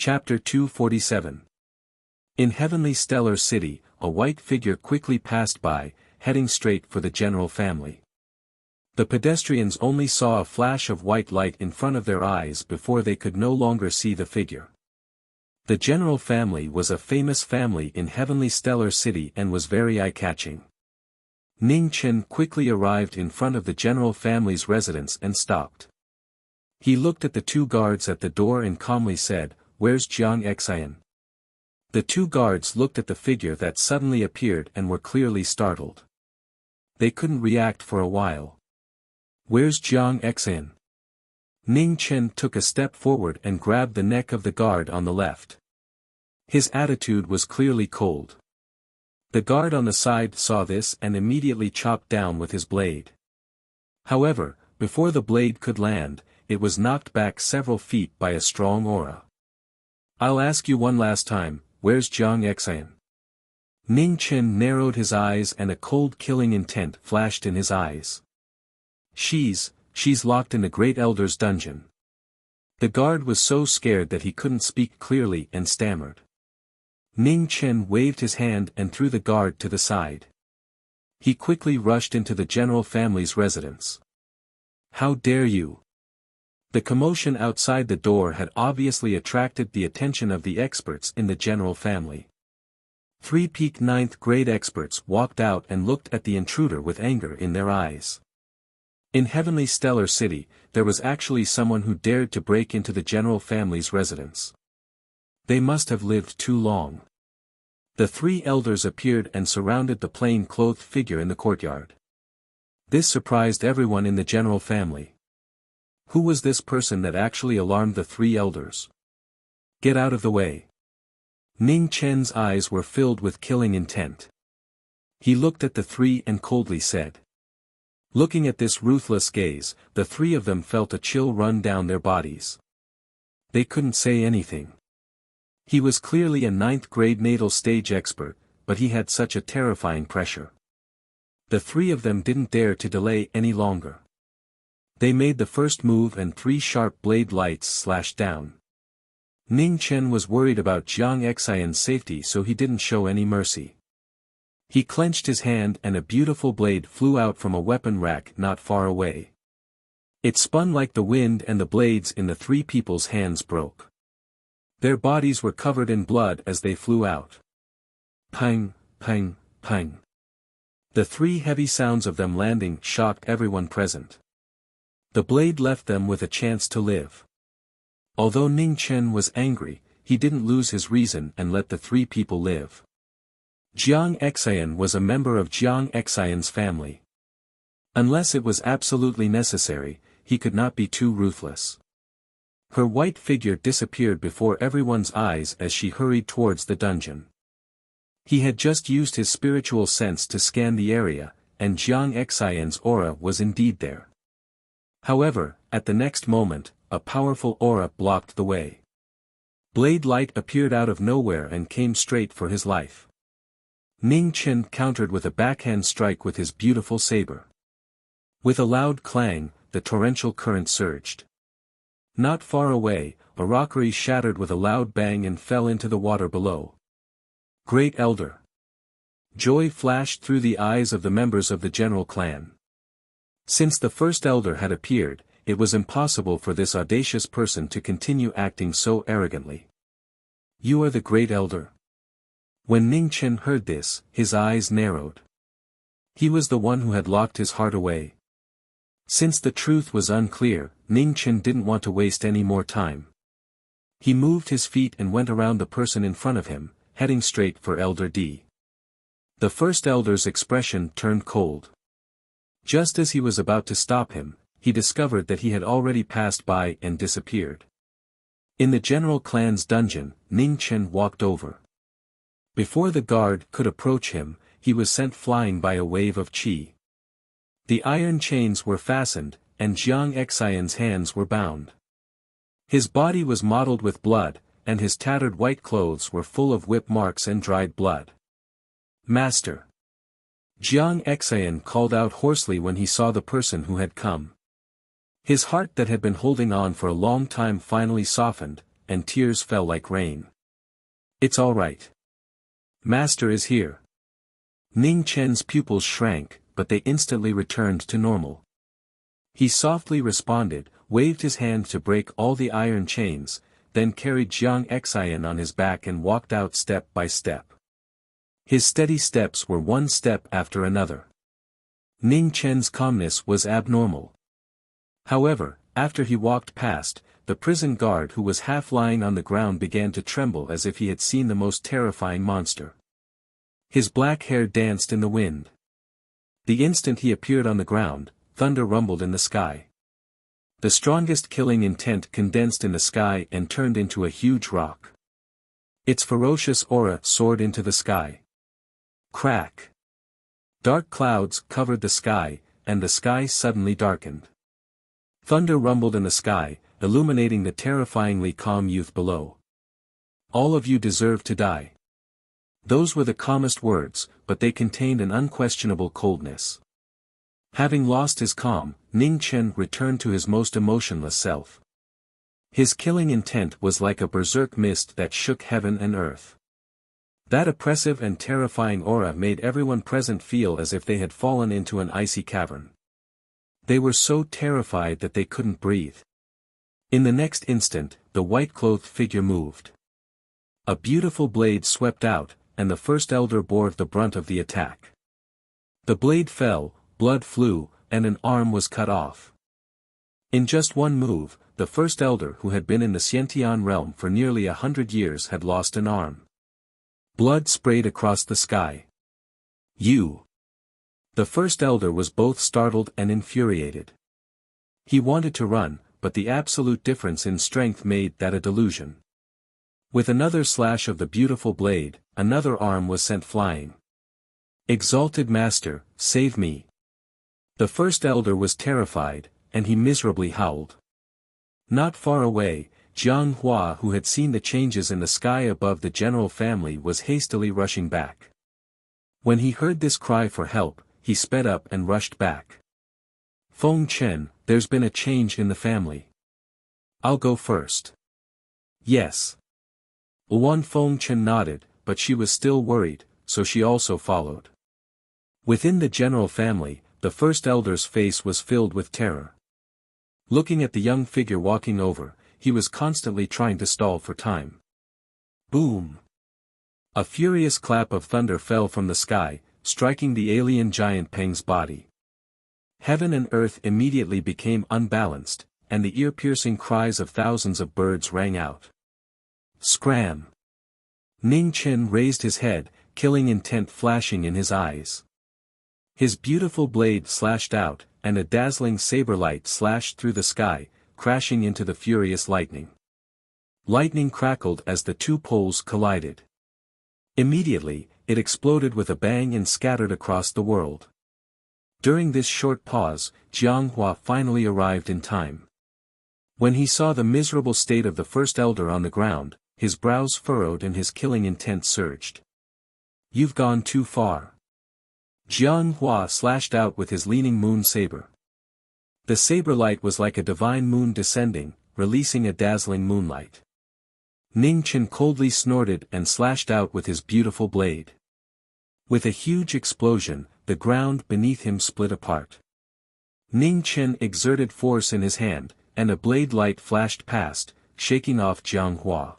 Chapter 247. In heavenly stellar city, a white figure quickly passed by, heading straight for the general family. The pedestrians only saw a flash of white light in front of their eyes before they could no longer see the figure. The general family was a famous family in heavenly stellar city and was very eye-catching. Ning Chen quickly arrived in front of the general family's residence and stopped. He looked at the two guards at the door and calmly said, "Where's Jiang Xian?" The two guards looked at the figure that suddenly appeared and were clearly startled. They couldn't react for a while. "Where's Jiang Xian?" Ning Chen took a step forward and grabbed the neck of the guard on the left. His attitude was clearly cold. The guard on the side saw this and immediately chopped down with his blade. However, before the blade could land, it was knocked back several feet by a strong aura. "I'll ask you one last time, where's Jiang Xian?" Ning Chen narrowed his eyes and a cold killing intent flashed in his eyes. She's locked in the Great Elder's dungeon." The guard was so scared that he couldn't speak clearly and stammered. Ning Chen waved his hand and threw the guard to the side. He quickly rushed into the general family's residence. "How dare you!" The commotion outside the door had obviously attracted the attention of the experts in the general family. 3 peak 9th grade experts walked out and looked at the intruder with anger in their eyes. In heavenly stellar city, there was actually someone who dared to break into the general family's residence. They must have lived too long. The 3 elders appeared and surrounded the plain-clothed figure in the courtyard. This surprised everyone in the general family. Who was this person that actually alarmed the 3 elders? "Get out of the way." Ning Chen's eyes were filled with killing intent. He looked at the 3 and coldly said. Looking at this ruthless gaze, the 3 of them felt a chill run down their bodies. They couldn't say anything. He was clearly a 9th grade natal stage expert, but he had such a terrifying pressure. The 3 of them didn't dare to delay any longer. They made the first move and 3 sharp blade lights slashed down. Ning Chen was worried about Jiang Xian's safety, so he didn't show any mercy. He clenched his hand and a beautiful blade flew out from a weapon rack not far away. It spun like the wind and the blades in the 3 people's hands broke. Their bodies were covered in blood as they flew out. Pang, pang, pang. The 3 heavy sounds of them landing shocked everyone present. The blade left them with a chance to live. Although Ning Chen was angry, he didn't lose his reason and let the 3 people live. Jiang Xian was a member of Jiang Xian's family. Unless it was absolutely necessary, he could not be too ruthless. Her white figure disappeared before everyone's eyes as she hurried towards the dungeon. He had just used his spiritual sense to scan the area, and Jiang Xian's aura was indeed there. However, at the next moment, a powerful aura blocked the way. Blade light appeared out of nowhere and came straight for his life. Ning Chen countered with a backhand strike with his beautiful saber. With a loud clang, the torrential current surged. Not far away, a rockery shattered with a loud bang and fell into the water below. Great Elder! Joy flashed through the eyes of the members of the general clan. Since the first elder had appeared, it was impossible for this audacious person to continue acting so arrogantly. "You are the Great Elder?" When Ning Chen heard this, his eyes narrowed. He was the one who had locked his heart away. Since the truth was unclear, Ning Chen didn't want to waste any more time. He moved his feet and went around the person in front of him, heading straight for Elder D. The first elder's expression turned cold. Just as he was about to stop him, he discovered that he had already passed by and disappeared. In the general clan's dungeon, Ning Chen walked over. Before the guard could approach him, he was sent flying by a wave of qi. The iron chains were fastened, and Jiang Xian's hands were bound. His body was mottled with blood, and his tattered white clothes were full of whip marks and dried blood. "Master!" Jiang Xian called out hoarsely when he saw the person who had come. His heart that had been holding on for a long time finally softened, and tears fell like rain. "It's all right. Master is here." Ning Chen's pupils shrank, but they instantly returned to normal. He softly responded, waved his hand to break all the iron chains, then carried Jiang Xian on his back and walked out step by step. His steady steps were one step after another. Ning Chen's calmness was abnormal. However, after he walked past, the prison guard who was half lying on the ground began to tremble as if he had seen the most terrifying monster. His black hair danced in the wind. The instant he appeared on the ground, thunder rumbled in the sky. The strongest killing intent condensed in the sky and turned into a huge rock. Its ferocious aura soared into the sky. Crack! Dark clouds covered the sky, and the sky suddenly darkened. Thunder rumbled in the sky, illuminating the terrifyingly calm youth below. "All of you deserve to die." Those were the calmest words, but they contained an unquestionable coldness. Having lost his calm, Ning Chen returned to his most emotionless self. His killing intent was like a berserk mist that shook heaven and earth. That oppressive and terrifying aura made everyone present feel as if they had fallen into an icy cavern. They were so terrified that they couldn't breathe. In the next instant, the white-clothed figure moved. A beautiful blade swept out, and the first elder bore the brunt of the attack. The blade fell, blood flew, and an arm was cut off. In just one move, the first elder who had been in the Xiantian realm for nearly 100 years had lost an arm. Blood sprayed across the sky. "You!" The first elder was both startled and infuriated. He wanted to run, but the absolute difference in strength made that a delusion. With another slash of the beautiful blade, another arm was sent flying. "Exalted Master, save me!" The first elder was terrified, and he miserably howled. Not far away, Jiang Hua, who had seen the changes in the sky above the general family, was hastily rushing back. When he heard this cry for help, he sped up and rushed back. "Feng Chen, there's been a change in the family. I'll go first." "Yes." Feng Chen nodded, but she was still worried, so she also followed. Within the general family, the first elder's face was filled with terror. Looking at the young figure walking over, he was constantly trying to stall for time. Boom! A furious clap of thunder fell from the sky, striking the alien giant Peng's body. Heaven and earth immediately became unbalanced, and the ear-piercing cries of thousands of birds rang out. Scram! Ning Chen raised his head, killing intent flashing in his eyes. His beautiful blade slashed out, and a dazzling saber light slashed through the sky, crashing into the furious lightning. Lightning crackled as the two poles collided. Immediately, it exploded with a bang and scattered across the world. During this short pause, Jiang Hua finally arrived in time. When he saw the miserable state of the first elder on the ground, his brows furrowed and his killing intent surged. "You've gone too far." Jiang Hua slashed out with his leaning moon saber. The saber light was like a divine moon descending, releasing a dazzling moonlight. Ning Chen coldly snorted and slashed out with his beautiful blade. With a huge explosion, the ground beneath him split apart. Ning Chen exerted force in his hand, and a blade light flashed past, shaking off Jiang Hua.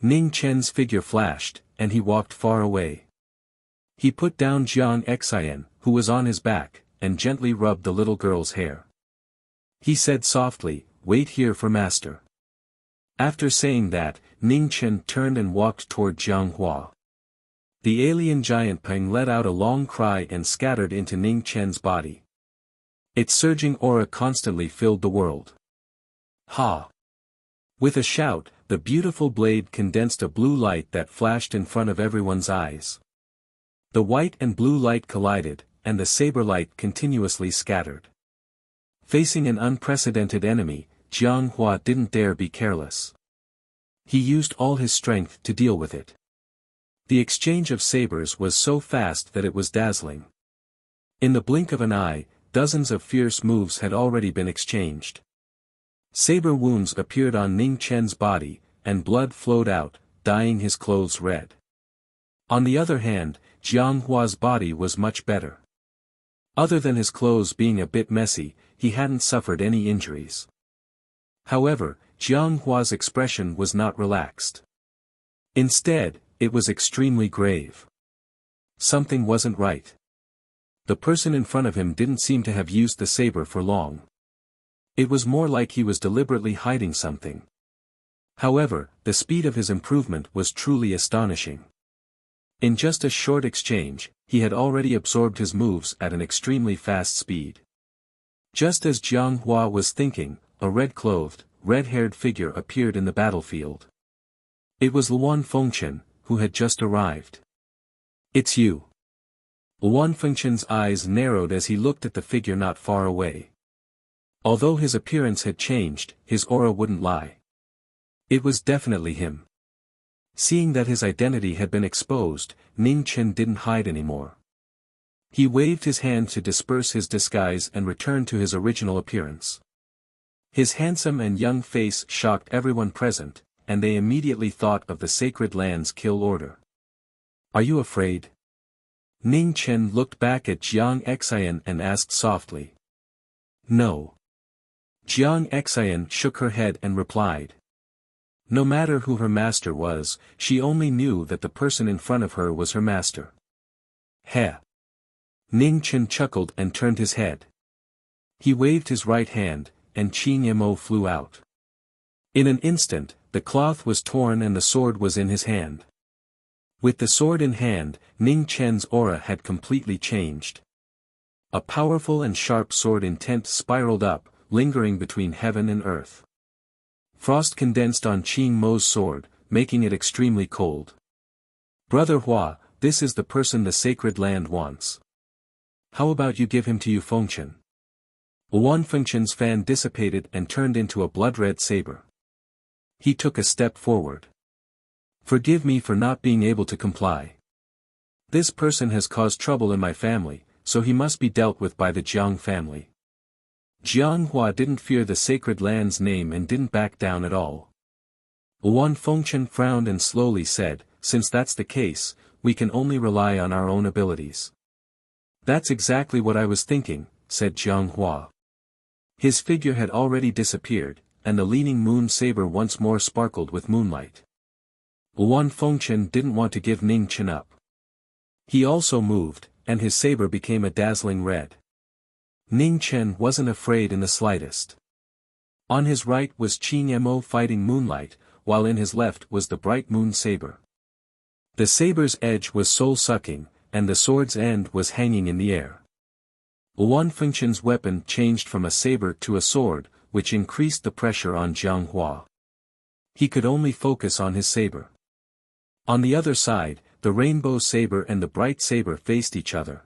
Ning Chen's figure flashed, and he walked far away. He put down Jiang Xian, who was on his back, and gently rubbed the little girl's hair. He said softly, "Wait here for master." After saying that, Ning Chen turned and walked toward Jiang Hua. The alien giant Peng let out a long cry and scattered into Ning Chen's body. Its surging aura constantly filled the world. Ha! With a shout, the beautiful blade condensed a blue light that flashed in front of everyone's eyes. The white and blue light collided, and the saber light continuously scattered. Facing an unprecedented enemy, Jiang Hua didn't dare be careless. He used all his strength to deal with it. The exchange of sabers was so fast that it was dazzling. In the blink of an eye, dozens of fierce moves had already been exchanged. Saber wounds appeared on Ning Chen's body, and blood flowed out, dyeing his clothes red. On the other hand, Jiang Hua's body was much better. Other than his clothes being a bit messy, he hadn't suffered any injuries. However, Jiang Hua's expression was not relaxed. Instead, it was extremely grave. Something wasn't right. The person in front of him didn't seem to have used the saber for long. It was more like he was deliberately hiding something. However, the speed of his improvement was truly astonishing. In just a short exchange, he had already absorbed his moves at an extremely fast speed. Just as Jiang Hua was thinking, a red-clothed, red-haired figure appeared in the battlefield. It was Luan Fengchen, who had just arrived. "It's you." Luan Fengchen's eyes narrowed as he looked at the figure not far away. Although his appearance had changed, his aura wouldn't lie. It was definitely him. Seeing that his identity had been exposed, Ning Chen didn't hide anymore. He waved his hand to disperse his disguise and return to his original appearance. His handsome and young face shocked everyone present, and they immediately thought of the Sacred Land's kill order. "Are you afraid?" Ning Chen looked back at Jiang Xian and asked softly. "No." Jiang Xian shook her head and replied. No matter who her master was, she only knew that the person in front of her was her master. "Heh." Ning Chen chuckled and turned his head. He waved his right hand, and Qin Yamo flew out. In an instant, the cloth was torn and the sword was in his hand. With the sword in hand, Ning Chen's aura had completely changed. A powerful and sharp sword intent spiraled up, lingering between heaven and earth. Frost condensed on Qin Mo's sword, making it extremely cold. "Brother Hua, this is the person the Sacred Land wants. How about you give him to Yu Fengchen?" Luan Fengchen's fan dissipated and turned into a blood-red saber. He took a step forward. "Forgive me for not being able to comply. This person has caused trouble in my family, so he must be dealt with by the Jiang family." Jiang Hua didn't fear the Sacred Land's name and didn't back down at all. Luan Fengchen frowned and slowly said, "Since that's the case, we can only rely on our own abilities." "That's exactly what I was thinking," said Jiang Hua. His figure had already disappeared, and the leaning moon saber once more sparkled with moonlight. Luan Fengchen didn't want to give Ning Chen up. He also moved, and his saber became a dazzling red. Ning Chen wasn't afraid in the slightest. On his right was Qin Yamo fighting moonlight, while in his left was the bright moon saber. The saber's edge was soul-sucking, and the sword's end was hanging in the air. Luan Fengchen's weapon changed from a saber to a sword, which increased the pressure on Jiang Hua. He could only focus on his saber. On the other side, the rainbow saber and the bright saber faced each other.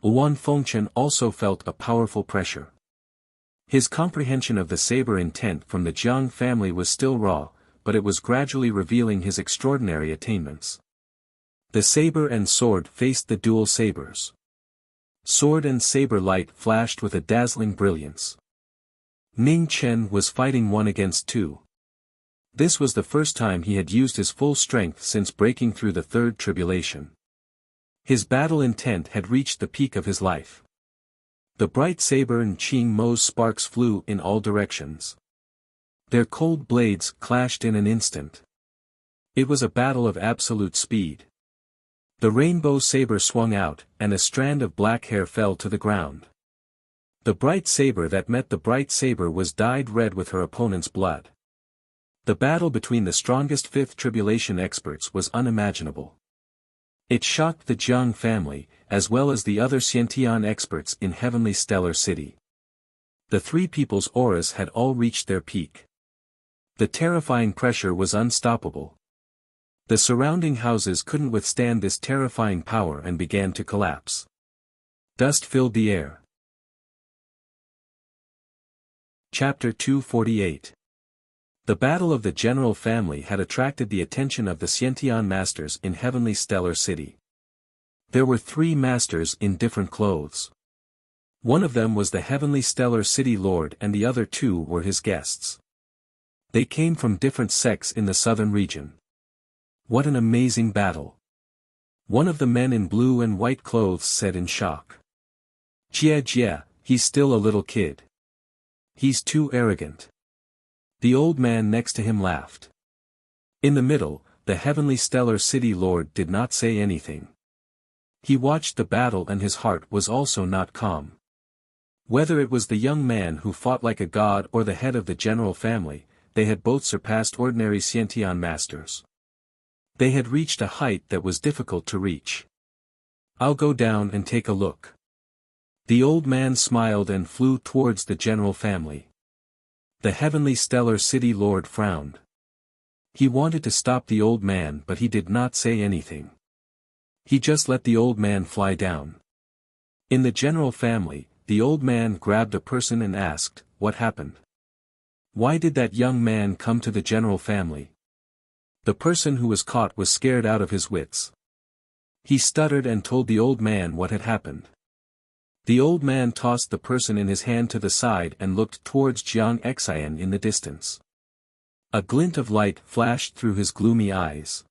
Luan Fengchen also felt a powerful pressure. His comprehension of the saber intent from the Jiang family was still raw, but it was gradually revealing his extraordinary attainments. The saber and sword faced the dual sabers. Sword and saber light flashed with a dazzling brilliance. Ning Chen was fighting 1 against 2. This was the first time he had used his full strength since breaking through the third tribulation. His battle intent had reached the peak of his life. The bright saber and Qin Mo's sparks flew in all directions. Their cold blades clashed in an instant. It was a battle of absolute speed. The rainbow saber swung out, and a strand of black hair fell to the ground. The bright saber that met the bright saber was dyed red with her opponent's blood. The battle between the strongest fifth tribulation experts was unimaginable. It shocked the Jiang family, as well as the other Xiantian experts in Heavenly Stellar City. The three people's auras had all reached their peak. The terrifying pressure was unstoppable. The surrounding houses couldn't withstand this terrifying power and began to collapse. Dust filled the air. Chapter 248. The battle of the general family had attracted the attention of the Xiantian masters in Heavenly Stellar City. There were 3 masters in different clothes. One of them was the Heavenly Stellar City Lord and the other 2 were his guests. They came from different sects in the southern region. What an amazing battle! One of the men in blue and white clothes said in shock. Jia, he's still a little kid. He's too arrogant. The old man next to him laughed. In the middle, the heavenly stellar city lord did not say anything. He watched the battle and his heart was also not calm. Whether it was the young man who fought like a god or the head of the general family, they had both surpassed ordinary Xiantian masters. They had reached a height that was difficult to reach. I'll go down and take a look. The old man smiled and flew towards the general family. The heavenly stellar city lord frowned. He wanted to stop the old man but he did not say anything. He just let the old man fly down. In the general family, the old man grabbed a person and asked, "What happened? Why did that young man come to the general family?" The person who was caught was scared out of his wits. He stuttered and told the old man what had happened. The old man tossed the person in his hand to the side and looked towards Jiang Xian in the distance. A glint of light flashed through his gloomy eyes.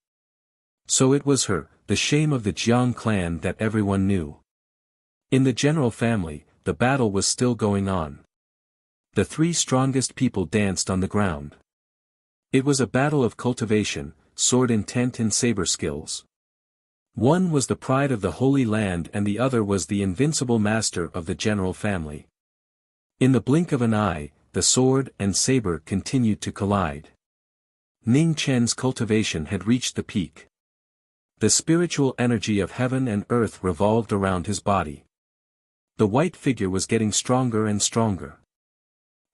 So it was her, the shame of the Jiang clan that everyone knew. In the general family, the battle was still going on. The three strongest people danced on the ground. It was a battle of cultivation, sword intent and saber skills. One was the pride of the Holy Land and the other was the invincible master of the general family. In the blink of an eye, the sword and saber continued to collide. Ning Chen's cultivation had reached the peak. The spiritual energy of heaven and earth revolved around his body. The white figure was getting stronger and stronger.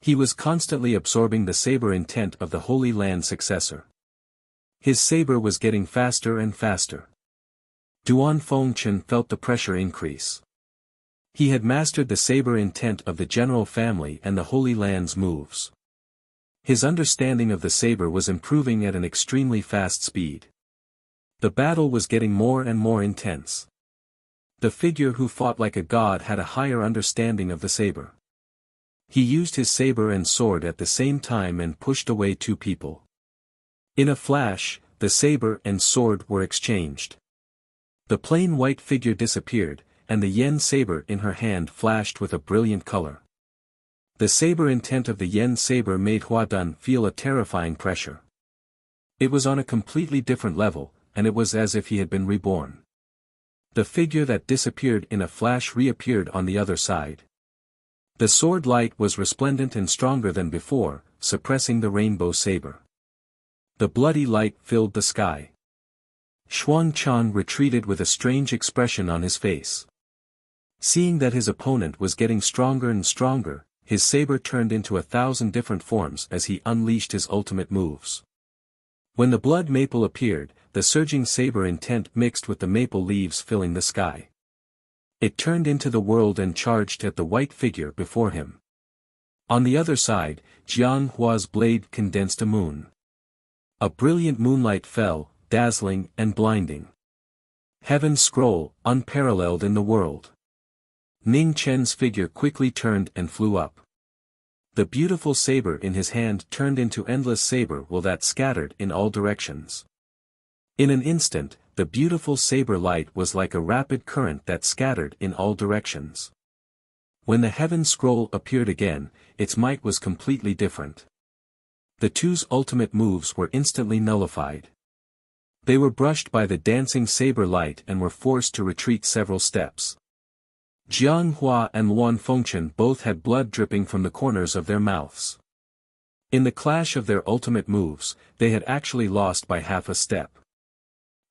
He was constantly absorbing the saber intent of the Holy Land successor. His saber was getting faster and faster. Duan Fengchen felt the pressure increase. He had mastered the saber intent of the general family and the Holy Land's moves. His understanding of the saber was improving at an extremely fast speed. The battle was getting more and more intense. The figure who fought like a god had a higher understanding of the saber. He used his saber and sword at the same time and pushed away two people. In a flash, the saber and sword were exchanged. The plain white figure disappeared, and the yen saber in her hand flashed with a brilliant color. The saber intent of the yen saber made Huadun feel a terrifying pressure. It was on a completely different level, and it was as if he had been reborn. The figure that disappeared in a flash reappeared on the other side. The sword light was resplendent and stronger than before, suppressing the rainbow saber. The bloody light filled the sky. Xuan Chang retreated with a strange expression on his face. Seeing that his opponent was getting stronger and stronger, his saber turned into 1,000 different forms as he unleashed his ultimate moves. When the blood maple appeared, the surging saber intent mixed with the maple leaves filling the sky. It turned into the world and charged at the white figure before him. On the other side, Jiang Hua's blade condensed a moon. A brilliant moonlight fell, dazzling and blinding. Heaven's scroll, unparalleled in the world. Ning Chen's figure quickly turned and flew up. The beautiful saber in his hand turned into endless saber wool that scattered in all directions. In an instant, the beautiful saber light was like a rapid current that scattered in all directions. When the heaven scroll appeared again, its might was completely different. The two's ultimate moves were instantly nullified. They were brushed by the dancing saber light and were forced to retreat several steps. Jiang Hua and Luan Fengchen both had blood dripping from the corners of their mouths. In the clash of their ultimate moves, they had actually lost by half a step.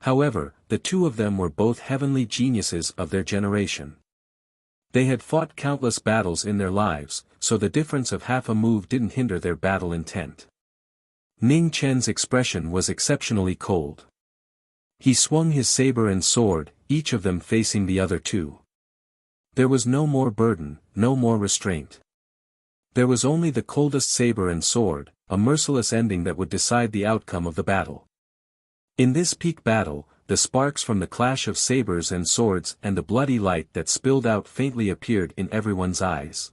However, the two of them were both heavenly geniuses of their generation. They had fought countless battles in their lives, so the difference of half a move didn't hinder their battle intent. Ning Chen's expression was exceptionally cold. He swung his saber and sword, each of them facing the other two. There was no more burden, no more restraint. There was only the coldest saber and sword, a merciless ending that would decide the outcome of the battle. In this peak battle, the sparks from the clash of sabers and swords and the bloody light that spilled out faintly appeared in everyone's eyes.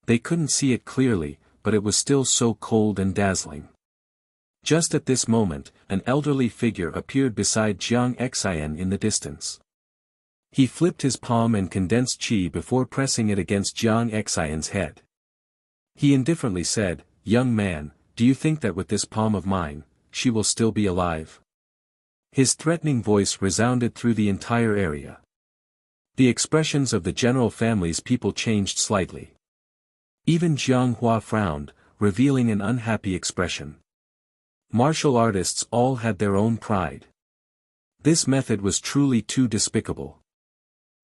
They couldn't see it clearly, but it was still so cold and dazzling. Just at this moment, an elderly figure appeared beside Jiang Xian in the distance. He flipped his palm and condensed qi before pressing it against Jiang Xian's head. He indifferently said, "Young man, do you think that with this palm of mine, she will still be alive?" His threatening voice resounded through the entire area. The expressions of the general family's people changed slightly. Even Jiang Hua frowned, revealing an unhappy expression. Martial artists all had their own pride. This method was truly too despicable.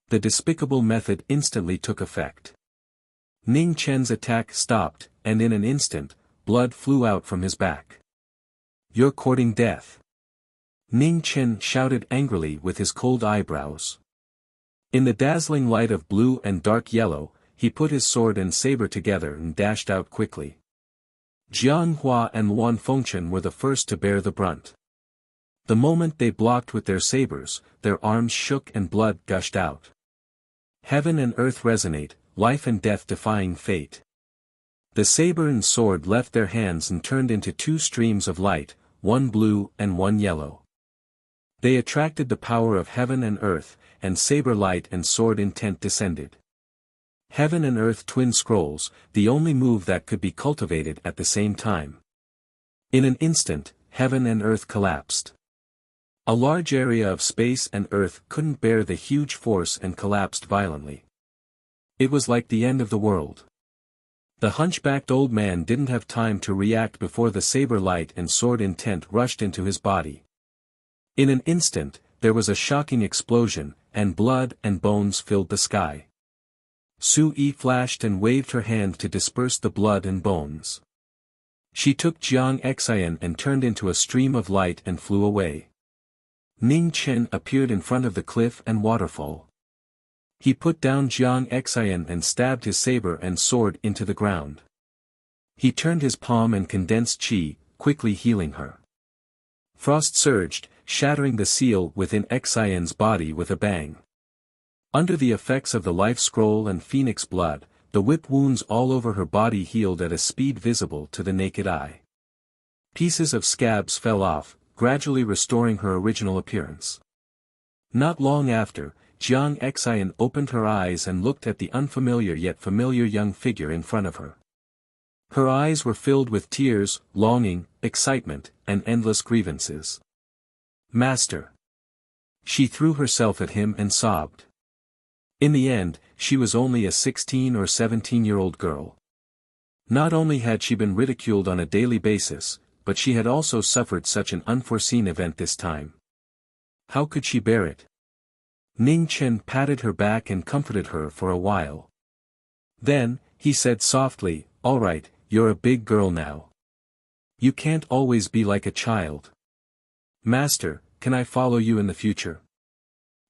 The despicable method instantly took effect. Ning Chen's attack stopped, and in an instant, blood flew out from his back. "You're courting death!" Ning Chen shouted angrily with his cold eyebrows. In the dazzling light of blue and dark yellow, he put his sword and saber together and dashed out quickly. Jiang Hua and Luan Fengchen were the first to bear the brunt. The moment they blocked with their sabers, their arms shook and blood gushed out. Heaven and earth resonate, life and death defying fate. The saber and sword left their hands and turned into two streams of light, one blue and one yellow. They attracted the power of heaven and earth, and saber light and sword intent descended. Heaven and earth twin scrolls, the only move that could be cultivated at the same time. In an instant, heaven and earth collapsed. A large area of space and earth couldn't bear the huge force and collapsed violently. It was like the end of the world. The hunchbacked old man didn't have time to react before the saber light and sword intent rushed into his body. In an instant, there was a shocking explosion, and blood and bones filled the sky. Su Yi flashed and waved her hand to disperse the blood and bones. She took Jiang Xian and turned into a stream of light and flew away. Ning Chen appeared in front of the cliff and waterfall. He put down Jiang Xian and stabbed his saber and sword into the ground. He turned his palm and condensed qi, quickly healing her. Frost surged, shattering the seal within Xian's body with a bang. Under the effects of the life scroll and phoenix blood, the whip wounds all over her body healed at a speed visible to the naked eye. Pieces of scabs fell off, gradually restoring her original appearance. Not long after, Jiang Xian opened her eyes and looked at the unfamiliar yet familiar young figure in front of her. Her eyes were filled with tears, longing, excitement, and endless grievances. "Master!" She threw herself at him and sobbed. In the end, she was only a 16 or 17-year-old girl. Not only had she been ridiculed on a daily basis, but she had also suffered such an unforeseen event this time. How could she bear it? Ning Chen patted her back and comforted her for a while. Then, he said softly, "All right, you're a big girl now. You can't always be like a child. Master, can I follow you in the future?"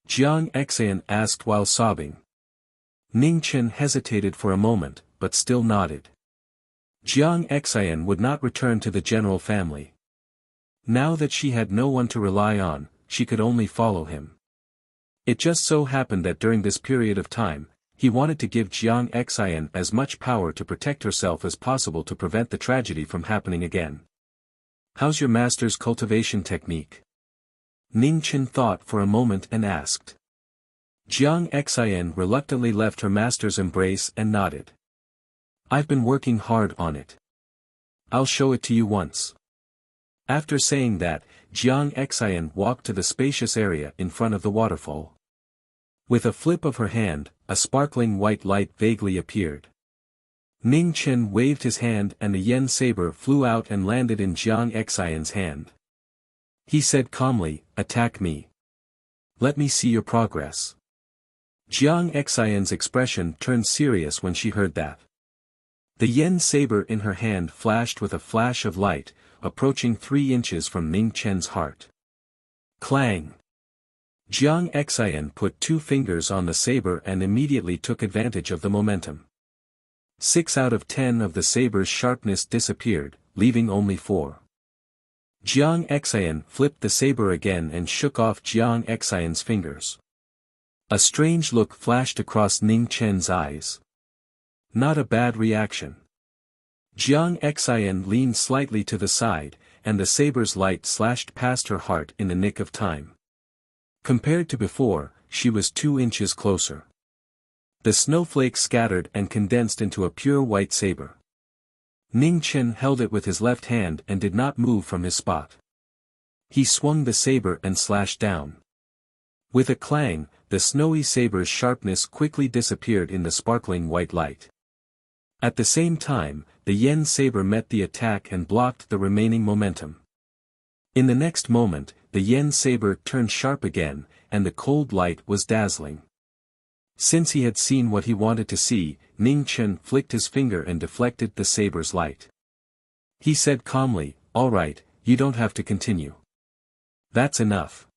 Jiang Xian asked while sobbing. Ning Chen hesitated for a moment, but still nodded. Jiang Xian would not return to the general family. Now that she had no one to rely on, she could only follow him. It just so happened that during this period of time, he wanted to give Jiang Xian as much power to protect herself as possible to prevent the tragedy from happening again. "How's your master's cultivation technique?" Ning Chen thought for a moment and asked. Jiang Xian reluctantly left her master's embrace and nodded. "I've been working hard on it. I'll show it to you once." After saying that, Jiang Xian walked to the spacious area in front of the waterfall. With a flip of her hand, a sparkling white light vaguely appeared. Ning Chen waved his hand and the yen saber flew out and landed in Jiang Xian's hand. He said calmly, "Attack me. Let me see your progress." Jiang Xian's expression turned serious when she heard that. The yen saber in her hand flashed with a flash of light, approaching 3 inches from Ning Chen's heart. Clang! Jiang Xian put 2 fingers on the saber and immediately took advantage of the momentum. 6 out of 10 of the saber's sharpness disappeared, leaving only 4. Jiang Xian flipped the saber again and shook off Jiang Xian's fingers. A strange look flashed across Ning Chen's eyes. Not a bad reaction. Jiang Xian leaned slightly to the side, and the saber's light slashed past her heart in the nick of time. Compared to before, she was 2 inches closer. The snowflakes scattered and condensed into a pure white saber. Ning Chen held it with his left hand and did not move from his spot. He swung the saber and slashed down. With a clang, the snowy saber's sharpness quickly disappeared in the sparkling white light. At the same time, the yen saber met the attack and blocked the remaining momentum. In the next moment, the yen saber turned sharp again, and the cold light was dazzling. Since he had seen what he wanted to see, Ning Chen flicked his finger and deflected the saber's light. He said calmly, "All right, you don't have to continue. That's enough."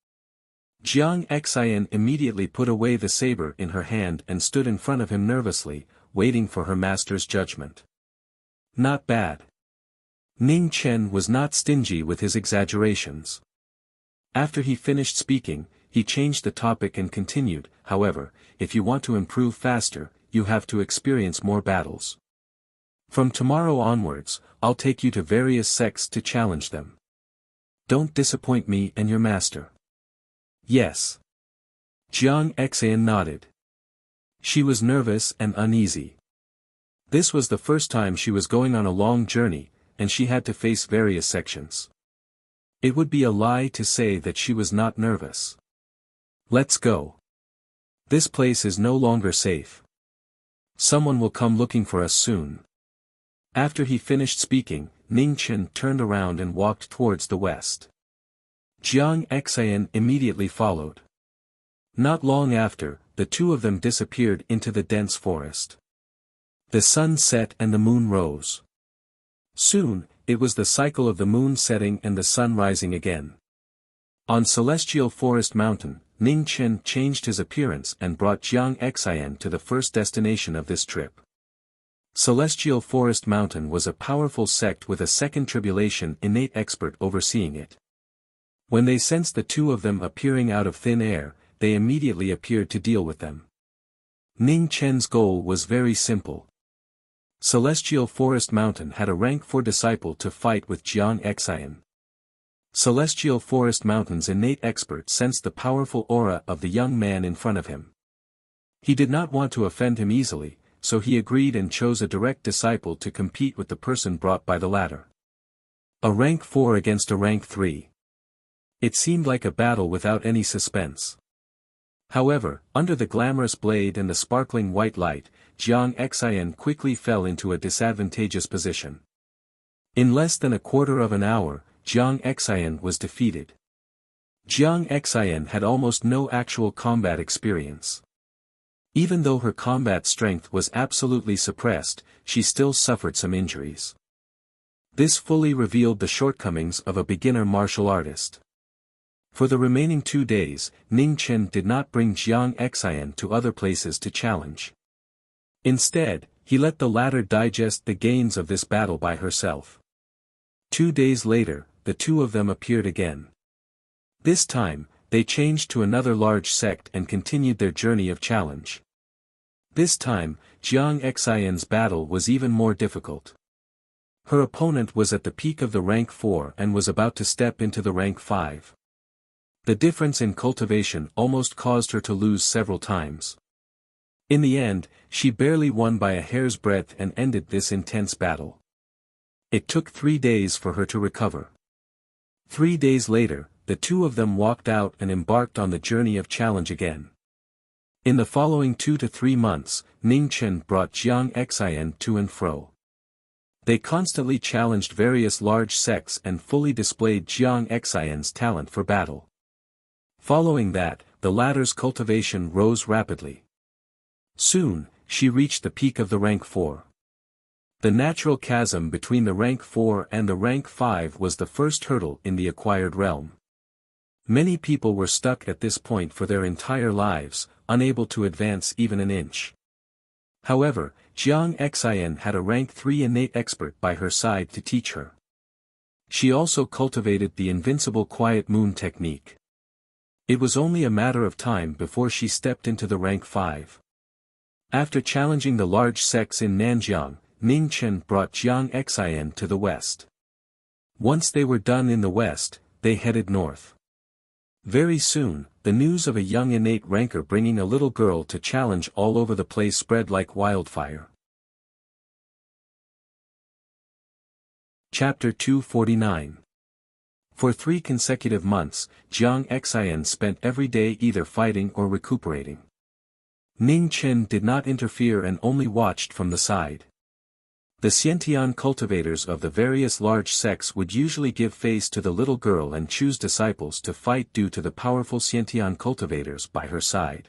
Jiang Xian immediately put away the saber in her hand and stood in front of him nervously, waiting for her master's judgment. Not bad. Ning Chen was not stingy with his exaggerations. After he finished speaking, he changed the topic and continued, "However, if you want to improve faster, you have to experience more battles. From tomorrow onwards, I'll take you to various sects to challenge them. Don't disappoint me and your master." "Yes." Jiang Xian nodded. She was nervous and uneasy. This was the first time she was going on a long journey, and she had to face various sections. It would be a lie to say that she was not nervous. "Let's go. This place is no longer safe. Someone will come looking for us soon." After he finished speaking, Ning Chen turned around and walked towards the west. Jiang Xian immediately followed. Not long after, the two of them disappeared into the dense forest. The sun set and the moon rose. Soon, it was the cycle of the moon setting and the sun rising again. On Celestial Forest Mountain, Ning Chen changed his appearance and brought Jiang Xian to the first destination of this trip. Celestial Forest Mountain was a powerful sect with a second tribulation innate expert overseeing it. When they sensed the two of them appearing out of thin air, they immediately appeared to deal with them. Ning Chen's goal was very simple. Celestial Forest Mountain had a rank 4 disciple to fight with Jiang Xian. Celestial Forest Mountain's innate expert sensed the powerful aura of the young man in front of him. He did not want to offend him easily, so he agreed and chose a direct disciple to compete with the person brought by the latter. A rank 4 against a rank 3. It seemed like a battle without any suspense. However, under the glamorous blade and the sparkling white light, Jiang Xian quickly fell into a disadvantageous position. In less than a quarter of an hour, Jiang Xian was defeated. Jiang Xian had almost no actual combat experience. Even though her combat strength was absolutely suppressed, she still suffered some injuries. This fully revealed the shortcomings of a beginner martial artist. For the remaining 2 days, Ning Chen did not bring Jiang Xian to other places to challenge. Instead, he let the latter digest the gains of this battle by herself. 2 days later, the two of them appeared again. This time, they changed to another large sect and continued their journey of challenge. This time, Jiang Xian's battle was even more difficult. Her opponent was at the peak of the rank 4 and was about to step into the rank 5. The difference in cultivation almost caused her to lose several times. In the end, she barely won by a hair's breadth and ended this intense battle. It took 3 days for her to recover. 3 days later, the two of them walked out and embarked on the journey of challenge again. In the following 2 to 3 months, Ning Chen brought Jiang Xian to and fro. They constantly challenged various large sects and fully displayed Jiang Xian's talent for battle. Following that, the latter's cultivation rose rapidly. Soon, she reached the peak of the rank 4. The natural chasm between the rank 4 and the rank 5 was the first hurdle in the acquired realm. Many people were stuck at this point for their entire lives, unable to advance even an inch. However, Jiang Xian had a rank 3 innate expert by her side to teach her. She also cultivated the invincible quiet moon technique. It was only a matter of time before she stepped into the rank 5. After challenging the large sects in Nanjiang, Ning Chen brought Jiang Xian to the west. Once they were done in the west, they headed north. Very soon, the news of a young innate ranker bringing a little girl to challenge all over the place spread like wildfire. Chapter 249. For 3 consecutive months, Jiang Xian spent every day either fighting or recuperating. Ning Chen did not interfere and only watched from the side. The Xiantian cultivators of the various large sects would usually give face to the little girl and choose disciples to fight due to the powerful Xiantian cultivators by her side.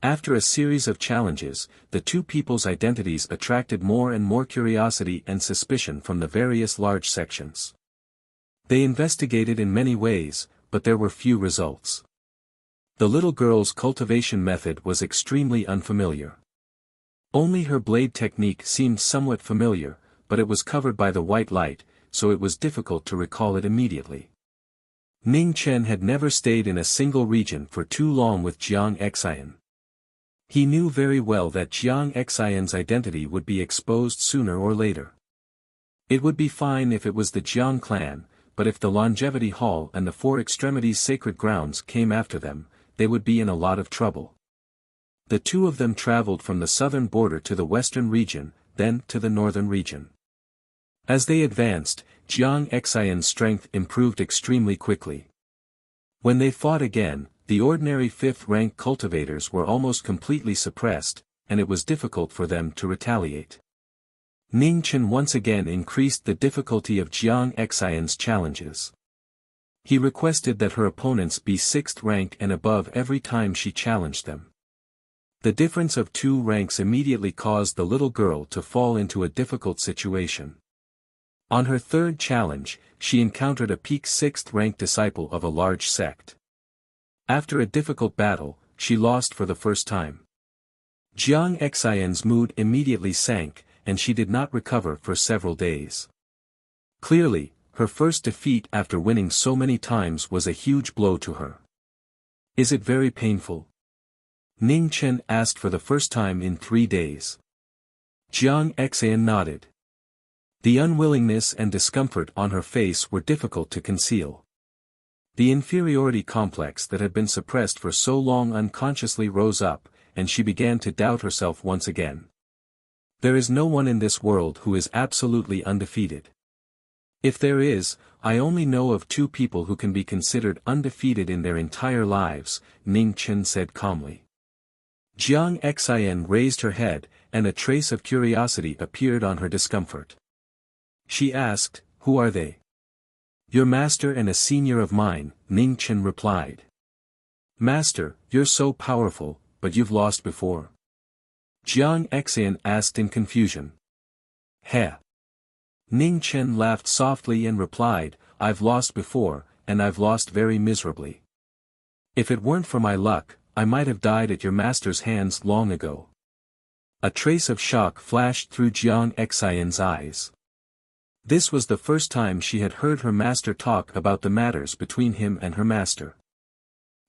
After a series of challenges, the two people's identities attracted more and more curiosity and suspicion from the various large sections. They investigated in many ways, but there were few results. The little girl's cultivation method was extremely unfamiliar. Only her blade technique seemed somewhat familiar, but it was covered by the white light, so it was difficult to recall it immediately. Ning Chen had never stayed in a single region for too long with Jiang Xian. He knew very well that Jiang Xian's identity would be exposed sooner or later. It would be fine if it was the Jiang clan, but if the Longevity Hall and the Four Extremities Sacred Grounds came after them, they would be in a lot of trouble. The two of them traveled from the southern border to the western region, then to the northern region. As they advanced, Jiang Xian's strength improved extremely quickly. When they fought again, the ordinary 5th-rank cultivators were almost completely suppressed, and it was difficult for them to retaliate. Ning Chen once again increased the difficulty of Jiang Xian's challenges. He requested that her opponents be 6th rank and above every time she challenged them. The difference of 2 ranks immediately caused the little girl to fall into a difficult situation. On her 3rd challenge, she encountered a peak 6th rank disciple of a large sect. After a difficult battle, she lost for the first time. Jiang Xian's mood immediately sank, and she did not recover for several days. Clearly, her first defeat after winning so many times was a huge blow to her. Is it very painful? Ning Chen asked for the first time in 3 days. Jiang Xian nodded. The unwillingness and discomfort on her face were difficult to conceal. The inferiority complex that had been suppressed for so long unconsciously rose up, and she began to doubt herself once again. There is no one in this world who is absolutely undefeated. If there is, I only know of 2 people who can be considered undefeated in their entire lives, Ning Chen said calmly. Jiang Xian raised her head, and a trace of curiosity appeared on her discomfort. She asked, "Who are they?" "Your master and a senior of mine," Ning Chen replied. "Master, you're so powerful, but you've lost before?" Jiang Xian asked in confusion. "Heh." Ning Chen laughed softly and replied, "I've lost before, and I've lost very miserably. If it weren't for my luck, I might have died at your master's hands long ago." A trace of shock flashed through Jiang Xian's eyes. This was the first time she had heard her master talk about the matters between him and her master.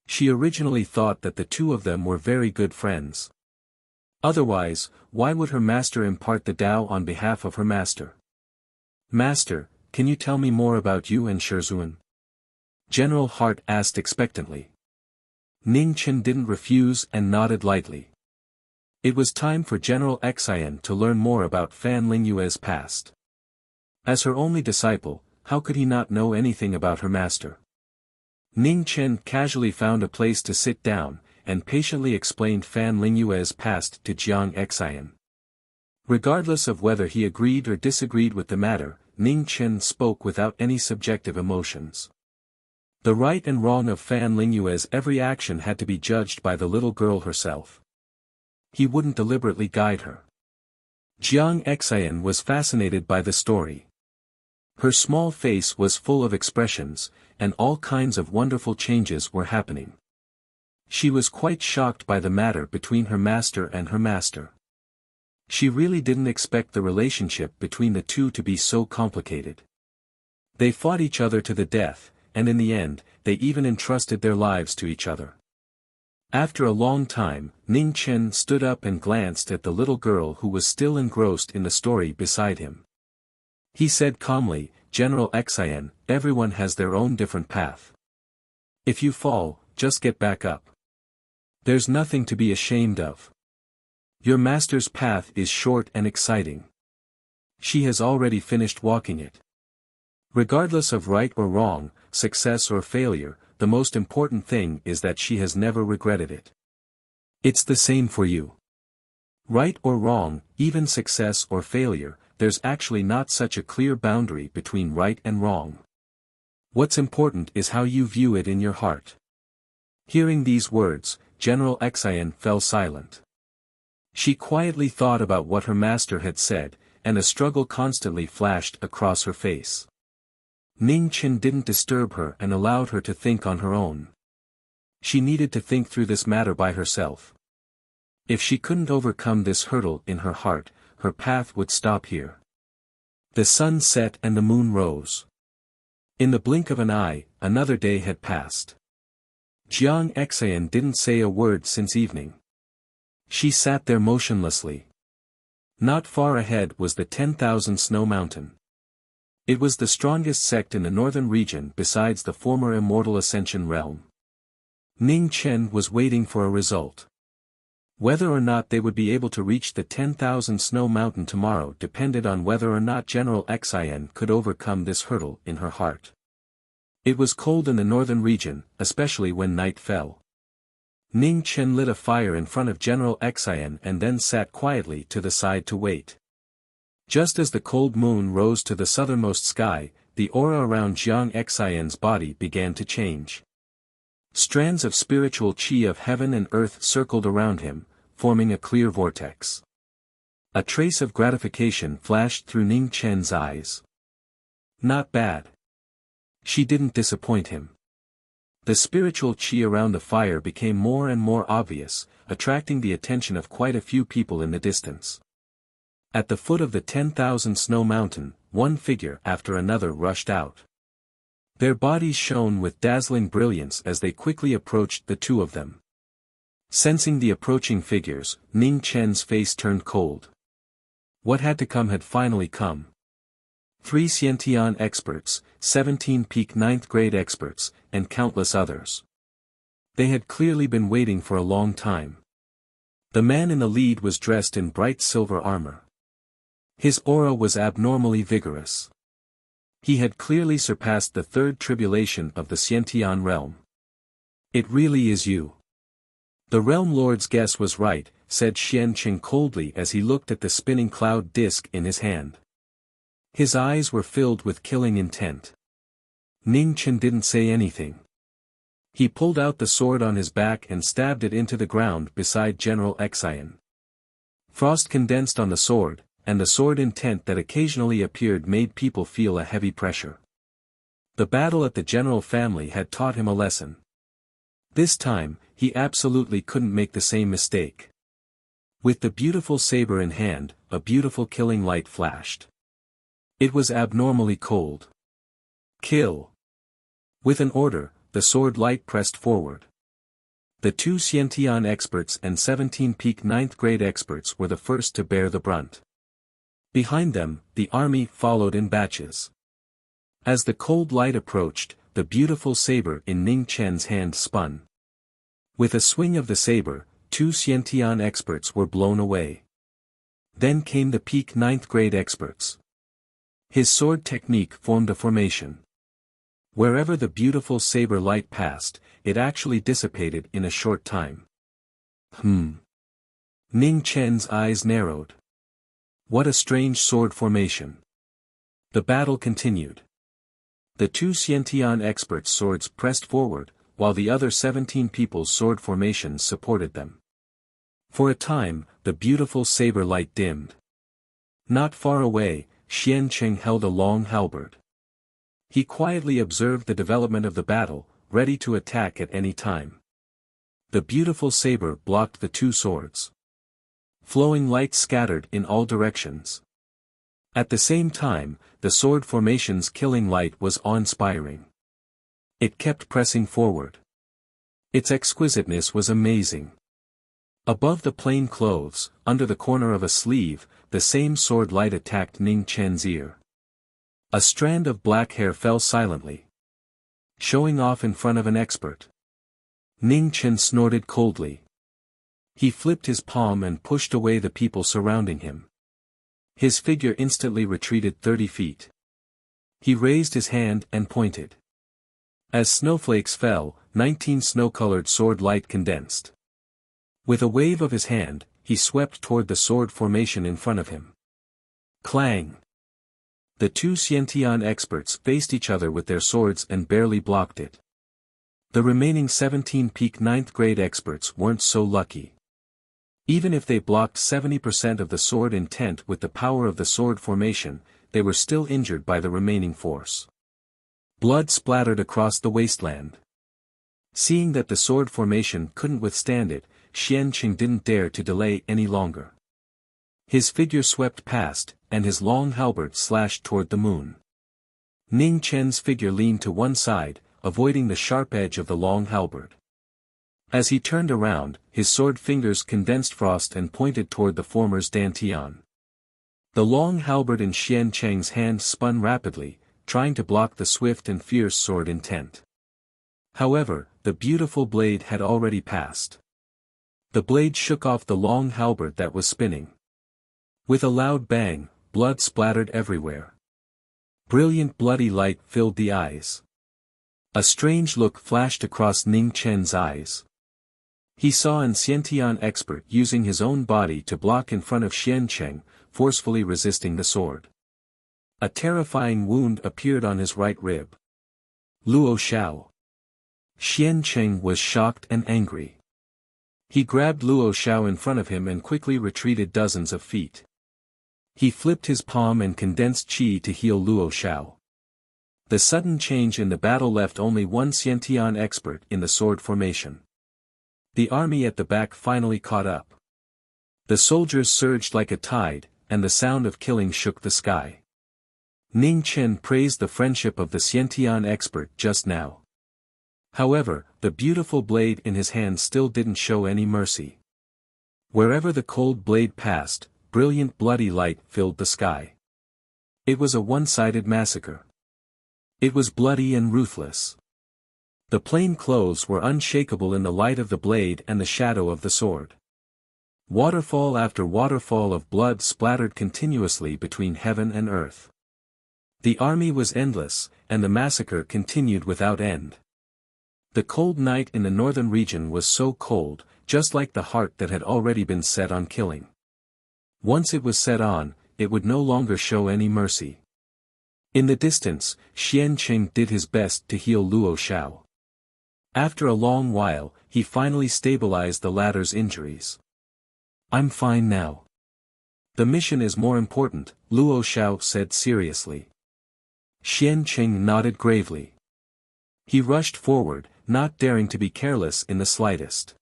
She originally thought that the 2 of them were very good friends. Otherwise, why would her master impart the Tao on behalf of her master? "Master, can you tell me more about you and Shizhuan?" General Hart asked expectantly. Ning Chen didn't refuse and nodded lightly. It was time for General Xian to learn more about Fan Lingyue's past. As her only disciple, how could he not know anything about her master? Ning Chen casually found a place to sit down, and patiently explained Fan Lingyue's past to Jiang Xian. Regardless of whether he agreed or disagreed with the matter, Ning Chen spoke without any subjective emotions. The right and wrong of Fan Lingyue's every action had to be judged by the little girl herself. He wouldn't deliberately guide her. Jiang Xian was fascinated by the story. Her small face was full of expressions, and all kinds of wonderful changes were happening. She was quite shocked by the matter between her master and her master. She really didn't expect the relationship between the 2 to be so complicated. They fought each other to the death, and in the end, they even entrusted their lives to each other. After a long time, Ning Chen stood up and glanced at the little girl who was still engrossed in the story beside him. He said calmly, "General Xian, everyone has their own different path. If you fall, just get back up. There's nothing to be ashamed of. Your master's path is short and exciting. She has already finished walking it. Regardless of right or wrong, success or failure, the most important thing is that she has never regretted it. It's the same for you. Right or wrong, even success or failure, there's actually not such a clear boundary between right and wrong. What's important is how you view it in your heart." Hearing these words, General Xian fell silent. She quietly thought about what her master had said, and a struggle constantly flashed across her face. Ning Chen didn't disturb her and allowed her to think on her own. She needed to think through this matter by herself. If she couldn't overcome this hurdle in her heart, her path would stop here. The sun set and the moon rose. In the blink of an eye, another day had passed. Jiang Xian didn't say a word since evening. She sat there motionlessly. Not far ahead was the 10,000 Snow Mountain. It was the strongest sect in the northern region besides the former Immortal Ascension realm. Ning Chen was waiting for a result. Whether or not they would be able to reach the 10,000 Snow Mountain tomorrow depended on whether or not General Xian could overcome this hurdle in her heart. It was cold in the northern region, especially when night fell. Ning Chen lit a fire in front of General Xian and then sat quietly to the side to wait. Just as the cold moon rose to the southernmost sky, the aura around Jiang Xian's body began to change. Strands of spiritual qi of heaven and earth circled around him, forming a clear vortex. A trace of gratification flashed through Ning Chen's eyes. Not bad. She didn't disappoint him. The spiritual qi around the fire became more and more obvious, attracting the attention of quite a few people in the distance. At the foot of the 10,000 Snow Mountain, one figure after another rushed out. Their bodies shone with dazzling brilliance as they quickly approached the two of them. Sensing the approaching figures, Ning Chen's face turned cold. What had to come had finally come. 3 Xiantian experts, 17 peak 9th grade experts, and countless others. They had clearly been waiting for a long time. The man in the lead was dressed in bright silver armor. His aura was abnormally vigorous. He had clearly surpassed the third tribulation of the Xiantian realm. "It really is you." The realm lord's guess was right, said Xianqing coldly as he looked at the spinning cloud disk in his hand. His eyes were filled with killing intent. Ning Chen didn't say anything. He pulled out the sword on his back and stabbed it into the ground beside General Xian. Frost condensed on the sword, and the sword intent that occasionally appeared made people feel a heavy pressure. The battle at the general family had taught him a lesson. This time, he absolutely couldn't make the same mistake. With the beautiful saber in hand, a beautiful killing light flashed. It was abnormally cold. "Kill!" With an order, the sword light pressed forward. The 2 Xiantian experts and 17 peak 9th grade experts were the first to bear the brunt. Behind them, the army followed in batches. As the cold light approached, the beautiful saber in Ning Chen's hand spun. With a swing of the saber, 2 Xiantian experts were blown away. Then came the peak 9th grade experts. His sword technique formed a formation. Wherever the beautiful saber light passed, it actually dissipated in a short time. Ning Chen's eyes narrowed. What a strange sword formation. The battle continued. The 2 Xiantian experts' swords pressed forward, while the other 17 people's sword formations supported them. For a time, the beautiful saber light dimmed. Not far away, Xianqing held a long halberd. He quietly observed the development of the battle, ready to attack at any time. The beautiful saber blocked the 2 swords. Flowing light scattered in all directions. At the same time, the sword formation's killing light was awe-inspiring. It kept pressing forward. Its exquisiteness was amazing. Above the plain clothes, under the corner of a sleeve, the same sword light attacked Ning Chen's ear. A strand of black hair fell silently, showing off in front of an expert. Ning Chen snorted coldly. He flipped his palm and pushed away the people surrounding him. His figure instantly retreated 30 feet. He raised his hand and pointed. As snowflakes fell, 19 snow-colored sword light condensed. With a wave of his hand, he swept toward the sword formation in front of him. Clang! The two Xiantian experts faced each other with their swords and barely blocked it. The remaining 17 peak 9th grade experts weren't so lucky. Even if they blocked 70% of the sword intent with the power of the sword formation, they were still injured by the remaining force. Blood splattered across the wasteland. Seeing that the sword formation couldn't withstand it, Xianqing didn't dare to delay any longer. His figure swept past, and his long halberd slashed toward the moon. Ning Chen's figure leaned to one side, avoiding the sharp edge of the long halberd. As he turned around, his sword fingers condensed frost and pointed toward the former's dantian. The long halberd in Xianqing's hand spun rapidly, trying to block the swift and fierce sword intent. However, the beautiful blade had already passed. The blade shook off the long halberd that was spinning. With a loud bang, blood splattered everywhere. Brilliant bloody light filled the eyes. A strange look flashed across Ning Chen's eyes. He saw an Xiantian expert using his own body to block in front of Xianqing, forcefully resisting the sword. A terrifying wound appeared on his right rib. Luo Xiao. Xianqing was shocked and angry. He grabbed Luo Xiao in front of him and quickly retreated dozens of feet. He flipped his palm and condensed qi to heal Luo Xiao. The sudden change in the battle left only one Xiantian expert in the sword formation. The army at the back finally caught up. The soldiers surged like a tide, and the sound of killing shook the sky. Ning Chen praised the friendship of the Xiantian expert just now. However, the beautiful blade in his hand still didn't show any mercy. Wherever the cold blade passed, brilliant bloody light filled the sky. It was a one-sided massacre. It was bloody and ruthless. The plain clothes were unshakable in the light of the blade and the shadow of the sword. Waterfall after waterfall of blood splattered continuously between heaven and earth. The army was endless, and the massacre continued without end. The cold night in the northern region was so cold, just like the heart that had already been set on killing. Once it was set on, it would no longer show any mercy. In the distance, Xianqing did his best to heal Luo Xiao. After a long while, he finally stabilized the latter's injuries. "I'm fine now. The mission is more important," Luo Xiao said seriously. Xianqing nodded gravely. He rushed forward, not daring to be careless in the slightest.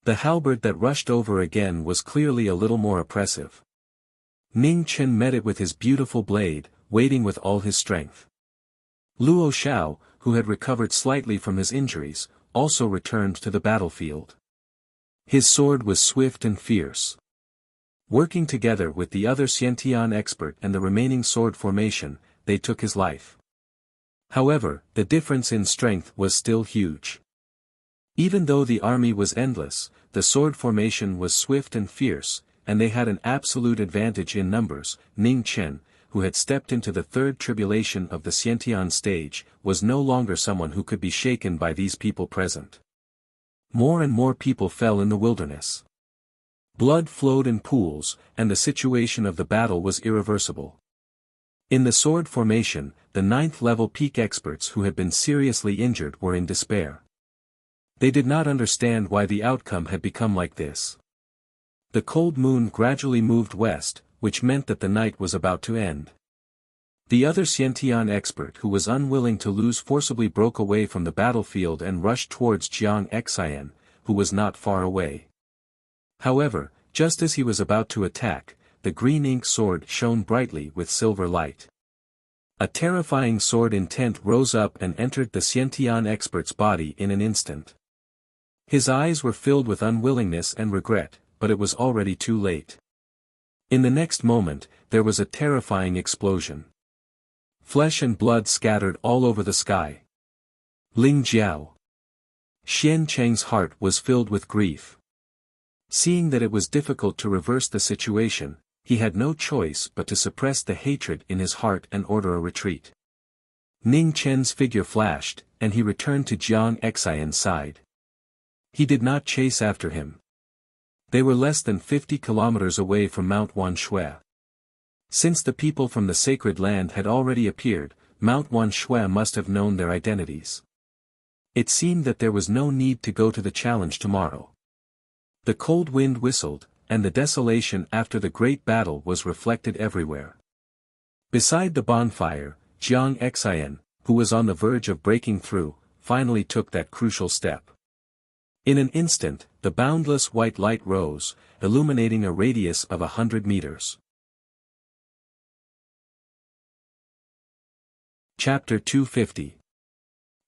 The halberd that rushed over again was clearly a little more oppressive. Ning Chen met it with his beautiful blade, waiting with all his strength. Luo Xiao, who had recovered slightly from his injuries, also returned to the battlefield. His sword was swift and fierce. Working together with the other Xiantian expert and the remaining sword formation, they took his life. However, the difference in strength was still huge. Even though the army was endless, the sword formation was swift and fierce, and they had an absolute advantage in numbers. Ning Chen, who had stepped into the third tribulation of the Xiantian stage, was no longer someone who could be shaken by these people present. More and more people fell in the wilderness. Blood flowed in pools, and the situation of the battle was irreversible. In the sword formation, the 9th-level peak experts who had been seriously injured were in despair. They did not understand why the outcome had become like this. The cold moon gradually moved west, which meant that the night was about to end. The other Xiantian expert who was unwilling to lose forcibly broke away from the battlefield and rushed towards Jiang Xian, who was not far away. However, just as he was about to attack, the green ink sword shone brightly with silver light. A terrifying sword intent rose up and entered the Xiantian expert's body in an instant. His eyes were filled with unwillingness and regret, but it was already too late. In the next moment, there was a terrifying explosion. Flesh and blood scattered all over the sky. Ling Jiao. Xian Cheng's heart was filled with grief. Seeing that it was difficult to reverse the situation, he had no choice but to suppress the hatred in his heart and order a retreat. Ning Chen's figure flashed, and he returned to Jiang Xian's side. He did not chase after him. They were less than 50 kilometers away from Mount Wanshui. Since the people from the sacred land had already appeared, Mount Wanshui must have known their identities. It seemed that there was no need to go to the challenge tomorrow. The cold wind whistled, and the desolation after the great battle was reflected everywhere. Beside the bonfire, Jiang Xian, who was on the verge of breaking through, finally took that crucial step. In an instant, the boundless white light rose, illuminating a radius of 100 meters. Chapter 250.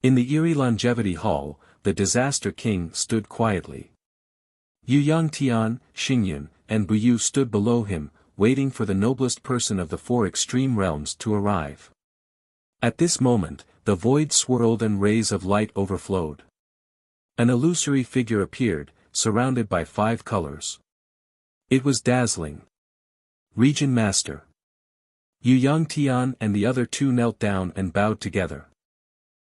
In the eerie longevity hall, the disaster king stood quietly. Yu Yangtian, Xingyun, and Buyu stood below him, waiting for the noblest person of the four extreme realms to arrive. At this moment, the void swirled and rays of light overflowed. An illusory figure appeared, surrounded by 5 colors. It was dazzling. Region Master. Yu Yangtian and the other 2 knelt down and bowed together.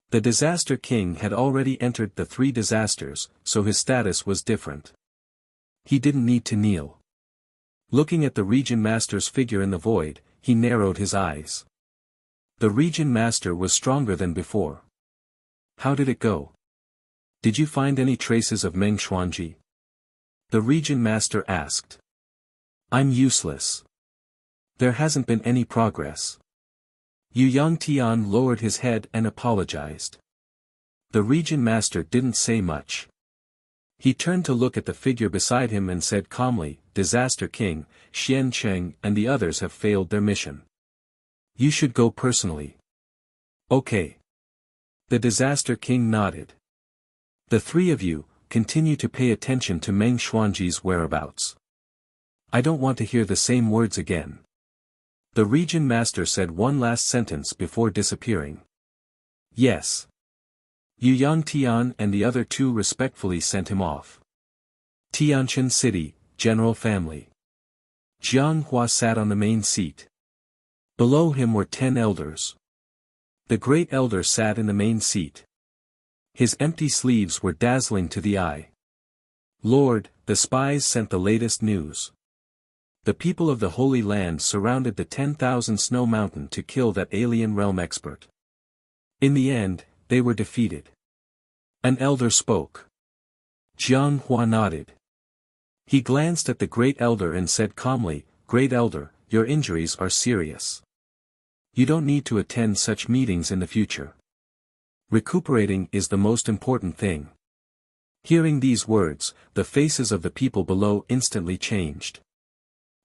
The disaster king had already entered the 3 disasters, so his status was different. He didn't need to kneel. Looking at the region master's figure in the void, he narrowed his eyes. The region master was stronger than before. How did it go? Did you find any traces of Meng Xuanji? The region master asked. I'm useless. There hasn't been any progress. Yu Yangtian lowered his head and apologized. The region master didn't say much. He turned to look at the figure beside him and said calmly, Disaster King, Xian Cheng and the others have failed their mission. You should go personally. Okay. The Disaster King nodded. The 3 of you, continue to pay attention to Meng Xuanji's whereabouts. I don't want to hear the same words again. The region master said one last sentence before disappearing. Yes. Yu Yangtian and the other 2 respectfully sent him off. Tianqian City, General Family. Jiang Hua sat on the main seat. Below him were 10 elders. The great elder sat in the main seat. His empty sleeves were dazzling to the eye. Lord, the spies sent the latest news. The people of the Holy Land surrounded the 10,000 Snow Mountain to kill that alien realm expert. In the end, they were defeated. An elder spoke. Jiang Hua nodded. He glanced at the great elder and said calmly, Great elder, your injuries are serious. You don't need to attend such meetings in the future. Recuperating is the most important thing. Hearing these words, the faces of the people below instantly changed.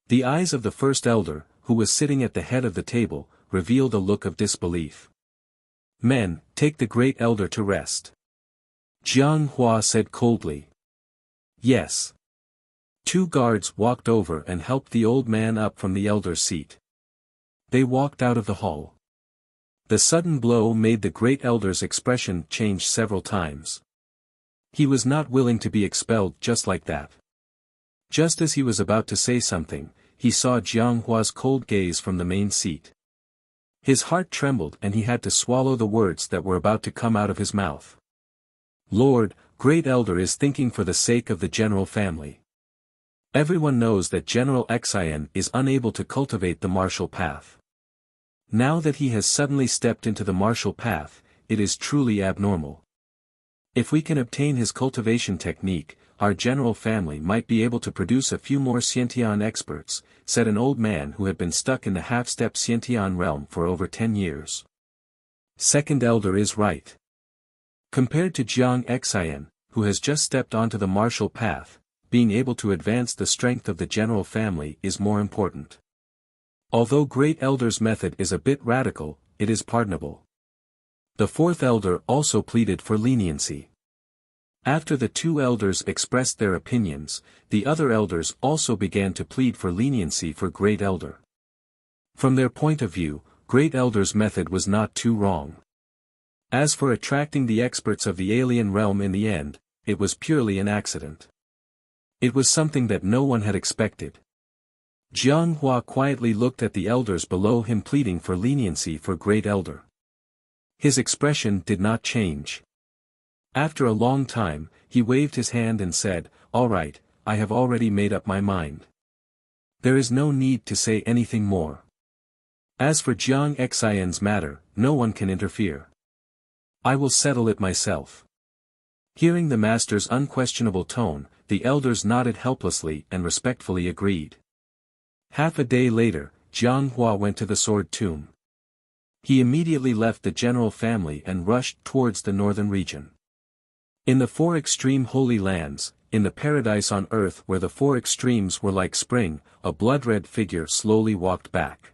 The eyes of the first elder, who was sitting at the head of the table, revealed a look of disbelief. Men, take the great elder to rest. Jiang Hua said coldly. Yes. 2 guards walked over and helped the old man up from the elder's seat. They walked out of the hall. The sudden blow made the great elder's expression change several times. He was not willing to be expelled just like that. Just as he was about to say something, he saw Jiang Hua's cold gaze from the main seat. His heart trembled and he had to swallow the words that were about to come out of his mouth. Lord, great elder is thinking for the sake of the general family. Everyone knows that General Xian is unable to cultivate the martial path. Now that he has suddenly stepped into the martial path, it is truly abnormal. If we can obtain his cultivation technique, our general family might be able to produce a few more Xiantian experts, said an old man who had been stuck in the half-step Xiantian realm for over 10 years. Second elder is right. Compared to Jiang Xian, who has just stepped onto the martial path, being able to advance the strength of the general family is more important. Although great elder's method is a bit radical, it is pardonable. The 4th elder also pleaded for leniency. After the two elders expressed their opinions, the other elders also began to plead for leniency for Great Elder. From their point of view, Great Elder's method was not too wrong. As for attracting the experts of the alien realm in the end, it was purely an accident. It was something that no one had expected. Jiang Hua quietly looked at the elders below him pleading for leniency for Great Elder. His expression did not change. After a long time, he waved his hand and said, "All right, I have already made up my mind. There is no need to say anything more. As for Jiang Xian's matter, no one can interfere. I will settle it myself." Hearing the master's unquestionable tone, the elders nodded helplessly and respectfully agreed. Half a day later, Jiang Hua went to the sword tomb. He immediately left the general family and rushed towards the northern region. In the four extreme holy lands, in the paradise on earth where the four extremes were like spring, a blood-red figure slowly walked back.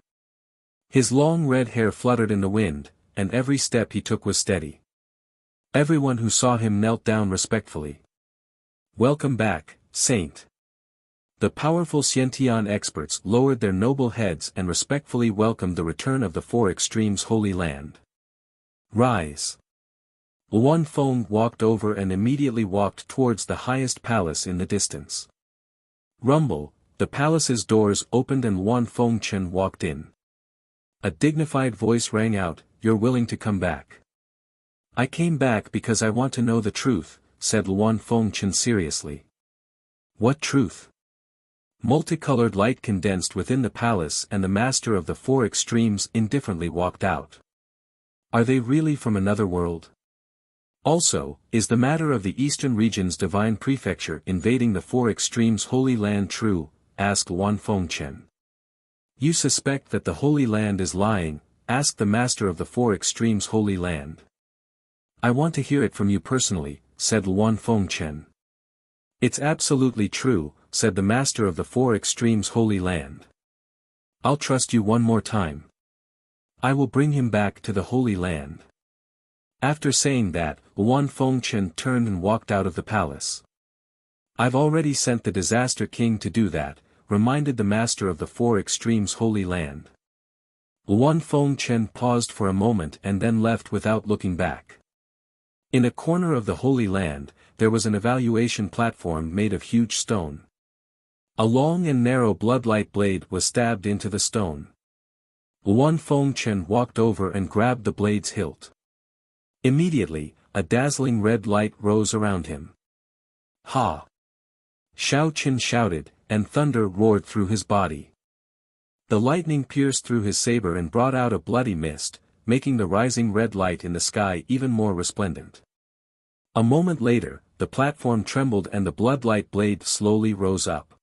His long red hair fluttered in the wind, and every step he took was steady. Everyone who saw him knelt down respectfully. "Welcome back, Saint." The powerful Xiantian experts lowered their noble heads and respectfully welcomed the return of the four extremes holy land. "Rise." Luan Feng walked over and immediately walked towards the highest palace in the distance. Rumble, the palace's doors opened and Luan Fengchen walked in. A dignified voice rang out, "You're willing to come back." "I came back because I want to know the truth," said Luan Fengchen seriously. "What truth?" Multicolored light condensed within the palace and the master of the four extremes indifferently walked out. "Are they really from another world? Also, is the matter of the eastern region's divine prefecture invading the four extremes holy land true?" asked Luan Fengchen. "You suspect that the holy land is lying?" asked the master of the four extremes holy land. "I want to hear it from you personally," said Luan Fengchen. "It's absolutely true," said the master of the four extremes holy land. "I'll trust you one more time. I will bring him back to the holy land." After saying that, Luan Fengchen turned and walked out of the palace. "I've already sent the disaster king to do that," reminded the master of the four extremes holy land. Luan Fengchen paused for a moment and then left without looking back. In a corner of the holy land, there was an evaluation platform made of huge stone. A long and narrow bloodlight blade was stabbed into the stone. Luan Fengchen walked over and grabbed the blade's hilt. Immediately, a dazzling red light rose around him. "Ha!" Xiao Qin shouted, and thunder roared through his body. The lightning pierced through his saber and brought out a bloody mist, making the rising red light in the sky even more resplendent. A moment later, the platform trembled and the bloodlight blade slowly rose up.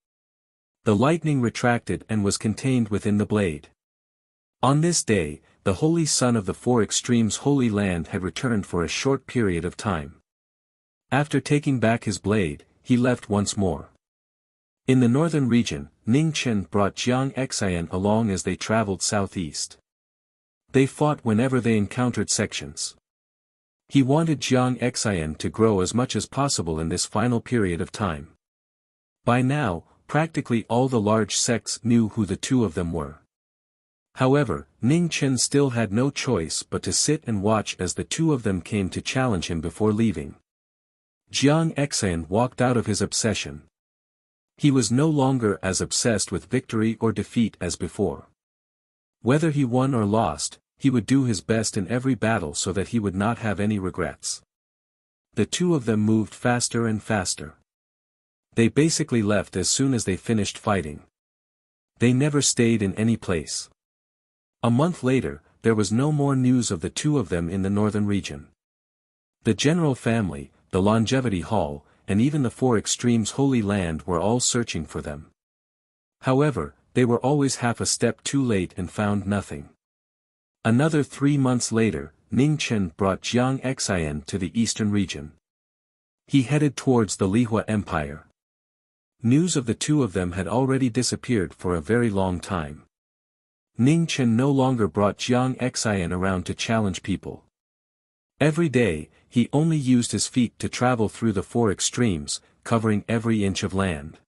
The lightning retracted and was contained within the blade. On this day, the holy son of the four extremes holy land had returned for a short period of time. After taking back his blade, he left once more. In the northern region, Ning Chen brought Jiang Xian along as they traveled southeast. They fought whenever they encountered sections. He wanted Jiang Xian to grow as much as possible in this final period of time. By now, practically all the large sects knew who the two of them were. However, Ning Chen still had no choice but to sit and watch as the two of them came to challenge him before leaving. Jiang Xian walked out of his obsession. He was no longer as obsessed with victory or defeat as before. Whether he won or lost, he would do his best in every battle so that he would not have any regrets. The two of them moved faster and faster. They basically left as soon as they finished fighting. They never stayed in any place. A month later, there was no more news of the two of them in the northern region. The general family, the longevity hall, and even the four extremes holy land were all searching for them. However, they were always half a step too late and found nothing. Another 3 months later, Ning Chen brought Jiang Xian to the eastern region. He headed towards the Lihua Empire. News of the two of them had already disappeared for a very long time. Ning Chen no longer brought Jiang Xian around to challenge people. Every day, he only used his feet to travel through the four extremes, covering every inch of land.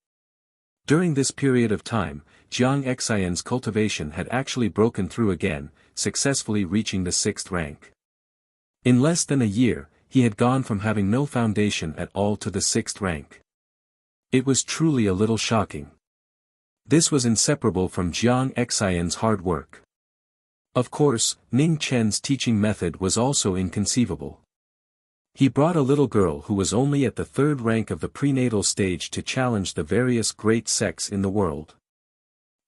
During this period of time, Jiang Xian's cultivation had actually broken through again, successfully reaching the 6th rank. In less than a year, he had gone from having no foundation at all to the 6th rank. It was truly a little shocking. This was inseparable from Jiang Xian's hard work. Of course, Ning Chen's teaching method was also inconceivable. He brought a little girl who was only at the 3rd rank of the prenatal stage to challenge the various great sects in the world.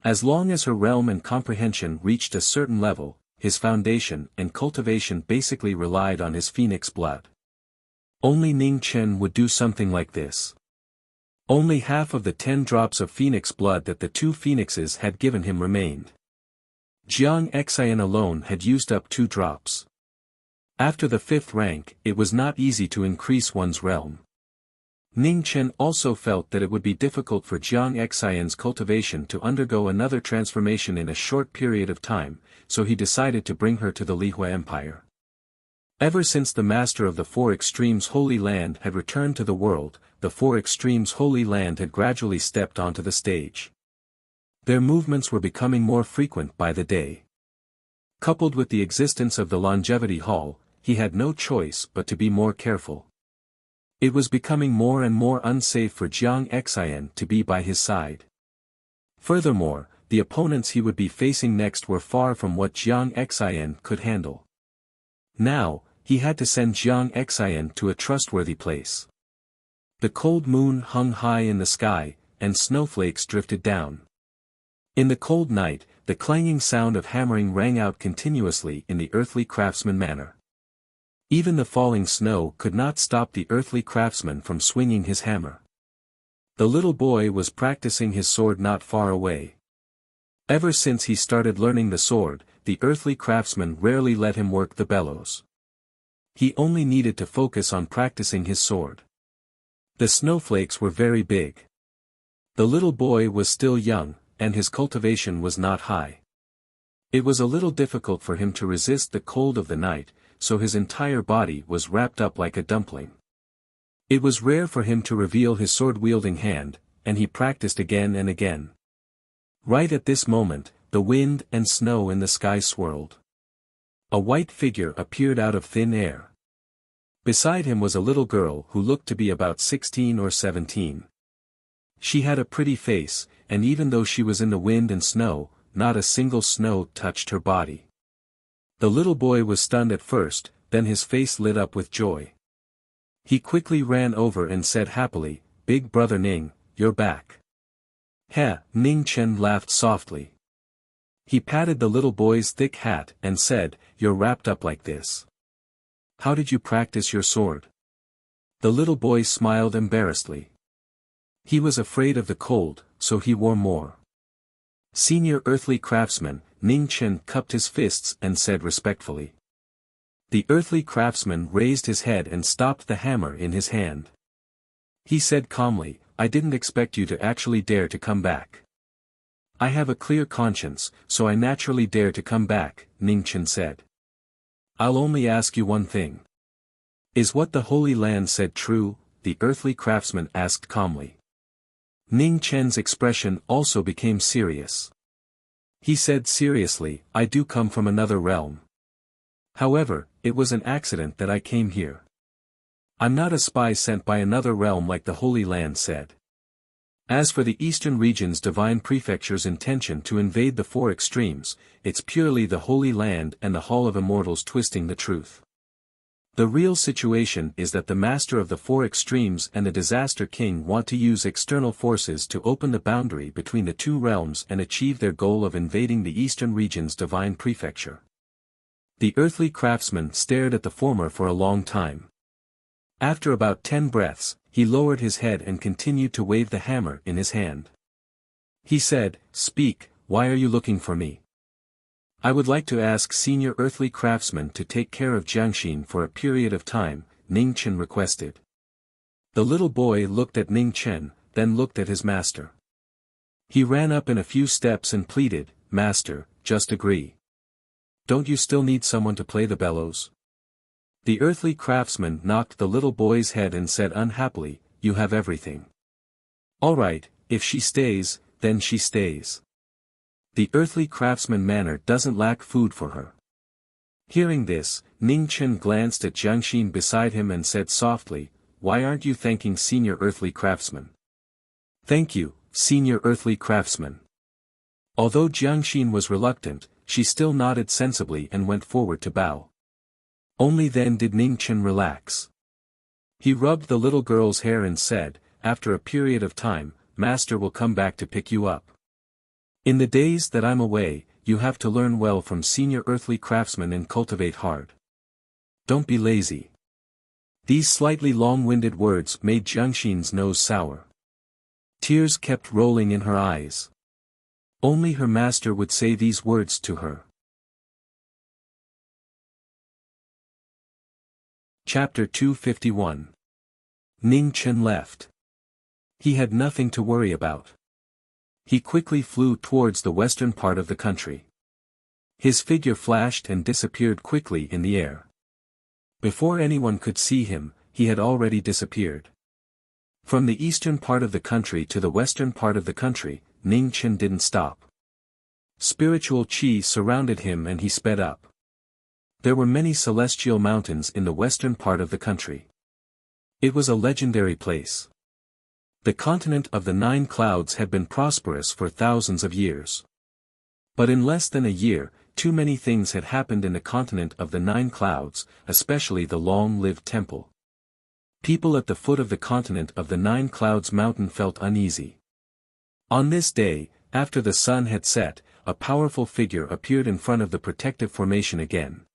As long as her realm and comprehension reached a certain level, his foundation and cultivation basically relied on his phoenix blood. Only Ning Chen would do something like this. Only half of the 10 drops of phoenix blood that the 2 phoenixes had given him remained. Jiang Xian alone had used up 2 drops. After the 5th rank, it was not easy to increase one's realm. Ning Chen also felt that it would be difficult for Jiang Xian's cultivation to undergo another transformation in a short period of time, so he decided to bring her to the Lihua Empire. Ever since the master of the Four Extremes Holy Land had returned to the world, the Four Extremes Holy Land had gradually stepped onto the stage. Their movements were becoming more frequent by the day. Coupled with the existence of the Longevity Hall, he had no choice but to be more careful. It was becoming more and more unsafe for Jiang Xian to be by his side. Furthermore, the opponents he would be facing next were far from what Jiang Xian could handle. Now, he had to send Jiang Xian to a trustworthy place. The cold moon hung high in the sky, and snowflakes drifted down. In the cold night, the clanging sound of hammering rang out continuously in the earthly craftsman manner. Even the falling snow could not stop the earthly craftsman from swinging his hammer. The little boy was practicing his sword not far away. Ever since he started learning the sword, the earthly craftsman rarely let him work the bellows. He only needed to focus on practicing his sword. The snowflakes were very big. The little boy was still young, and his cultivation was not high. It was a little difficult for him to resist the cold of the night, so his entire body was wrapped up like a dumpling. It was rare for him to reveal his sword-wielding hand, and he practiced again and again. Right at this moment, the wind and snow in the sky swirled. A white figure appeared out of thin air. Beside him was a little girl who looked to be about 16 or 17. She had a pretty face, and even though she was in the wind and snow, not a single snow touched her body. The little boy was stunned at first, then his face lit up with joy. He quickly ran over and said happily, "Big brother Ning, you're back." "Heh," Ning Chen laughed softly. He patted the little boy's thick hat and said, "You're wrapped up like this. How did you practice your sword?" The little boy smiled embarrassedly. He was afraid of the cold, so he wore more. Senior earthly craftsman, Ning Chen cupped his fists and said respectfully. The earthly craftsman raised his head and stopped the hammer in his hand. He said calmly, "I didn't expect you to actually dare to come back." "I have a clear conscience, so I naturally dare to come back," Ning Chen said. "I'll only ask you one thing. Is what the Holy Land said true?" the earthly craftsman asked calmly. Ning Chen's expression also became serious. He said seriously, "I do come from another realm. However, it was an accident that I came here. I'm not a spy sent by another realm like the Holy Land said. As for the Eastern Region's Divine Prefecture's intention to invade the Four Extremes, it's purely the Holy Land and the Hall of Immortals twisting the truth. The real situation is that the Master of the Four Extremes and the Disaster King want to use external forces to open the boundary between the two realms and achieve their goal of invading the Eastern Region's Divine Prefecture." The earthly craftsman stared at the former for a long time. After about 10 breaths, he lowered his head and continued to wave the hammer in his hand. He said, "Speak, why are you looking for me?" "I would like to ask Senior Earthly Craftsman to take care of Jiangxin for a period of time," Ning Chen requested. The little boy looked at Ning Chen, then looked at his master. He ran up in a few steps and pleaded, "Master, just agree. Don't you still need someone to play the bellows?" The earthly craftsman knocked the little boy's head and said unhappily, "You have everything. All right, if she stays, then she stays. The earthly craftsman manor doesn't lack food for her." Hearing this, Ning Chen glanced at Jiangxin beside him and said softly, "Why aren't you thanking Senior Earthly Craftsman?" "Thank you, Senior Earthly Craftsman." Although Jiangxin was reluctant, she still nodded sensibly and went forward to bow. Only then did Ning Chen relax. He rubbed the little girl's hair and said, "After a period of time, Master will come back to pick you up. In the days that I'm away, you have to learn well from Senior Earthly Craftsman and cultivate hard. Don't be lazy." These slightly long-winded words made Jiangxin's nose sour. Tears kept rolling in her eyes. Only her master would say these words to her. Chapter 251. Ning Chen left. He had nothing to worry about. He quickly flew towards the western part of the country. His figure flashed and disappeared quickly in the air. Before anyone could see him, he had already disappeared. From the eastern part of the country to the western part of the country, Ning Chen didn't stop. Spiritual qi surrounded him and he sped up. There were many celestial mountains in the western part of the country. It was a legendary place. The continent of the 9 clouds had been prosperous for thousands of years. But in less than a year, too many things had happened in the continent of the 9 clouds, especially the long-lived temple. People at the foot of the continent of the 9 clouds mountain felt uneasy. On this day, after the sun had set, a powerful figure appeared in front of the protective formation again.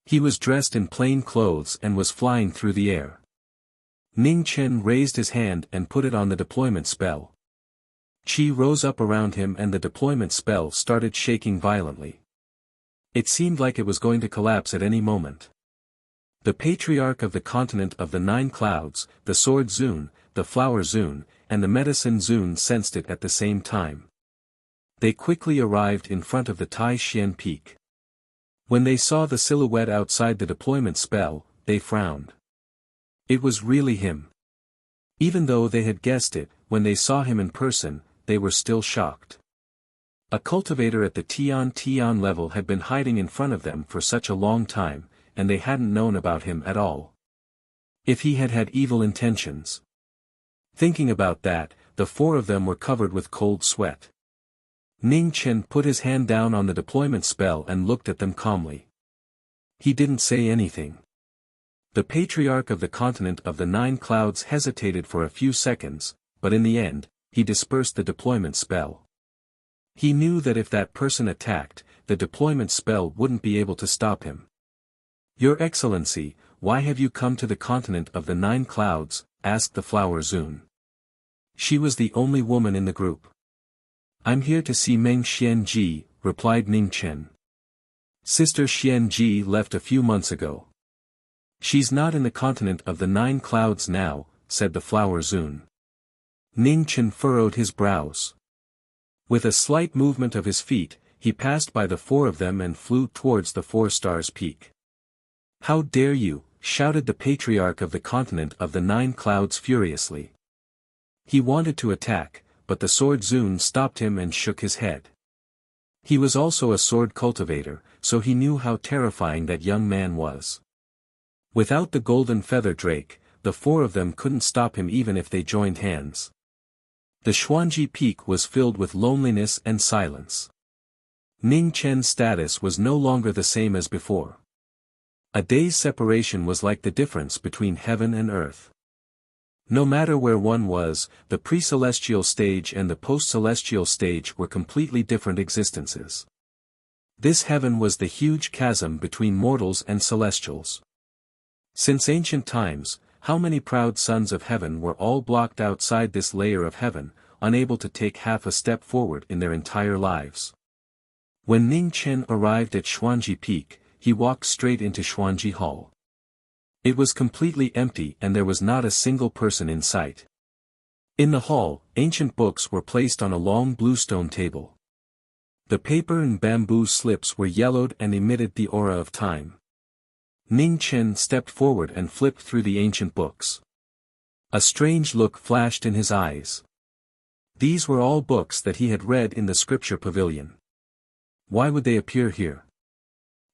He was dressed in plain clothes and was flying through the air. Ning Chen raised his hand and put it on the deployment spell. Qi rose up around him and the deployment spell started shaking violently. It seemed like it was going to collapse at any moment. The patriarch of the continent of the 9 clouds, the sword Zun, the flower Zun, and the medicine Zun sensed it at the same time. They quickly arrived in front of the Tai Xian peak. When they saw the silhouette outside the deployment spell, they frowned. It was really him. Even though they had guessed it, when they saw him in person, they were still shocked. A cultivator at the Tian level had been hiding in front of them for such a long time, and they hadn't known about him at all. If he had had evil intentions. Thinking about that, the 4 of them were covered with cold sweat. Ning Chen put his hand down on the deployment spell and looked at them calmly. He didn't say anything. The patriarch of the continent of the 9 clouds hesitated for a few seconds, but in the end, he dispersed the deployment spell. He knew that if that person attacked, the deployment spell wouldn't be able to stop him. "Your Excellency, why have you come to the continent of the 9 clouds?" asked the flower Zun. She was the only woman in the group. "I'm here to see Meng Xianji," replied Ning Chen. "Sister Xianji left a few months ago. She's not in the continent of the 9 clouds now," said the flower Zun. Ning Chen furrowed his brows. With a slight movement of his feet, he passed by the 4 of them and flew towards the 4 stars peak. "How dare you!" shouted the patriarch of the continent of the 9 clouds furiously. He wanted to attack, but the sword Zun stopped him and shook his head. He was also a sword cultivator, so he knew how terrifying that young man was. Without the golden feather drake, the 4 of them couldn't stop him even if they joined hands. The Xuanji Peak was filled with loneliness and silence. Ning Chen's status was no longer the same as before. A day's separation was like the difference between heaven and earth. No matter where one was, the pre-celestial stage and the post-celestial stage were completely different existences. This heaven was the huge chasm between mortals and celestials. Since ancient times, how many proud sons of heaven were all blocked outside this layer of heaven, unable to take half a step forward in their entire lives. When Ning Chen arrived at Xuanji Peak, he walked straight into Xuanji Hall. It was completely empty and there was not a single person in sight. In the hall, ancient books were placed on a long bluestone table. The paper and bamboo slips were yellowed and emitted the aura of time. Ning Chen stepped forward and flipped through the ancient books. A strange look flashed in his eyes. These were all books that he had read in the scripture pavilion. Why would they appear here?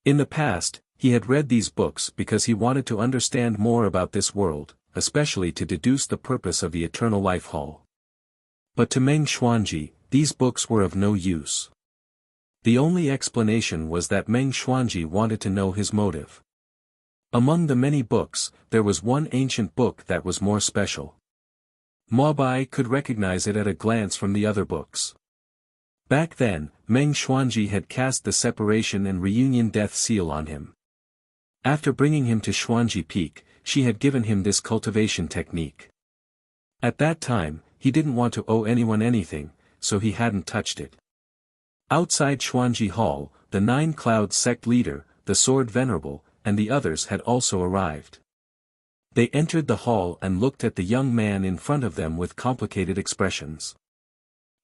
In the past, he had read these books because he wanted to understand more about this world, especially to deduce the purpose of the Eternal Life Hall. But to Meng Xuanji, these books were of no use. The only explanation was that Meng Xuanji wanted to know his motive. Among the many books, there was one ancient book that was more special. Ma Bai could recognize it at a glance from the other books. Back then, Meng Xuanji had cast the separation and reunion death seal on him. After bringing him to Xuanji Peak, she had given him this cultivation technique. At that time, he didn't want to owe anyone anything, so he hadn't touched it. Outside Xuanji Hall, the Nine Clouds sect leader, the Sword Venerable, and the others had also arrived. They entered the hall and looked at the young man in front of them with complicated expressions.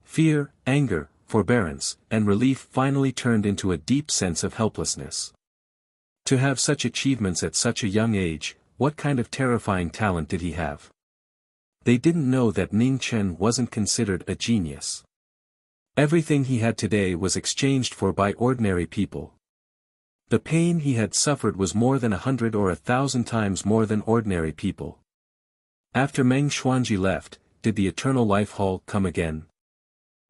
Fear, anger, forbearance, and relief finally turned into a deep sense of helplessness. To have such achievements at such a young age, what kind of terrifying talent did he have? They didn't know that Ning Chen wasn't considered a genius. Everything he had today was exchanged for by ordinary people. The pain he had suffered was more than 100 or 1,000 times more than ordinary people. After Meng Xuanji left, did the Eternal Life Hall come again?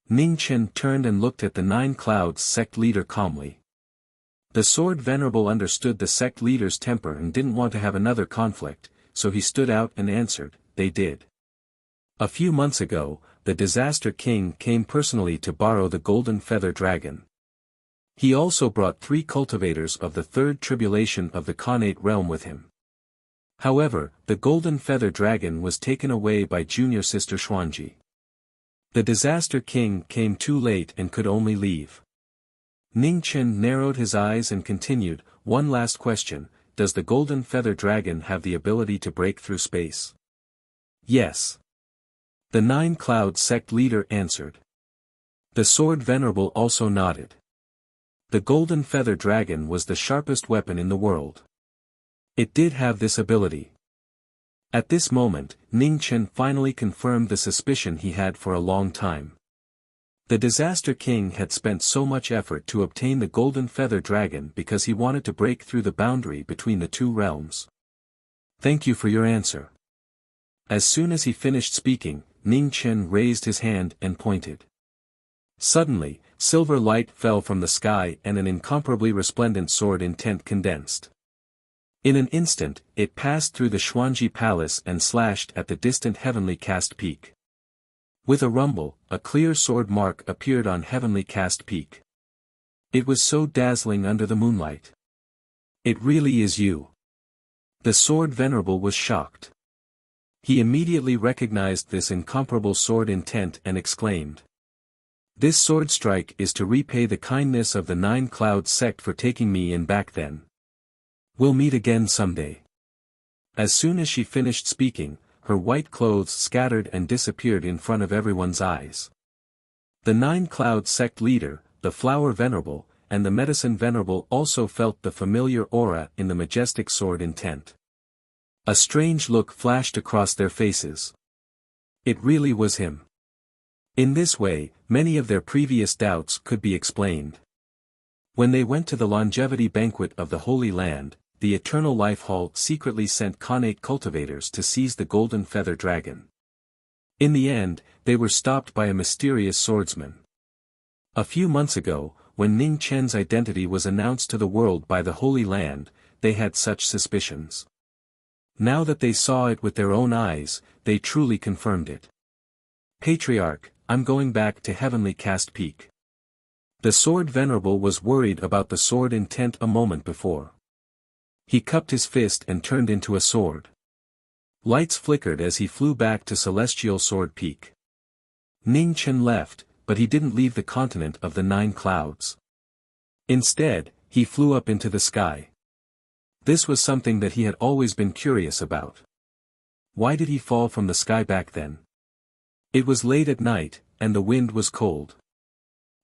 Ning Chen turned and looked at the Nine Clouds sect leader calmly. The Sword Venerable understood the sect leader's temper and didn't want to have another conflict, so he stood out and answered, "They did. A few months ago, the Disaster King came personally to borrow the Golden Feather Dragon. He also brought 3 cultivators of the third tribulation of the Khanate realm with him. However, the Golden Feather Dragon was taken away by junior sister Xuanji. The Disaster King came too late and could only leave." Ning Chen narrowed his eyes and continued, "One last question, does the Golden Feather Dragon have the ability to break through space?" "Yes." The Nine Clouds sect leader answered. The Sword Venerable also nodded. The Golden Feather Dragon was the sharpest weapon in the world. It did have this ability. At this moment, Ning Chen finally confirmed the suspicion he had for a long time. The Disaster King had spent so much effort to obtain the Golden Feather Dragon because he wanted to break through the boundary between the two realms. "Thank you for your answer." As soon as he finished speaking, Ning Chen raised his hand and pointed. Suddenly, silver light fell from the sky and an incomparably resplendent sword intent condensed. In an instant, it passed through the Xuanji Palace and slashed at the distant Heavenly Cast Peak. With a rumble, a clear sword mark appeared on Heavenly Cast Peak. It was so dazzling under the moonlight. "It really is you." The Sword Venerable was shocked. He immediately recognized this incomparable sword intent and exclaimed, "This sword strike is to repay the kindness of the Nine Clouds sect for taking me in back then. We'll meet again someday." As soon as she finished speaking, her white clothes scattered and disappeared in front of everyone's eyes. The Nine Clouds sect leader, the Flower Venerable, and the Medicine Venerable also felt the familiar aura in the majestic sword intent. A strange look flashed across their faces. It really was him. In this way, many of their previous doubts could be explained. When they went to the longevity banquet of the Holy Land, the Eternal Life Hall secretly sent Khanate cultivators to seize the Golden Feather Dragon. In the end, they were stopped by a mysterious swordsman. A few months ago, when Ning Chen's identity was announced to the world by the Holy Land, they had such suspicions. Now that they saw it with their own eyes, they truly confirmed it. "Patriarch, I'm going back to Heavenly Cast Peak." The Sword Venerable was worried about the sword intent a moment before. He cupped his fist and turned into a sword. Lights flickered as he flew back to Celestial Sword Peak. Ning Chen left, but he didn't leave the continent of the Nine Clouds. Instead, he flew up into the sky. This was something that he had always been curious about. Why did he fall from the sky back then? It was late at night, and the wind was cold.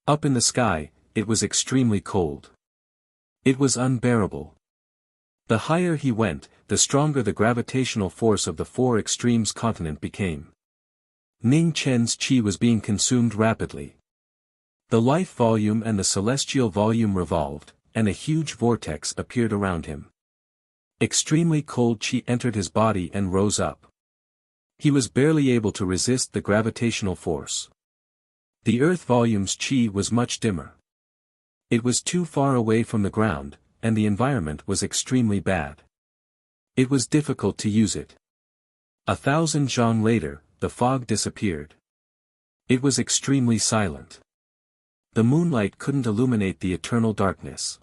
Up in the sky, it was extremely cold. It was unbearable. The higher he went, the stronger the gravitational force of the four extremes continent became. Ning Chen's qi was being consumed rapidly. The life volume and the celestial volume revolved, and a huge vortex appeared around him. Extremely cold qi entered his body and rose up. He was barely able to resist the gravitational force. The earth volume's qi was much dimmer. It was too far away from the ground, and the environment was extremely bad. It was difficult to use it. 1,000 zhang later, the fog disappeared. It was extremely silent. The moonlight couldn't illuminate the eternal darkness.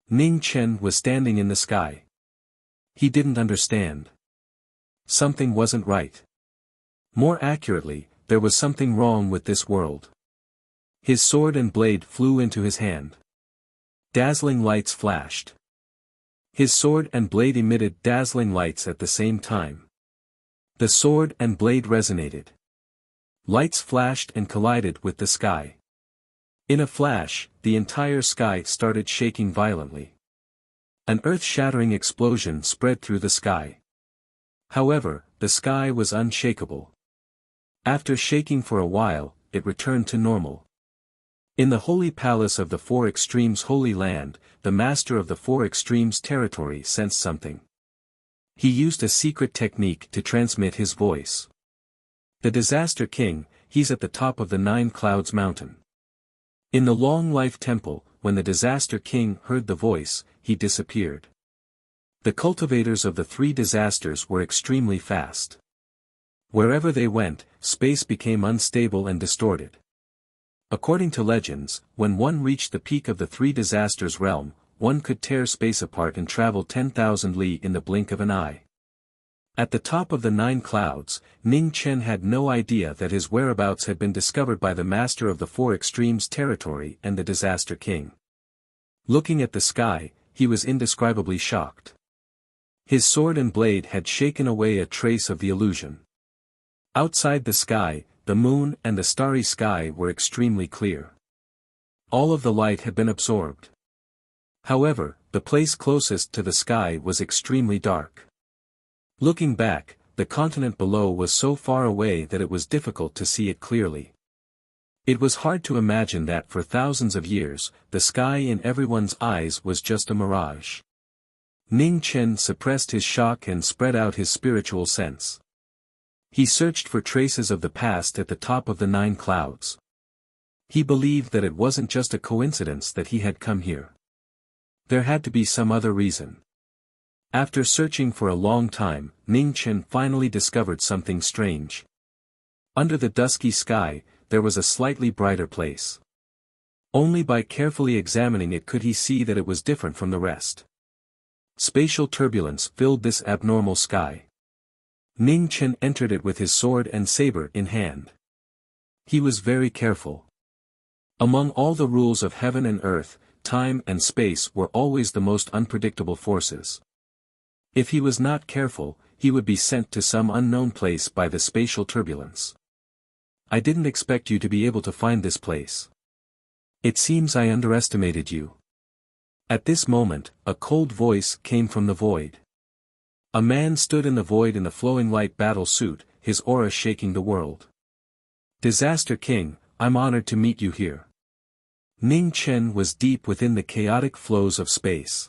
Ning Chen was standing in the sky. He didn't understand. Something wasn't right. More accurately, there was something wrong with this world. His sword and blade flew into his hand. Dazzling lights flashed. His sword and blade emitted dazzling lights at the same time. The sword and blade resonated. Lights flashed and collided with the sky. In a flash, the entire sky started shaking violently. An earth-shattering explosion spread through the sky. However, the sky was unshakable. After shaking for a while, it returned to normal. In the holy palace of the Four Extremes Holy Land, the master of the Four Extremes territory sensed something. He used a secret technique to transmit his voice. The Disaster King, he's at the top of the Nine Clouds Mountain. In the Long Life Temple, when the Disaster King heard the voice, he disappeared. The cultivators of the three disasters were extremely fast. Wherever they went, space became unstable and distorted. According to legends, when one reached the peak of the three disasters realm, one could tear space apart and travel 10,000 li in the blink of an eye. At the top of the Nine Clouds, Ning Chen had no idea that his whereabouts had been discovered by the Master of the Four Extremes territory and the Disaster King. Looking at the sky, he was indescribably shocked. His sword and blade had shaken away a trace of the illusion. Outside the sky, the moon and the starry sky were extremely clear. All of the light had been absorbed. However, the place closest to the sky was extremely dark. Looking back, the continent below was so far away that it was difficult to see it clearly. It was hard to imagine that for thousands of years, the sky in everyone's eyes was just a mirage. Ning Chen suppressed his shock and spread out his spiritual sense. He searched for traces of the past at the top of the Nine Clouds. He believed that it wasn't just a coincidence that he had come here. There had to be some other reason. After searching for a long time, Ning Chen finally discovered something strange. Under the dusky sky, there was a slightly brighter place. Only by carefully examining it could he see that it was different from the rest. Spatial turbulence filled this abnormal sky. Ning Chen entered it with his sword and saber in hand. He was very careful. Among all the rules of heaven and earth, time and space were always the most unpredictable forces. If he was not careful, he would be sent to some unknown place by the spatial turbulence. I didn't expect you to be able to find this place. It seems I underestimated you. At this moment, a cold voice came from the void. A man stood in the void in a flowing light battle suit, his aura shaking the world. Disaster King, I'm honored to meet you here. Ning Chen was deep within the chaotic flows of space.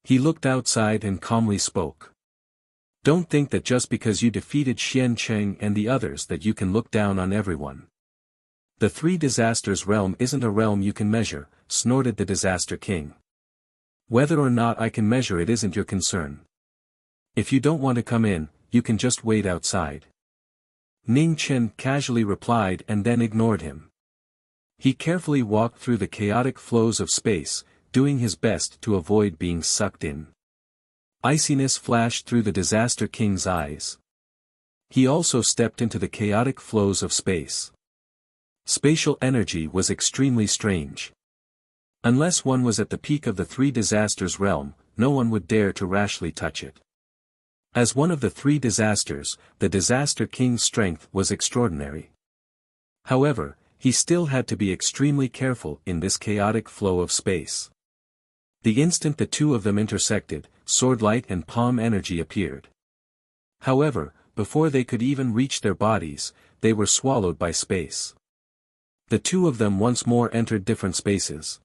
He looked outside and calmly spoke. Don't think that just because you defeated Xian Cheng and the others that you can look down on everyone. The three disasters realm isn't a realm you can measure, snorted the Disaster King. Whether or not I can measure it isn't your concern. If you don't want to come in, you can just wait outside. Ning Chen casually replied and then ignored him. He carefully walked through the chaotic flows of space, doing his best to avoid being sucked in. Iciness flashed through the Disaster King's eyes. He also stepped into the chaotic flows of space. Spatial energy was extremely strange. Unless one was at the peak of the three disasters realm, no one would dare to rashly touch it. As one of the three disasters, the Disaster King's strength was extraordinary. However, he still had to be extremely careful in this chaotic flow of space. The instant the two of them intersected, sword light and palm energy appeared. However, before they could even reach their bodies, they were swallowed by space. The two of them once more entered different spaces.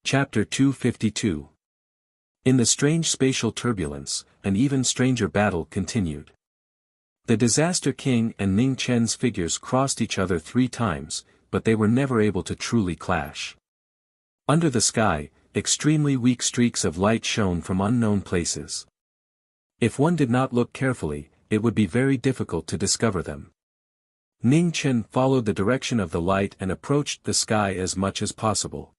Chapter 252. In the strange spatial turbulence, an even stranger battle continued. The Disaster King and Ning Chen's figures crossed each other 3 times, but they were never able to truly clash. Under the sky, extremely weak streaks of light shone from unknown places. If one did not look carefully, it would be very difficult to discover them. Ning Chen followed the direction of the light and approached the sky as much as possible.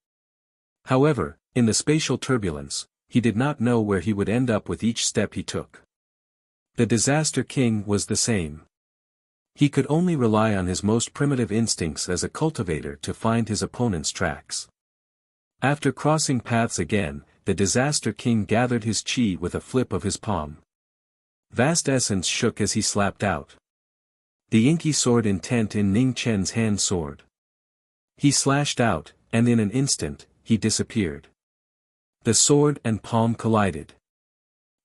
However, in the spatial turbulence, he did not know where he would end up with each step he took. The Disaster King was the same. He could only rely on his most primitive instincts as a cultivator to find his opponent's tracks. After crossing paths again, the Disaster King gathered his chi with a flip of his palm. Vast essence shook as he slapped out. The inky sword intent in Ning Chen's hand soared. He slashed out, and in an instant, he disappeared. The sword and palm collided.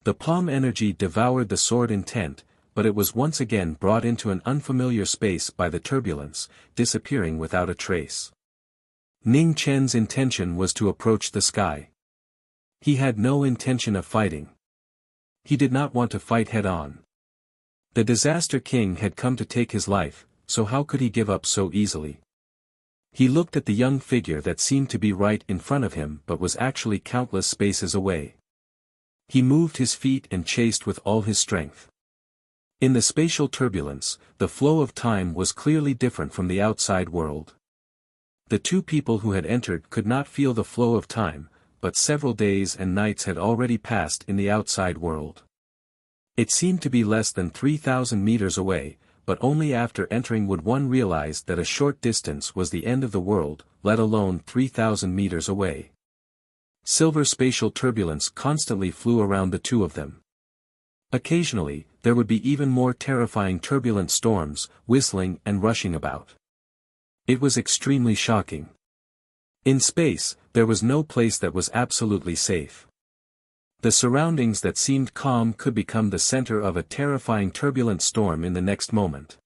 The palm energy devoured the sword intent, but it was once again brought into an unfamiliar space by the turbulence, disappearing without a trace. Ning Chen's intention was to approach the sky. He had no intention of fighting. He did not want to fight head-on. The Disaster King had come to take his life, so how could he give up so easily? He looked at the young figure that seemed to be right in front of him but was actually countless spaces away. He moved his feet and chased with all his strength. In the spatial turbulence, the flow of time was clearly different from the outside world. The two people who had entered could not feel the flow of time, but several days and nights had already passed in the outside world. It seemed to be less than 3,000 meters away, but only after entering would one realize that a short distance was the end of the world, let alone 3,000 meters away. Silver spatial turbulence constantly flew around the two of them. Occasionally, there would be even more terrifying turbulent storms, whistling and rushing about. It was extremely shocking. In space, there was no place that was absolutely safe. The surroundings that seemed calm could become the center of a terrifying turbulent storm in the next moment.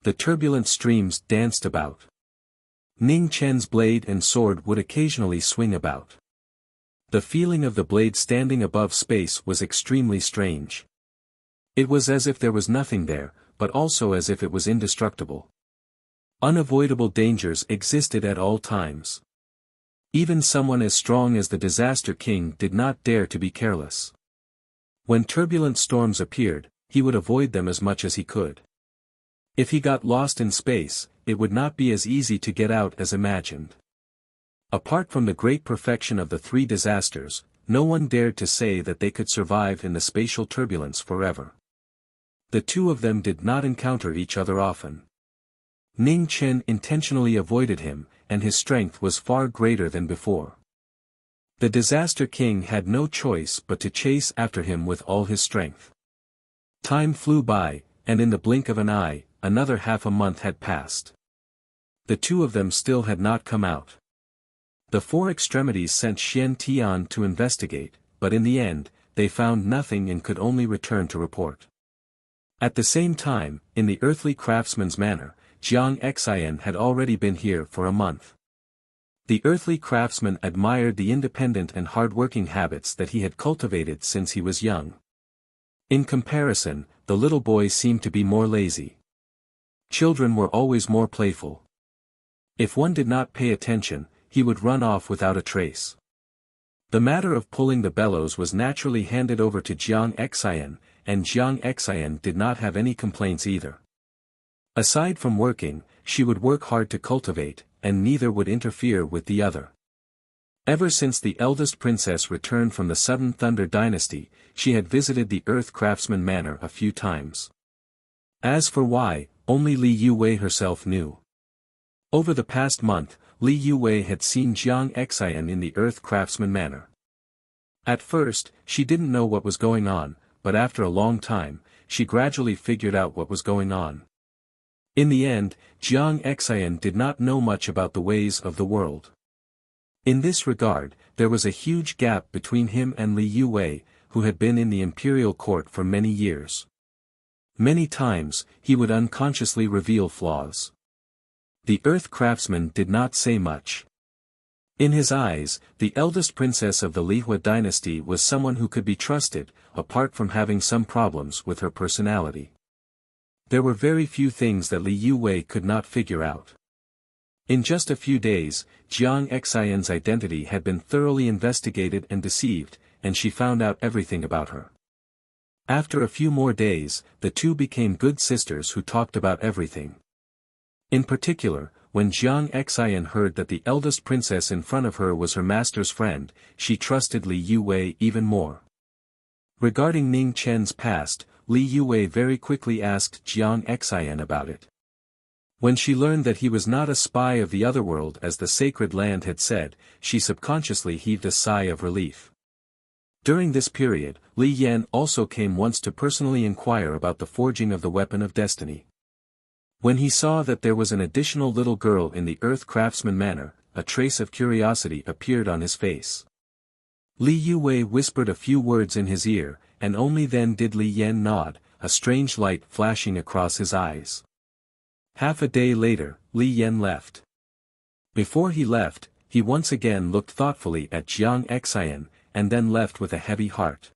The turbulent streams danced about. Ning Chen's blade and sword would occasionally swing about. The feeling of the blade standing above space was extremely strange. It was as if there was nothing there, but also as if it was indestructible. Unavoidable dangers existed at all times. Even someone as strong as the Disaster King did not dare to be careless. When turbulent storms appeared, he would avoid them as much as he could. If he got lost in space, it would not be as easy to get out as imagined. Apart from the great perfection of the 3 disasters, no one dared to say that they could survive in the spatial turbulence forever. The two of them did not encounter each other often. Ning Chen intentionally avoided him, and his strength was far greater than before. The Disaster King had no choice but to chase after him with all his strength. Time flew by, and in the blink of an eye, another half a month had passed. The two of them still had not come out. The 4 extremities sent Xian Tian to investigate, but in the end, they found nothing and could only return to report. At the same time, in the earthly craftsman's manor, Jiang Xian had already been here for a month. The earthly craftsman admired the independent and hard-working habits that he had cultivated since he was young. In comparison, the little boy seemed to be more lazy. Children were always more playful. If one did not pay attention, he would run off without a trace. The matter of pulling the bellows was naturally handed over to Jiang Xian, and Jiang Xian did not have any complaints either. Aside from working, she would work hard to cultivate, and neither would interfere with the other. Ever since the eldest princess returned from the Sudden Thunder dynasty, she had visited the Earth Craftsman Manor a few times. As for why, only Li Yuwei herself knew. Over the past month, Li Yuwei had seen Jiang Xian in the Earth Craftsman Manor. At first, she didn't know what was going on, but after a long time, she gradually figured out what was going on. In the end, Jiang Xian did not know much about the ways of the world. In this regard, there was a huge gap between him and Li Yue, who had been in the imperial court for many years. Many times, he would unconsciously reveal flaws. The Earth Craftsman did not say much. In his eyes, the eldest princess of the Lihua dynasty was someone who could be trusted, apart from having some problems with her personality. There were very few things that Li Yue could not figure out. In just a few days, Jiang Xian's identity had been thoroughly investigated and deceived, and she found out everything about her. After a few more days, the two became good sisters who talked about everything. In particular, when Jiang Xian heard that the eldest princess in front of her was her master's friend, she trusted Li Yue even more. Regarding Ning Chen's past, Li Yue very quickly asked Jiang Xian about it. When she learned that he was not a spy of the otherworld as the sacred land had said, she subconsciously heaved a sigh of relief. During this period, Li Yan also came once to personally inquire about the forging of the weapon of destiny. When he saw that there was an additional little girl in the Earth Craftsman manor, a trace of curiosity appeared on his face. Li Yue whispered a few words in his ear, and only then did Li Yan nod, a strange light flashing across his eyes. Half a day later, Li Yan left. Before he left, he once again looked thoughtfully at Jiang Xian, and then left with a heavy heart.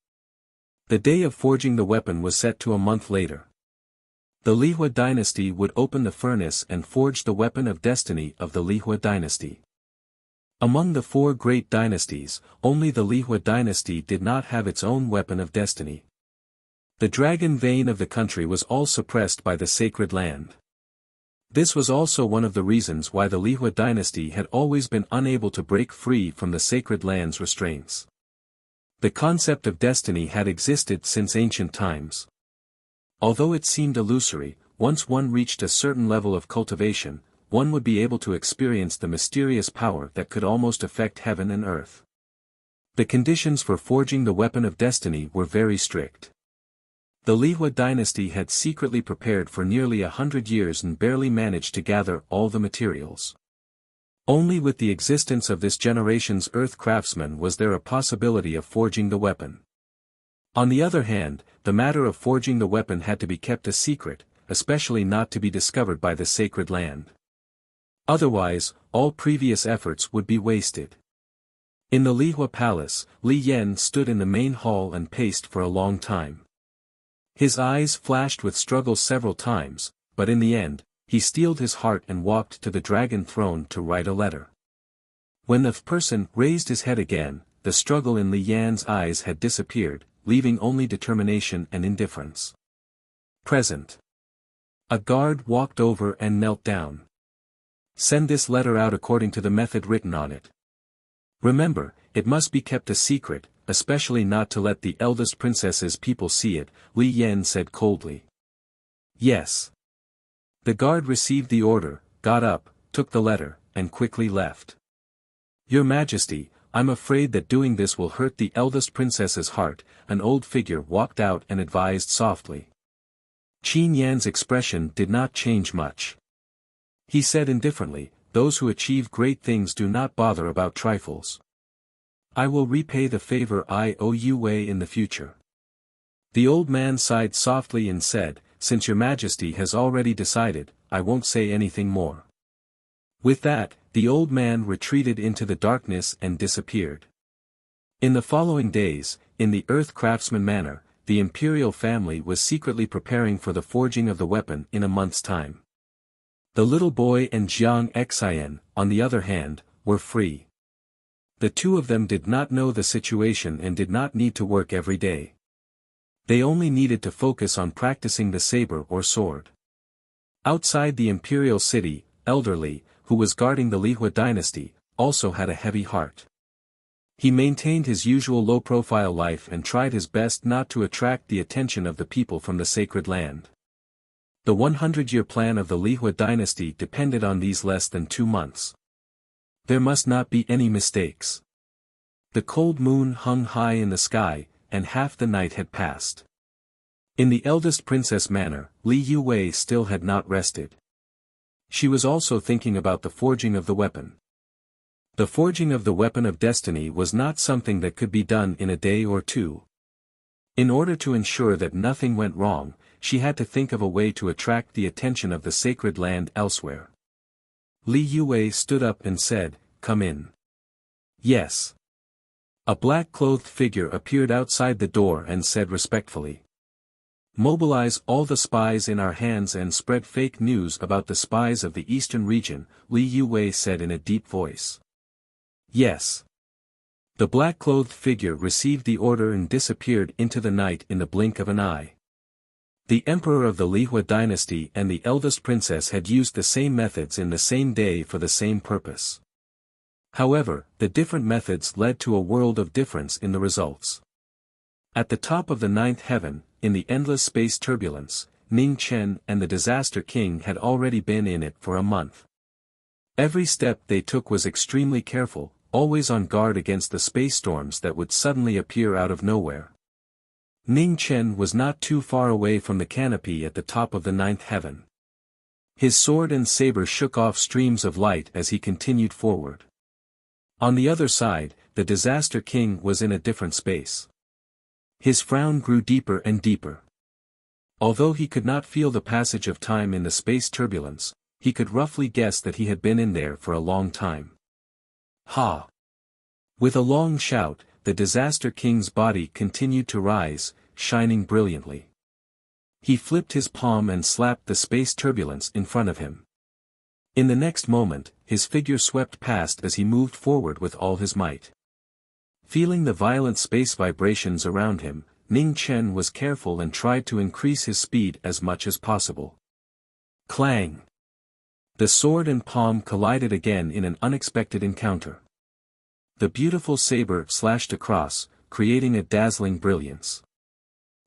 The day of forging the weapon was set to a month later. The Lihua dynasty would open the furnace and forge the weapon of destiny of the Lihua dynasty. Among the four great dynasties, only the Lihua dynasty did not have its own weapon of destiny. The dragon vein of the country was all suppressed by the sacred land. This was also one of the reasons why the Lihua dynasty had always been unable to break free from the sacred land's restraints. The concept of destiny had existed since ancient times. Although it seemed illusory, once one reached a certain level of cultivation, one would be able to experience the mysterious power that could almost affect heaven and earth. The conditions for forging the weapon of destiny were very strict. The Lihua dynasty had secretly prepared for nearly 100 years and barely managed to gather all the materials. Only with the existence of this generation's earth craftsman was there a possibility of forging the weapon. On the other hand, the matter of forging the weapon had to be kept a secret, especially not to be discovered by the sacred land. Otherwise, all previous efforts would be wasted. In the Lihua palace, Li Yan stood in the main hall and paced for a long time. His eyes flashed with struggle several times, but in the end, he steeled his heart and walked to the dragon throne to write a letter. When the person raised his head again, the struggle in Li Yan's eyes had disappeared, leaving only determination and indifference. Present. A guard walked over and knelt down. Send this letter out according to the method written on it. Remember, it must be kept a secret, especially not to let the eldest princess's people see it, Li Yan said coldly. Yes. The guard received the order, got up, took the letter, and quickly left. Your Majesty, I'm afraid that doing this will hurt the eldest princess's heart, an old figure walked out and advised softly. Qin Yan's expression did not change much. He said indifferently, those who achieve great things do not bother about trifles. I will repay the favor I owe you in the future. The old man sighed softly and said, since your Majesty has already decided, I won't say anything more. With that, the old man retreated into the darkness and disappeared. In the following days, in the Earth Craftsman manor, the imperial family was secretly preparing for the forging of the weapon in a month's time. The little boy and Jiang Xian, on the other hand, were free. The two of them did not know the situation and did not need to work every day. They only needed to focus on practicing the saber or sword. Outside the imperial city, Elderly, who was guarding the Lihua dynasty, also had a heavy heart. He maintained his usual low-profile life and tried his best not to attract the attention of the people from the sacred land. The 100-year plan of the Lihua dynasty depended on these less than 2 months. There must not be any mistakes. The cold moon hung high in the sky, and half the night had passed. In the eldest princess manor, Li Yue still had not rested. She was also thinking about the forging of the weapon. The forging of the weapon of destiny was not something that could be done in a day or two. In order to ensure that nothing went wrong, she had to think of a way to attract the attention of the sacred land elsewhere. Li Yue stood up and said, "Come in." "Yes." A black-clothed figure appeared outside the door and said respectfully, "Mobilize all the spies in our hands and spread fake news about the spies of the eastern region," Li Yue said in a deep voice. "Yes." The black-clothed figure received the order and disappeared into the night in the blink of an eye. The emperor of the Lihua dynasty and the eldest princess had used the same methods in the same day for the same purpose. However, the different methods led to a world of difference in the results. At the top of the ninth heaven, in the endless space turbulence, Ning Chen and the Disaster King had already been in it for a month. Every step they took was extremely careful, always on guard against the space storms that would suddenly appear out of nowhere. Ning Chen was not too far away from the canopy at the top of the ninth heaven. His sword and saber shook off streams of light as he continued forward. On the other side, the Disaster King was in a different space. His frown grew deeper and deeper. Although he could not feel the passage of time in the space turbulence, he could roughly guess that he had been in there for a long time. Ha! With a long shout, the Disaster King's body continued to rise, shining brilliantly. He flipped his palm and slapped the space turbulence in front of him. In the next moment, his figure swept past as he moved forward with all his might. Feeling the violent space vibrations around him, Ning Chen was careful and tried to increase his speed as much as possible. Clang! The sword and palm collided again in an unexpected encounter. The beautiful saber slashed across, creating a dazzling brilliance.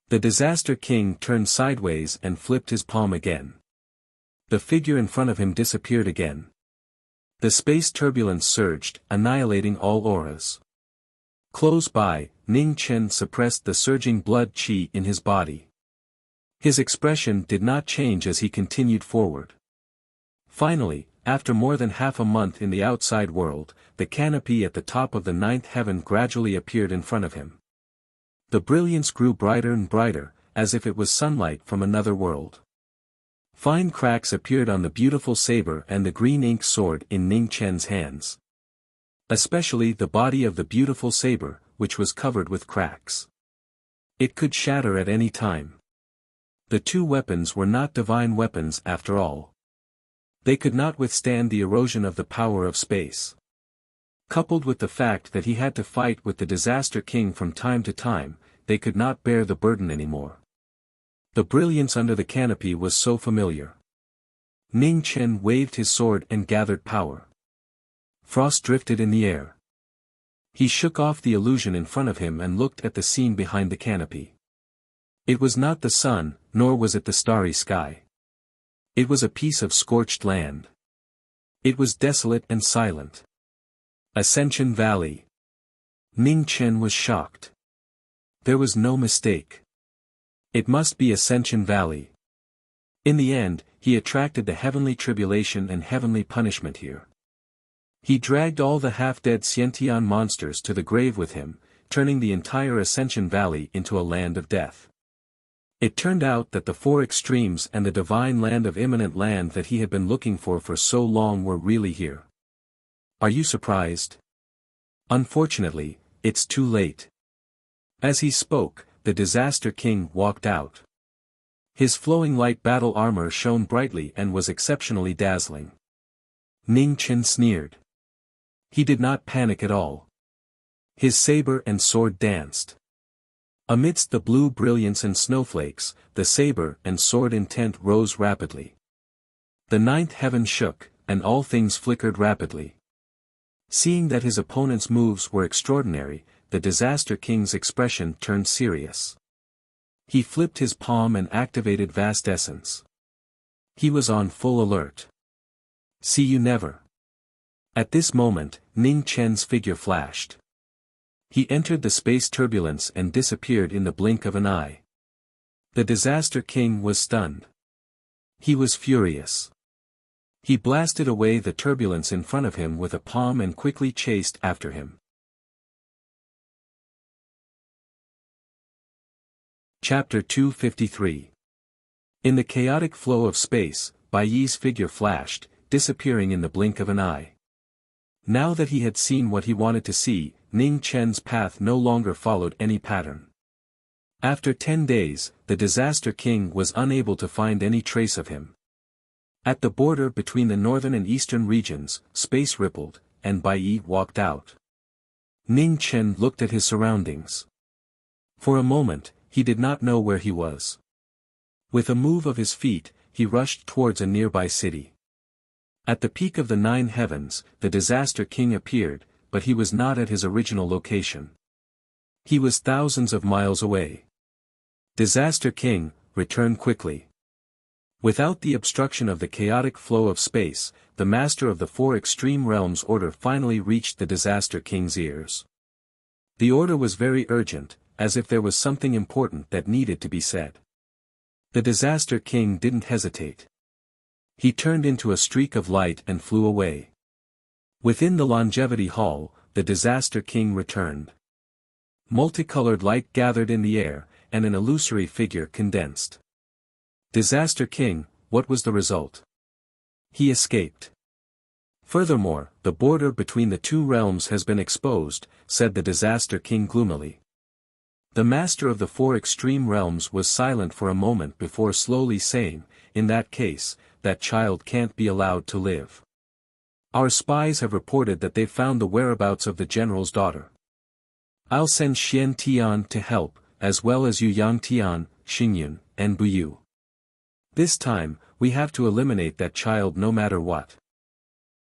The Disaster King turned sideways and flipped his palm again. The figure in front of him disappeared again. The space turbulence surged, annihilating all auras. Close by, Ning Chen suppressed the surging blood qi in his body. His expression did not change as he continued forward. Finally, after more than half a month in the outside world, the canopy at the top of the ninth heaven gradually appeared in front of him. The brilliance grew brighter and brighter, as if it was sunlight from another world. Fine cracks appeared on the beautiful saber and the green ink sword in Ning Chen's hands. Especially the body of the beautiful saber, which was covered with cracks. It could shatter at any time. The two weapons were not divine weapons after all. They could not withstand the erosion of the power of space. Coupled with the fact that he had to fight with the Disaster King from time to time, they could not bear the burden anymore. The brilliance under the canopy was so familiar. Ning Chen waved his sword and gathered power. Frost drifted in the air. He shook off the illusion in front of him and looked at the scene behind the canopy. It was not the sun, nor was it the starry sky. It was a piece of scorched land. It was desolate and silent. Ascension Valley. Ning Chen was shocked. There was no mistake. It must be Ascension Valley. In the end, he attracted the heavenly tribulation and heavenly punishment here. He dragged all the half-dead Xiantian monsters to the grave with him, turning the entire Ascension Valley into a land of death. It turned out that the four extremes and the divine land of imminent land that he had been looking for so long were really here. Are you surprised? Unfortunately, it's too late. As he spoke, the Disaster King walked out. His flowing light battle armor shone brightly and was exceptionally dazzling. Ning Chen sneered. He did not panic at all. His saber and sword danced. Amidst the blue brilliance and snowflakes, the saber and sword intent rose rapidly. The ninth heaven shook, and all things flickered rapidly. Seeing that his opponent's moves were extraordinary, the Disaster King's expression turned serious. He flipped his palm and activated vast essence. He was on full alert. See you never. At this moment, Ning Chen's figure flashed. He entered the space turbulence and disappeared in the blink of an eye. The Disaster King was stunned. He was furious. He blasted away the turbulence in front of him with a palm and quickly chased after him. Chapter 253. In the chaotic flow of space, Bai Yi's figure flashed, disappearing in the blink of an eye. Now that he had seen what he wanted to see, Ning Chen's path no longer followed any pattern. After 10 days, the Disaster King was unable to find any trace of him. At the border between the northern and eastern regions, space rippled, and Bai Yi walked out. Ning Chen looked at his surroundings. For a moment, he did not know where he was. With a move of his feet, he rushed towards a nearby city. At the peak of the 9 heavens, the Disaster King appeared, but he was not at his original location. He was thousands of miles away. Disaster King, return quickly. Without the obstruction of the chaotic flow of space, the Master of the 4 Extreme Realms order finally reached the Disaster King's ears. The order was very urgent, as if there was something important that needed to be said. The Disaster King didn't hesitate. He turned into a streak of light and flew away. Within the Longevity Hall, the Disaster King returned. Multicolored light gathered in the air, and an illusory figure condensed. Disaster King, what was the result? He escaped. Furthermore, the border between the 2 realms has been exposed, said the Disaster King gloomily. The Master of the 4 Extreme Realms was silent for a moment before slowly saying, in that case, that child can't be allowed to live. Our spies have reported that they've found the whereabouts of the general's daughter. I'll send Xian Tian to help, as well as Yu Yang Tian, Xingyun, and Buyu. This time, we have to eliminate that child no matter what.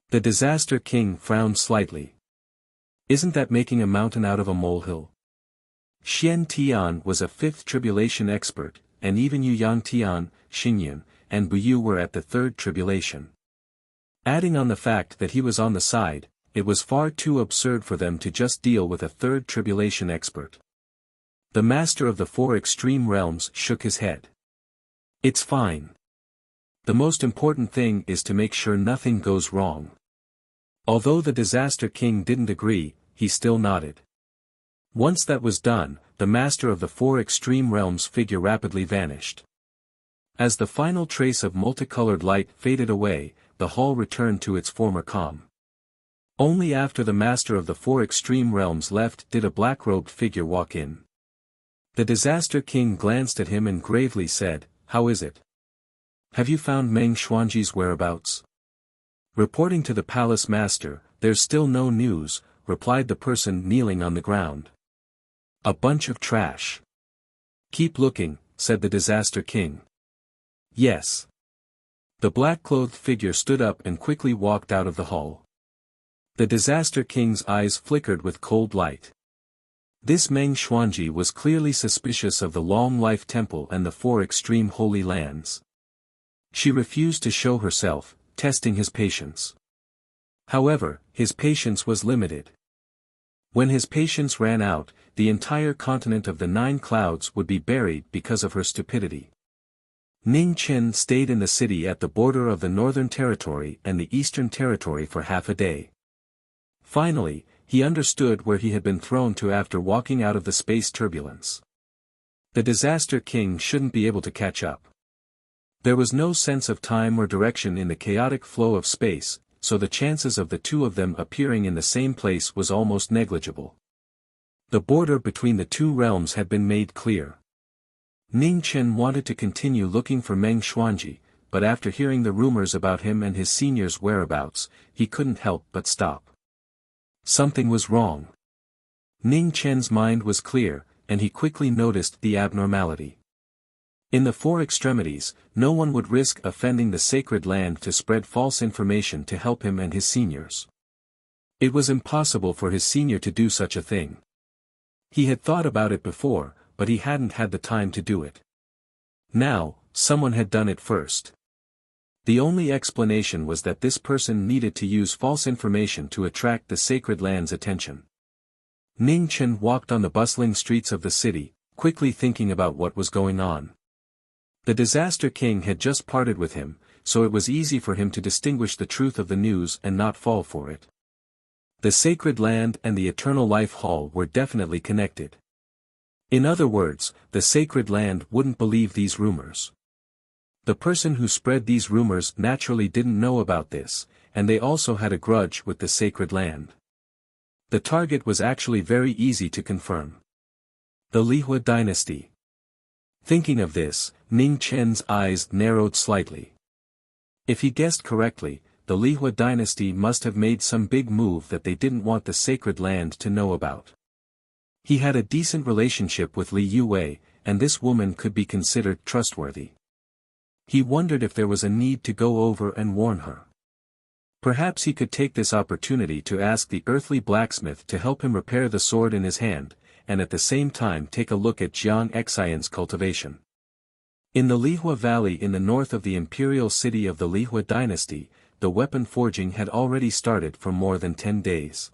The Disaster King frowned slightly. Isn't that making a mountain out of a molehill? Xian Tian was a 5th tribulation expert, and even Yu Yang Tian, Xingyun, and Buyu were at the 3rd tribulation. Adding on the fact that he was on the side, it was far too absurd for them to just deal with a 3rd tribulation expert. The Master of the 4 Extreme Realms shook his head. It's fine. The most important thing is to make sure nothing goes wrong. Although the Disaster King didn't agree, he still nodded. Once that was done, the Master of the 4 Extreme Realms figure rapidly vanished. As the final trace of multicolored light faded away, the hall returned to its former calm. Only after the Master of the 4 Extreme Realms left did a black-robed figure walk in. The Disaster King glanced at him and gravely said, "How is it? Have you found Meng Xuanji's whereabouts?" "Reporting to the Palace Master, there's still no news," replied the person kneeling on the ground. "A bunch of trash." "Keep looking," said the Disaster King. "Yes." The black-clothed figure stood up and quickly walked out of the hall. The Disaster King's eyes flickered with cold light. This Meng Xuanji was clearly suspicious of the Long Life Temple and the 4 Extreme Holy Lands. She refused to show herself, testing his patience. However, his patience was limited. When his patience ran out, the entire continent of the 9 clouds would be buried because of her stupidity. Ning Chen stayed in the city at the border of the Northern Territory and the Eastern Territory for half a day. Finally, he understood where he had been thrown to after walking out of the space turbulence. The Disaster King shouldn't be able to catch up. There was no sense of time or direction in the chaotic flow of space, so the chances of the 2 of them appearing in the same place was almost negligible. The border between the 2 realms had been made clear. Ning Chen wanted to continue looking for Meng Xuanji, but after hearing the rumors about him and his senior's whereabouts, he couldn't help but stop. Something was wrong. Ning Chen's mind was clear, and he quickly noticed the abnormality. In the 4 extremities, no one would risk offending the sacred land to spread false information to help him and his seniors. It was impossible for his senior to do such a thing. He had thought about it before, but he hadn't had the time to do it. Now, someone had done it first. The only explanation was that this person needed to use false information to attract the sacred land's attention. Ning Chen walked on the bustling streets of the city, quickly thinking about what was going on. The Disaster King had just parted with him, so it was easy for him to distinguish the truth of the news and not fall for it. The sacred land and the eternal life hall were definitely connected. In other words, the sacred land wouldn't believe these rumors. The person who spread these rumors naturally didn't know about this, and they also had a grudge with the sacred land. The target was actually very easy to confirm. The Lihua dynasty. Thinking of this, Ning Chen's eyes narrowed slightly. If he guessed correctly, the Lihua dynasty must have made some big move that they didn't want the sacred land to know about. He had a decent relationship with Li Yue, and this woman could be considered trustworthy. He wondered if there was a need to go over and warn her. Perhaps he could take this opportunity to ask the earthly blacksmith to help him repair the sword in his hand, and at the same time take a look at Jiang Xian's cultivation. In the Lihua Valley in the north of the imperial city of the Lihua dynasty, the weapon forging had already started for more than 10 days.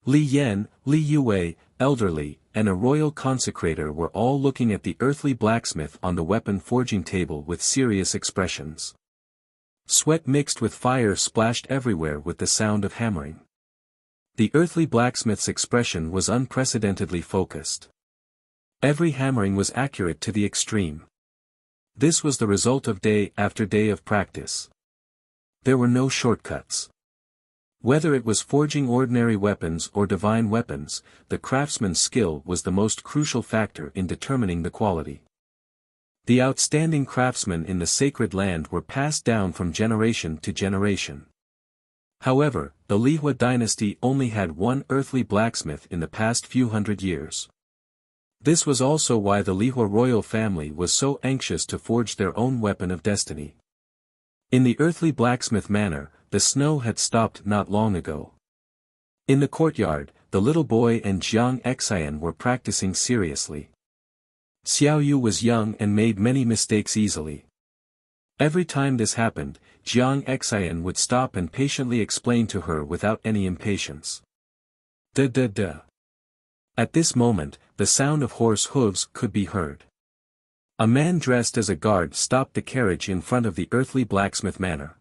Li Yan, Li Yue, Elderly, and a royal consecrator were all looking at the earthly blacksmith on the weapon forging table with serious expressions. Sweat mixed with fire splashed everywhere with the sound of hammering. The earthly blacksmith's expression was unprecedentedly focused. Every hammering was accurate to the extreme. This was the result of day after day of practice. There were no shortcuts. Whether it was forging ordinary weapons or divine weapons, the craftsman's skill was the most crucial factor in determining the quality. The outstanding craftsmen in the sacred land were passed down from generation to generation. However, the Lihua dynasty only had one earthly blacksmith in the past few hundred years. This was also why the Lihua royal family was so anxious to forge their own weapon of destiny. In the earthly blacksmith manor, the snow had stopped not long ago. In the courtyard, the little boy and Jiang Xian were practicing seriously. Xiaoyu was young and made many mistakes easily. Every time this happened, Jiang Xian would stop and patiently explain to her without any impatience. Da. At this moment, the sound of horse hooves could be heard. A man dressed as a guard stopped the carriage in front of the earthly blacksmith manor.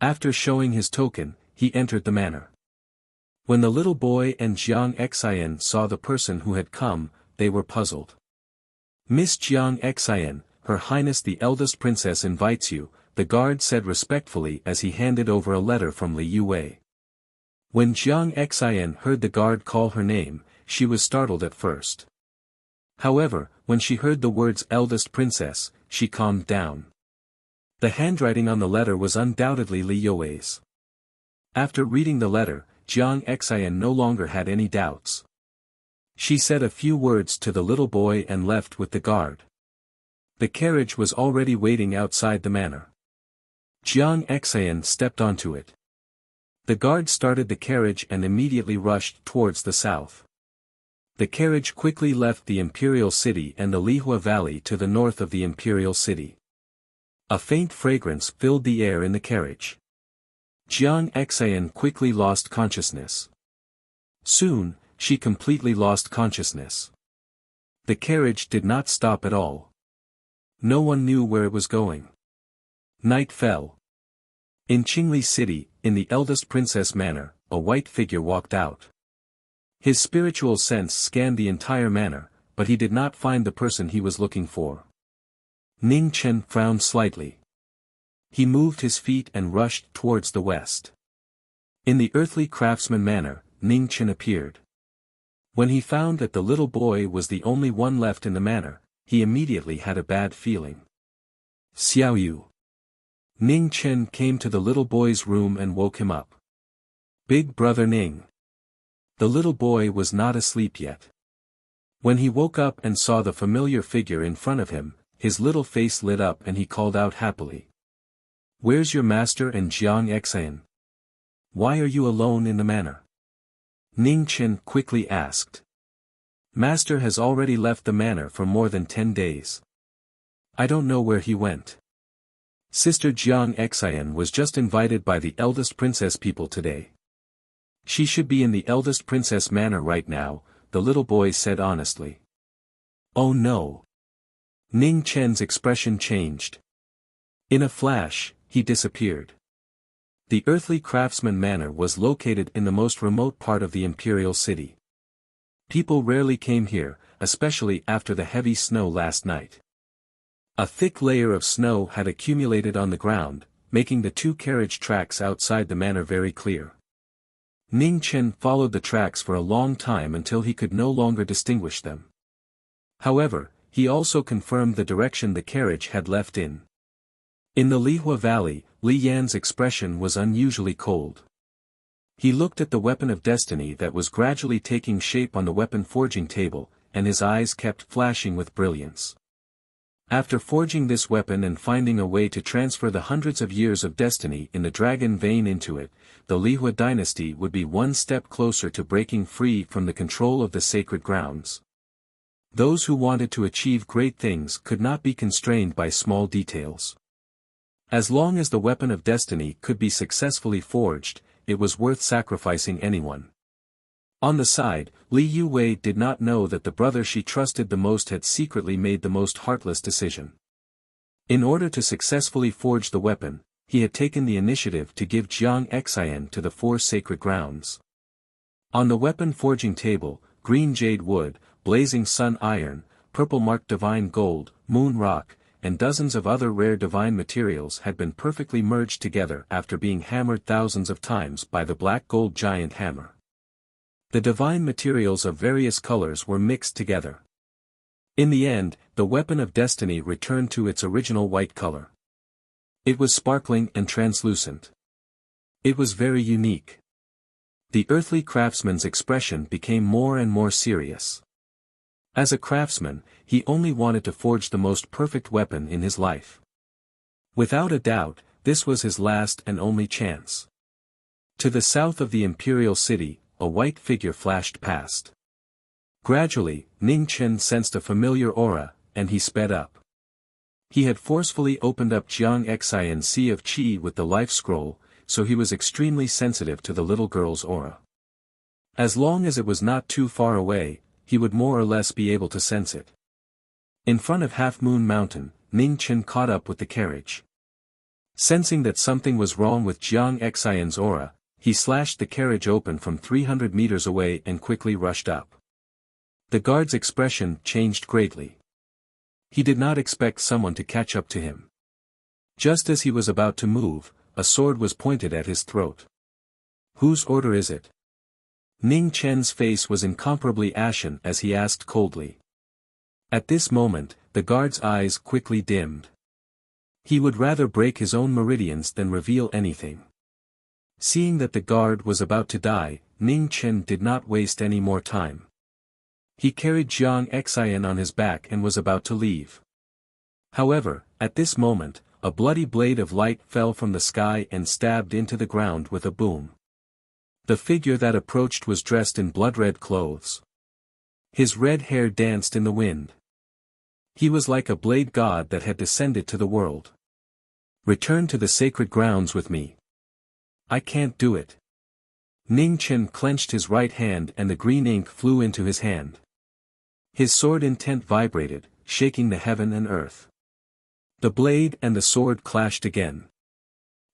After showing his token, he entered the manor. When the little boy and Jiang Xian saw the person who had come, they were puzzled. Miss Jiang Xian, Her Highness the eldest princess invites you, the guard said respectfully as he handed over a letter from Li Yue. When Jiang Xian heard the guard call her name, she was startled at first. However, when she heard the words eldest princess, she calmed down. The handwriting on the letter was undoubtedly Li Yue's. After reading the letter, Jiang Xian no longer had any doubts. She said a few words to the little boy and left with the guard. The carriage was already waiting outside the manor. Jiang Xian stepped onto it. The guard started the carriage and immediately rushed towards the south. The carriage quickly left the imperial city and the Lihua Valley to the north of the imperial city. A faint fragrance filled the air in the carriage. Jiang Xian quickly lost consciousness. Soon, she completely lost consciousness. The carriage did not stop at all. No one knew where it was going. Night fell. In Qingli City, in the eldest princess manor, a white figure walked out. His spiritual sense scanned the entire manor, but he did not find the person he was looking for. Ning Chen frowned slightly. He moved his feet and rushed towards the west. In the earthly craftsman manor, Ning Chen appeared. When he found that the little boy was the only one left in the manor, he immediately had a bad feeling. Xiaoyu. Ning Chen came to the little boy's room and woke him up. Big brother Ning. The little boy was not asleep yet. When he woke up and saw the familiar figure in front of him, his little face lit up and he called out happily. Where's your master and Jiang Xian? Why are you alone in the manor? Ning Chen quickly asked. Master has already left the manor for more than 10 days. I don't know where he went. Sister Jiang Xian was just invited by the eldest princess people today. She should be in the eldest princess manor right now, the little boy said honestly. Oh no. Ning Chen's expression changed. In a flash, he disappeared. The earthly craftsman manor was located in the most remote part of the imperial city. People rarely came here, especially after the heavy snow last night. A thick layer of snow had accumulated on the ground, making the two carriage tracks outside the manor very clear. Ning Chen followed the tracks for a long time until he could no longer distinguish them. However, he also confirmed the direction the carriage had left in. In the Lihua Valley, Li Yan's expression was unusually cold. He looked at the weapon of destiny that was gradually taking shape on the weapon forging table, and his eyes kept flashing with brilliance. After forging this weapon and finding a way to transfer the hundreds of years of destiny in the dragon vein into it, the Lihua dynasty would be one step closer to breaking free from the control of the sacred grounds. Those who wanted to achieve great things could not be constrained by small details. As long as the weapon of destiny could be successfully forged, it was worth sacrificing anyone. On the side, Li Yuwei did not know that the brother she trusted the most had secretly made the most heartless decision. In order to successfully forge the weapon, he had taken the initiative to give Jiang Xian to the four sacred grounds. On the weapon forging table, green jade wood, blazing sun iron, purple marked divine gold, moon rock, and dozens of other rare divine materials had been perfectly merged together after being hammered thousands of times by the black gold giant hammer. The divine materials of various colors were mixed together. In the end, the weapon of destiny returned to its original white color. It was sparkling and translucent. It was very unique. The earthly craftsman's expression became more and more serious. As a craftsman, he only wanted to forge the most perfect weapon in his life. Without a doubt, this was his last and only chance. To the south of the imperial city, a white figure flashed past. Gradually, Ning Chen sensed a familiar aura, and he sped up. He had forcefully opened up Jiang Xian's Sea of Qi with the life scroll, so he was extremely sensitive to the little girl's aura. As long as it was not too far away, he would more or less be able to sense it. In front of Half Moon Mountain, Ning Chen caught up with the carriage. Sensing that something was wrong with Jiang Xian's aura, he slashed the carriage open from 300 meters away and quickly rushed up. The guard's expression changed greatly. He did not expect someone to catch up to him. Just as he was about to move, a sword was pointed at his throat. "Whose order is it?" Ning Chen's face was incomparably ashen as he asked coldly. At this moment, the guard's eyes quickly dimmed. He would rather break his own meridians than reveal anything. Seeing that the guard was about to die, Ning Chen did not waste any more time. He carried Jiang Xian on his back and was about to leave. However, at this moment, a bloody blade of light fell from the sky and stabbed into the ground with a boom. The figure that approached was dressed in blood-red clothes. His red hair danced in the wind. He was like a blade god that had descended to the world. "Return to the sacred grounds with me." "I can't do it." Ning Chen clenched his right hand and the green ink flew into his hand. His sword intent vibrated, shaking the heaven and earth. The blade and the sword clashed again.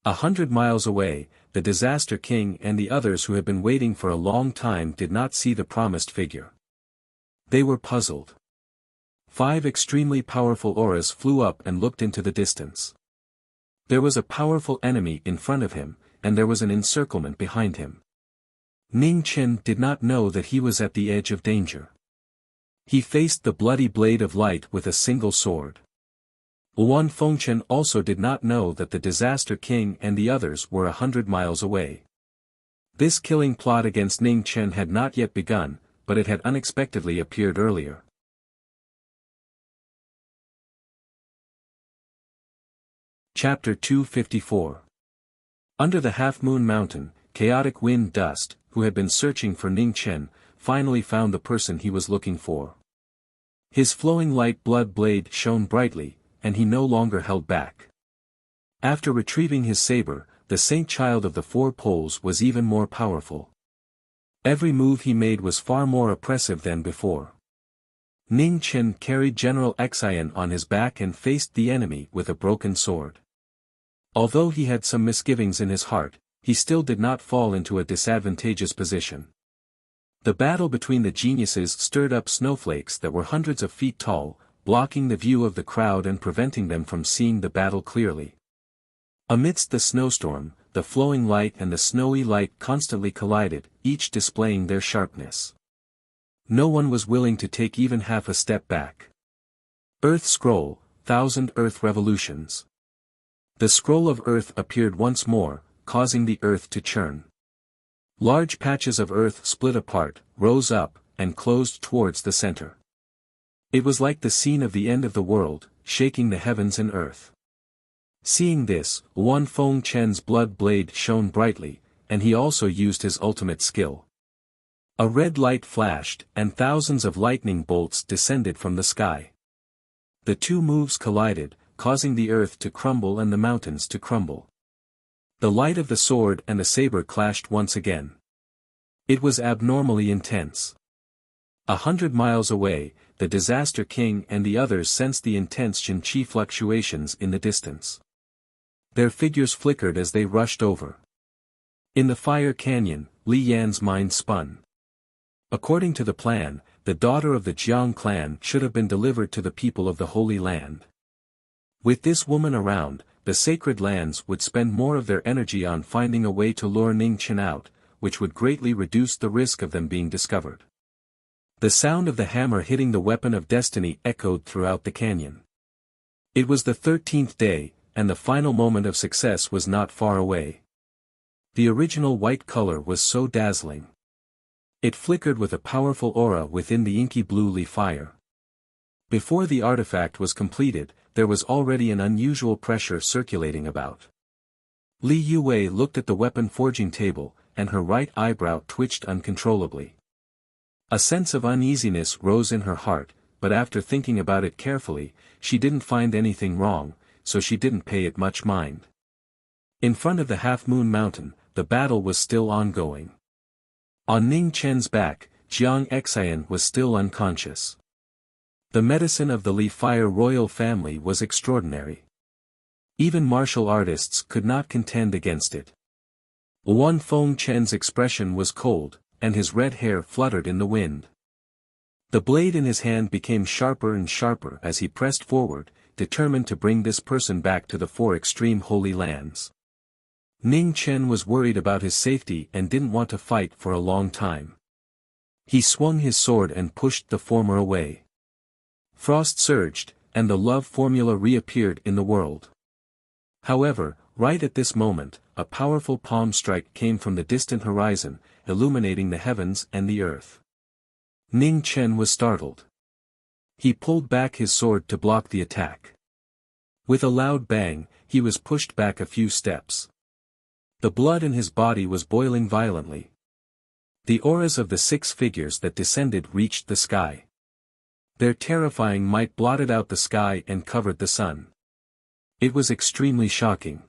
100 miles away, the Disaster King and the others who had been waiting for a long time did not see the promised figure. They were puzzled. 5 extremely powerful auras flew up and looked into the distance. There was a powerful enemy in front of him, and there was an encirclement behind him. Ning Chen did not know that he was at the edge of danger. He faced the bloody blade of light with a single sword. Wan Fengchen also did not know that the Disaster King and the others were 100 miles away. This killing plot against Ning Chen had not yet begun, but it had unexpectedly appeared earlier. Chapter 254. Under the Half Moon Mountain, Chaotic Wind Dust, who had been searching for Ning Chen, finally found the person he was looking for. His flowing light blood blade shone brightly, and he no longer held back. After retrieving his saber, the Saint Child of the Four Poles was even more powerful. Every move he made was far more oppressive than before. Ning Chen carried General Xian on his back and faced the enemy with a broken sword. Although he had some misgivings in his heart, he still did not fall into a disadvantageous position. The battle between the geniuses stirred up snowflakes that were hundreds of feet tall, blocking the view of the crowd and preventing them from seeing the battle clearly. Amidst the snowstorm, the flowing light and the snowy light constantly collided, each displaying their sharpness. No one was willing to take even half a step back. Earth Scroll, 1000 Earth Revolutions. The scroll of Earth appeared once more, causing the Earth to churn. Large patches of Earth split apart, rose up, and closed towards the center. It was like the scene of the end of the world, shaking the heavens and earth. Seeing this, Wan Feng Chen's blood blade shone brightly, and he also used his ultimate skill. A red light flashed, and thousands of lightning bolts descended from the sky. The two moves collided, causing the earth to crumble and the mountains to crumble. The light of the sword and the saber clashed once again. It was abnormally intense. 100 miles away, the Disaster King and the others sensed the intense Qi fluctuations in the distance. Their figures flickered as they rushed over. In the Fire Canyon, Li Yan's mind spun. According to the plan, the daughter of the Jiang clan should have been delivered to the people of the Holy Land. With this woman around, the Sacred Lands would spend more of their energy on finding a way to lure Ningchen out, which would greatly reduce the risk of them being discovered. The sound of the hammer hitting the weapon of destiny echoed throughout the canyon. It was the 13th day, and the final moment of success was not far away. The original white color was so dazzling. It flickered with a powerful aura within the inky blue Li fire. Before the artifact was completed, there was already an unusual pressure circulating about. Li Yue looked at the weapon forging table, and her right eyebrow twitched uncontrollably. A sense of uneasiness rose in her heart, but after thinking about it carefully, she didn't find anything wrong, so she didn't pay it much mind. In front of the Half Moon Mountain, the battle was still ongoing. On Ning Chen's back, Jiang Xian was still unconscious. The medicine of the Li Fire royal family was extraordinary. Even martial artists could not contend against it. Wan Feng Chen's expression was cold, and his red hair fluttered in the wind. The blade in his hand became sharper and sharper as he pressed forward, determined to bring this person back to the four extreme holy lands. Ning Chen was worried about his safety and didn't want to fight for a long time. He swung his sword and pushed the former away. Frost surged, and the love formula reappeared in the world. However, right at this moment, a powerful palm strike came from the distant horizon, illuminating the heavens and the earth. Ning Chen was startled. He pulled back his sword to block the attack. With a loud bang, he was pushed back a few steps. The blood in his body was boiling violently. The auras of the 6 figures that descended reached the sky. Their terrifying might blotted out the sky and covered the sun. It was extremely shocking.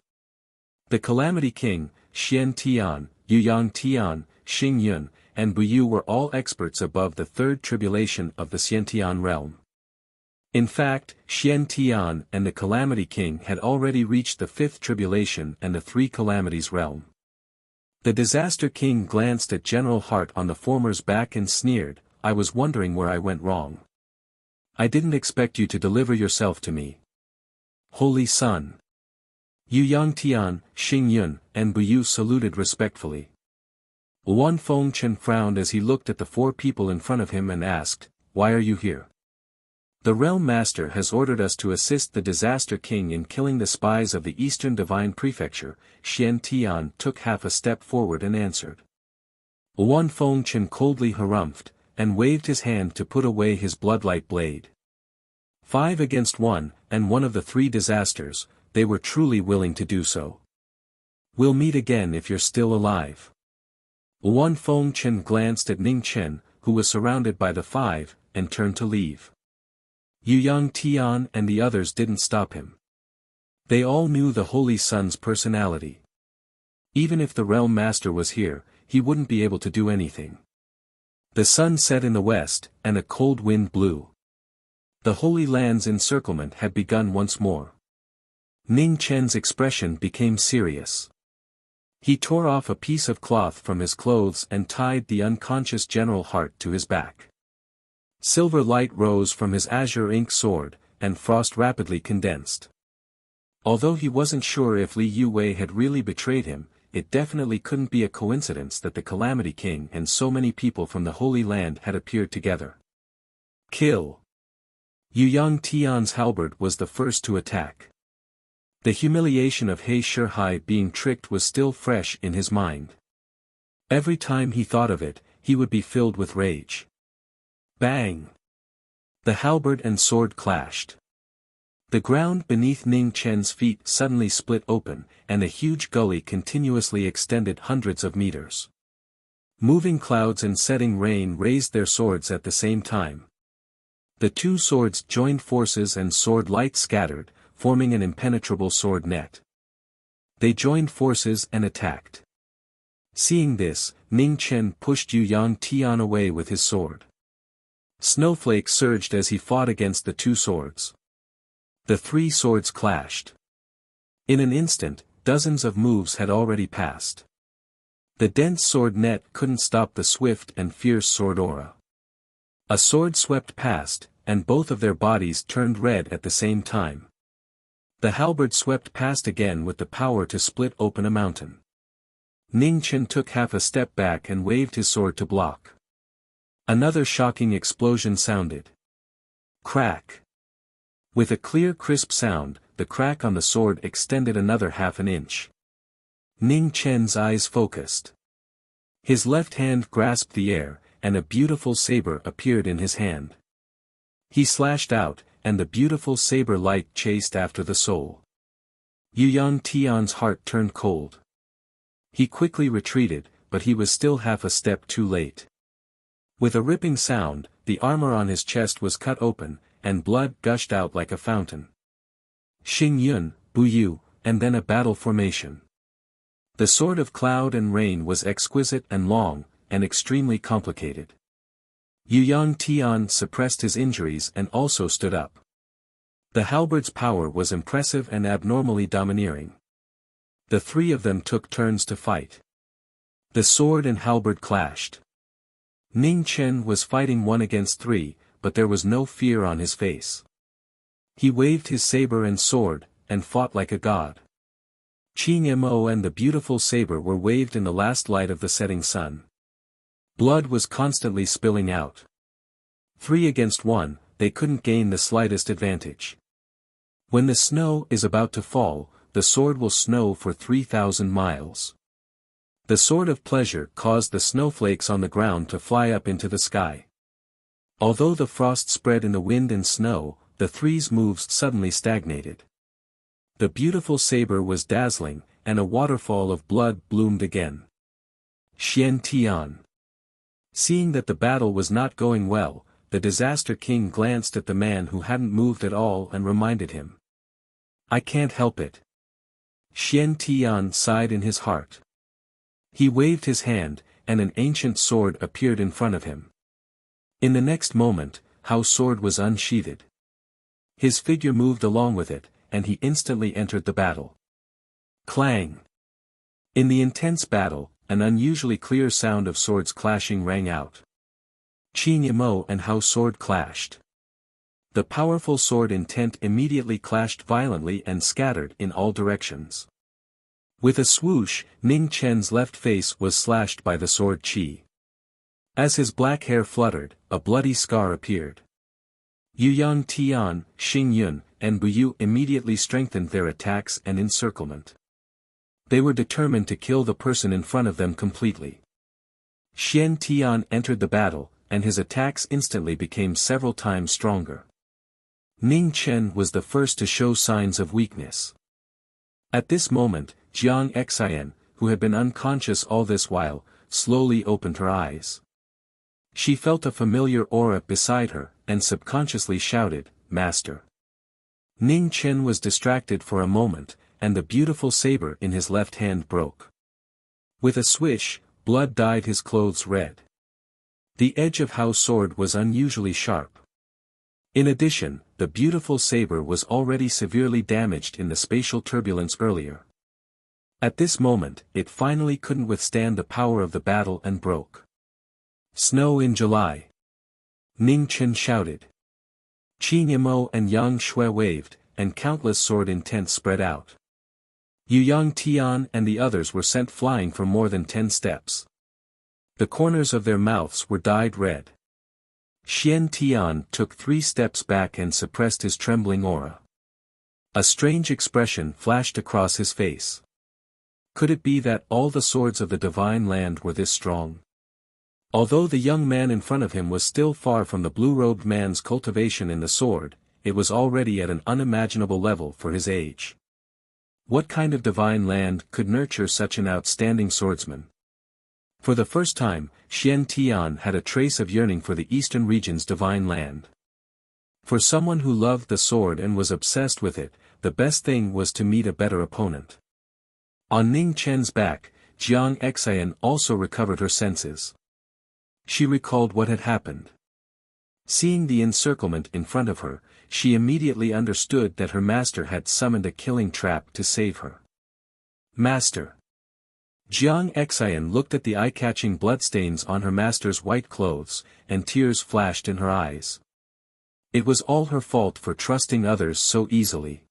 The Calamity King, Xian Tian, Yuyang Tian, Xing Yun, and Buyu were all experts above the 3rd tribulation of the Xiantian realm. In fact, Xian Tian and the Calamity King had already reached the 5th tribulation and the 3 calamities realm. The Disaster King glanced at General Hart on the former's back and sneered, "I was wondering where I went wrong. I didn't expect you to deliver yourself to me. Holy Sun." Yuyang Tian, Xing Yun, and Buyu saluted respectfully. Wan Feng Chen frowned as he looked at the 4 people in front of him and asked, "Why are you here?" "The Realm Master has ordered us to assist the Disaster King in killing the spies of the Eastern Divine Prefecture." Xian Tian took half a step forward and answered. Wan Feng Chen coldly harumphed, and waved his hand to put away his bloodlight blade. 5 against 1, and one of the 3 disasters, they were truly willing to do so. "We'll meet again if you're still alive." Wan Feng Chen glanced at Ning Chen, who was surrounded by the 5, and turned to leave. Yuyang Tian and the others didn't stop him. They all knew the Holy Sun's personality. Even if the Realm Master was here, he wouldn't be able to do anything. The sun set in the west, and a cold wind blew. The Holy Land's encirclement had begun once more. Ning Chen's expression became serious. He tore off a piece of cloth from his clothes and tied the unconscious General Hart to his back. Silver light rose from his azure ink sword, and frost rapidly condensed. Although he wasn't sure if Li Yue had really betrayed him, it definitely couldn't be a coincidence that the Calamity King and so many people from the Holy Land had appeared together. Kill! Yuyang Tian's halberd was the first to attack. The humiliation of He Shihai being tricked was still fresh in his mind. Every time he thought of it, he would be filled with rage. Bang! The halberd and sword clashed. The ground beneath Ning Chen's feet suddenly split open, and a huge gully continuously extended hundreds of meters. Moving clouds and setting rain raised their swords at the same time. The two swords joined forces and sword light scattered, forming an impenetrable sword net. They joined forces and attacked. Seeing this, Ning Chen pushed Yuyang Tian away with his sword. Snowflakes surged as he fought against the two swords. The three swords clashed. In an instant, dozens of moves had already passed. The dense sword net couldn't stop the swift and fierce sword aura. A sword swept past, and both of their bodies turned red at the same time. The halberd swept past again with the power to split open a mountain. Ning Chen took half a step back and waved his sword to block. Another shocking explosion sounded. Crack! With a clear crisp sound, the crack on the sword extended another half an inch. Ning Chen's eyes focused. His left hand grasped the air, and a beautiful saber appeared in his hand. He slashed out, and the beautiful saber light chased after the soul. Yuyang Tian's heart turned cold. He quickly retreated, but he was still half a step too late. With a ripping sound, the armor on his chest was cut open, and blood gushed out like a fountain. Xing Yun, Bu Yu, and then a battle formation. The sword of cloud and rain was exquisite and long, and extremely complicated. Yuyang Tian suppressed his injuries and also stood up. The halberd's power was impressive and abnormally domineering. The three of them took turns to fight. The sword and halberd clashed. Ning Chen was fighting 1 against 3, but there was no fear on his face. He waved his saber and sword, and fought like a god. Qing Mo and the beautiful saber were waved in the last light of the setting sun. Blood was constantly spilling out. 3 against 1, they couldn't gain the slightest advantage. When the snow is about to fall, the sword will snow for 3,000 miles. The sword of pleasure caused the snowflakes on the ground to fly up into the sky. Although the frost spread in the wind and snow, the three's moves suddenly stagnated. The beautiful saber was dazzling, and a waterfall of blood bloomed again. Xian Tian. Seeing that the battle was not going well, the Disaster King glanced at the man who hadn't moved at all and reminded him. I can't help it. Xian Tian sighed in his heart. He waved his hand, and an ancient sword appeared in front of him. In the next moment, Hao's sword was unsheathed. His figure moved along with it, and he instantly entered the battle. Clang! In the intense battle, an unusually clear sound of swords clashing rang out. Qing Mo and Hao's sword clashed. The powerful sword intent immediately clashed violently and scattered in all directions. With a swoosh, Ning Chen's left face was slashed by the sword Qi. As his black hair fluttered, a bloody scar appeared. Yuyang Tian, Xing Yun, and Bu Yu immediately strengthened their attacks and encirclement. They were determined to kill the person in front of them completely. Xian Tian entered the battle, and his attacks instantly became several times stronger. Ning Chen was the first to show signs of weakness. At this moment, Jiang Xian, who had been unconscious all this while, slowly opened her eyes. She felt a familiar aura beside her, and subconsciously shouted, "Master." Ning Chen was distracted for a moment, and the beautiful saber in his left hand broke. With a swish, blood dyed his clothes red. The edge of Hao's sword was unusually sharp. In addition, the beautiful saber was already severely damaged in the spatial turbulence earlier. At this moment, it finally couldn't withstand the power of the battle and broke. Snow in July. Ning Chen shouted. Qin Yimo and Yang Shui waved, and countless sword intent spread out. Yu Yang Tian and the others were sent flying for more than 10 steps. The corners of their mouths were dyed red. Xian Tian took 3 steps back and suppressed his trembling aura. A strange expression flashed across his face. Could it be that all the swords of the divine land were this strong? Although the young man in front of him was still far from the blue-robed man's cultivation in the sword, it was already at an unimaginable level for his age. What kind of divine land could nurture such an outstanding swordsman? For the first time, Xian Tian had a trace of yearning for the eastern region's divine land. For someone who loved the sword and was obsessed with it, the best thing was to meet a better opponent. On Ning Chen's back, Jiang Xian also recovered her senses. She recalled what had happened. Seeing the encirclement in front of her, she immediately understood that her master had summoned a killing trap to save her. Master. Jiang Xian looked at the eye-catching bloodstains on her master's white clothes, and tears flashed in her eyes. It was all her fault for trusting others so easily.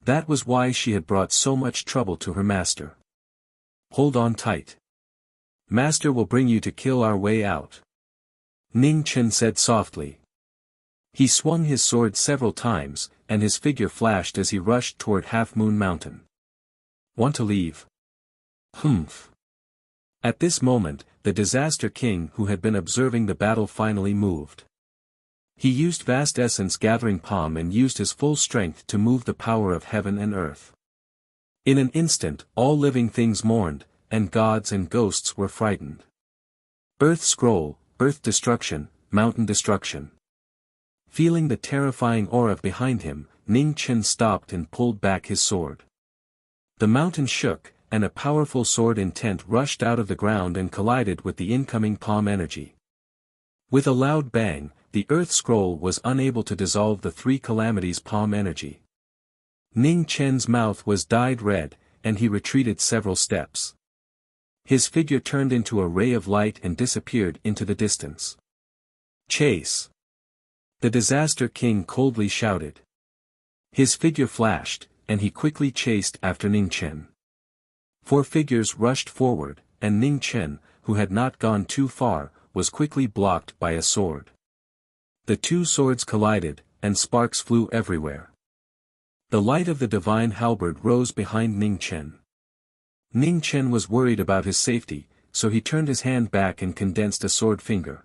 That was why she had brought so much trouble to her master. Hold on tight. Master will bring you to kill our way out. Ning Chen said softly. He swung his sword several times, and his figure flashed as he rushed toward Half Moon Mountain. Want to leave? Humph. At this moment, the Disaster King who had been observing the battle finally moved. He used vast essence gathering palm and used his full strength to move the power of heaven and earth. In an instant, all living things mourned, and gods and ghosts were frightened. Earth scroll, earth destruction, mountain destruction. Feeling the terrifying aura behind him, Ning Chen stopped and pulled back his sword. The mountain shook, and a powerful sword intent rushed out of the ground and collided with the incoming palm energy. With a loud bang, the earth scroll was unable to dissolve the 3 calamities' palm energy. Ning Chen's mouth was dyed red, and he retreated several steps. His figure turned into a ray of light and disappeared into the distance. Chase! The Disaster King coldly shouted. His figure flashed, and he quickly chased after Ning Chen. 4 figures rushed forward, and Ning Chen, who had not gone too far, was quickly blocked by a sword. The 2 swords collided, and sparks flew everywhere. The light of the divine halberd rose behind Ning Chen. Ning Chen was worried about his safety, so he turned his hand back and condensed a sword finger.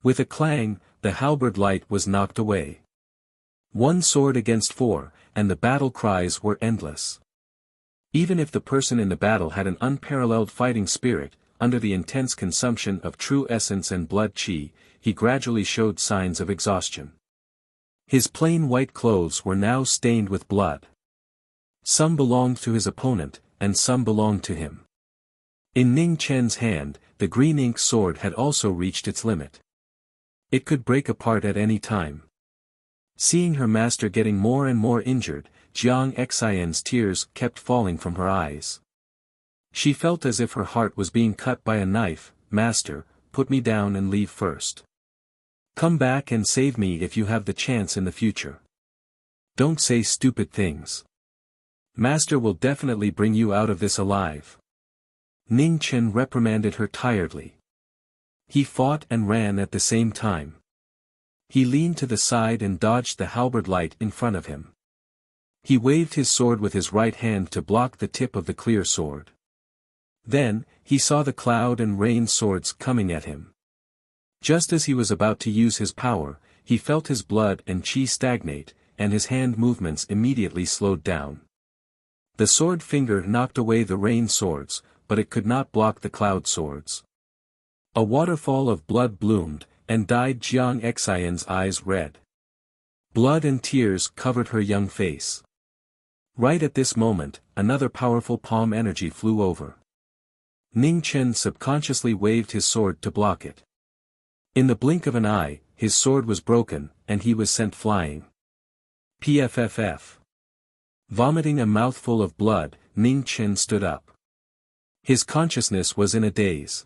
With a clang, the halberd light was knocked away. 1 sword against 4, and the battle cries were endless. Even if the person in the battle had an unparalleled fighting spirit, under the intense consumption of true essence and blood qi, he gradually showed signs of exhaustion. His plain white clothes were now stained with blood. Some belonged to his opponent, and some belonged to him. In Ning Chen's hand, the green ink sword had also reached its limit. It could break apart at any time. Seeing her master getting more and more injured, Jiang Xian's tears kept falling from her eyes. She felt as if her heart was being cut by a knife. Master, put me down and leave first. Come back and save me if you have the chance in the future. Don't say stupid things. Master will definitely bring you out of this alive. Ning Chen reprimanded her tiredly. He fought and ran at the same time. He leaned to the side and dodged the halberd light in front of him. He waved his sword with his right hand to block the tip of the clear sword. Then, he saw the cloud and rain swords coming at him. Just as he was about to use his power, he felt his blood and qi stagnate, and his hand movements immediately slowed down. The sword finger knocked away the rain swords, but it could not block the cloud swords. A waterfall of blood bloomed, and dyed Jiang Xian's eyes red. Blood and tears covered her young face. Right at this moment, another powerful palm energy flew over. Ning Chen subconsciously waved his sword to block it. In the blink of an eye, his sword was broken, and he was sent flying. Pfff. Vomiting a mouthful of blood, Ning Chen stood up. His consciousness was in a daze.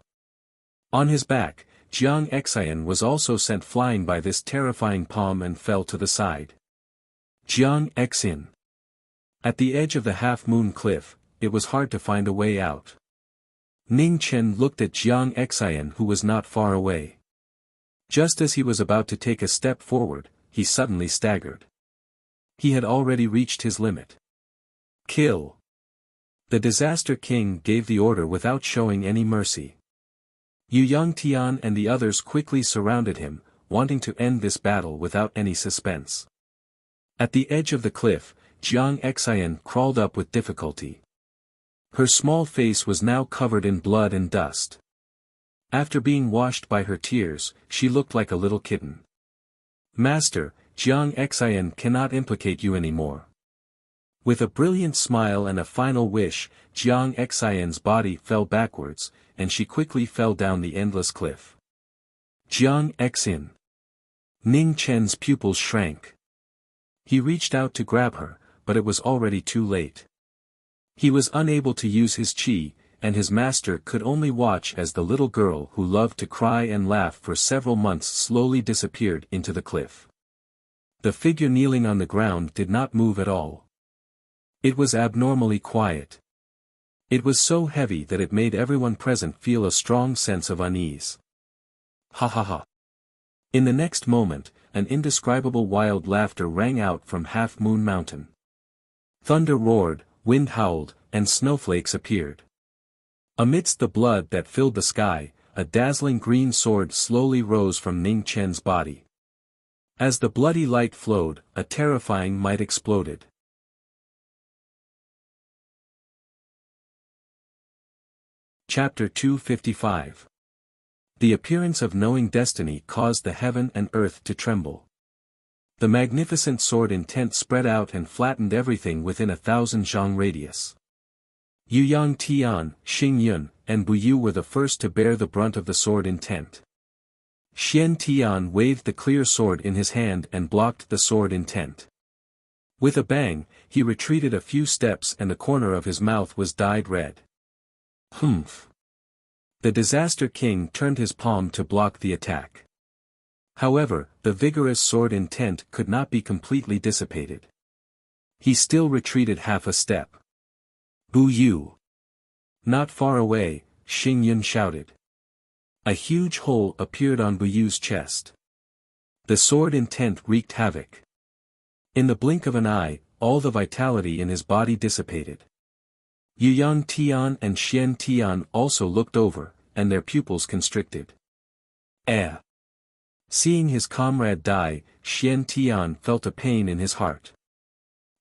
On his back, Jiang Xian was also sent flying by this terrifying palm and fell to the side. Jiang Xian. At the edge of the half-moon cliff, it was hard to find a way out. Ning Chen looked at Jiang Xian, who was not far away. Just as he was about to take a step forward, he suddenly staggered. He had already reached his limit. Kill. The Disaster King gave the order without showing any mercy. Yu Yangtian and the others quickly surrounded him, wanting to end this battle without any suspense. At the edge of the cliff, Jiang Xian crawled up with difficulty. Her small face was now covered in blood and dust. After being washed by her tears, she looked like a little kitten. Master, Jiang Xian cannot implicate you anymore. With a brilliant smile and a final wish, Jiang Xian's body fell backwards, and she quickly fell down the endless cliff. Jiang Xian. Ning Chen's pupils shrank. He reached out to grab her, but it was already too late. He was unable to use his qi, and his master could only watch as the little girl who loved to cry and laugh for several months slowly disappeared into the cliff. The figure kneeling on the ground did not move at all. It was abnormally quiet. It was so heavy that it made everyone present feel a strong sense of unease. Ha ha ha. In the next moment, an indescribable wild laughter rang out from Half Moon Mountain. Thunder roared, wind howled, and snowflakes appeared. Amidst the blood that filled the sky, a dazzling green sword slowly rose from Ning Chen's body. As the bloody light flowed, a terrifying might exploded. Chapter 255. The appearance of knowing destiny caused the heaven and earth to tremble. The magnificent sword intent spread out and flattened everything within 1,000 zhang radius. Yu Yangtian, Xing Yun, and Bu Yu were the first to bear the brunt of the sword intent. Xian Tian waved the clear sword in his hand and blocked the sword intent. With a bang, he retreated a few steps and the corner of his mouth was dyed red. Humph. The Disaster King turned his palm to block the attack. However, the vigorous sword intent could not be completely dissipated. He still retreated half a step. Bu Yu. Not far away, Xing Yun shouted. A huge hole appeared on Bu Yu's chest. The sword intent wreaked havoc. In the blink of an eye, all the vitality in his body dissipated. Yu Yangtian and Xian Tian also looked over, and their pupils constricted. Seeing his comrade die, Xian Tian felt a pain in his heart.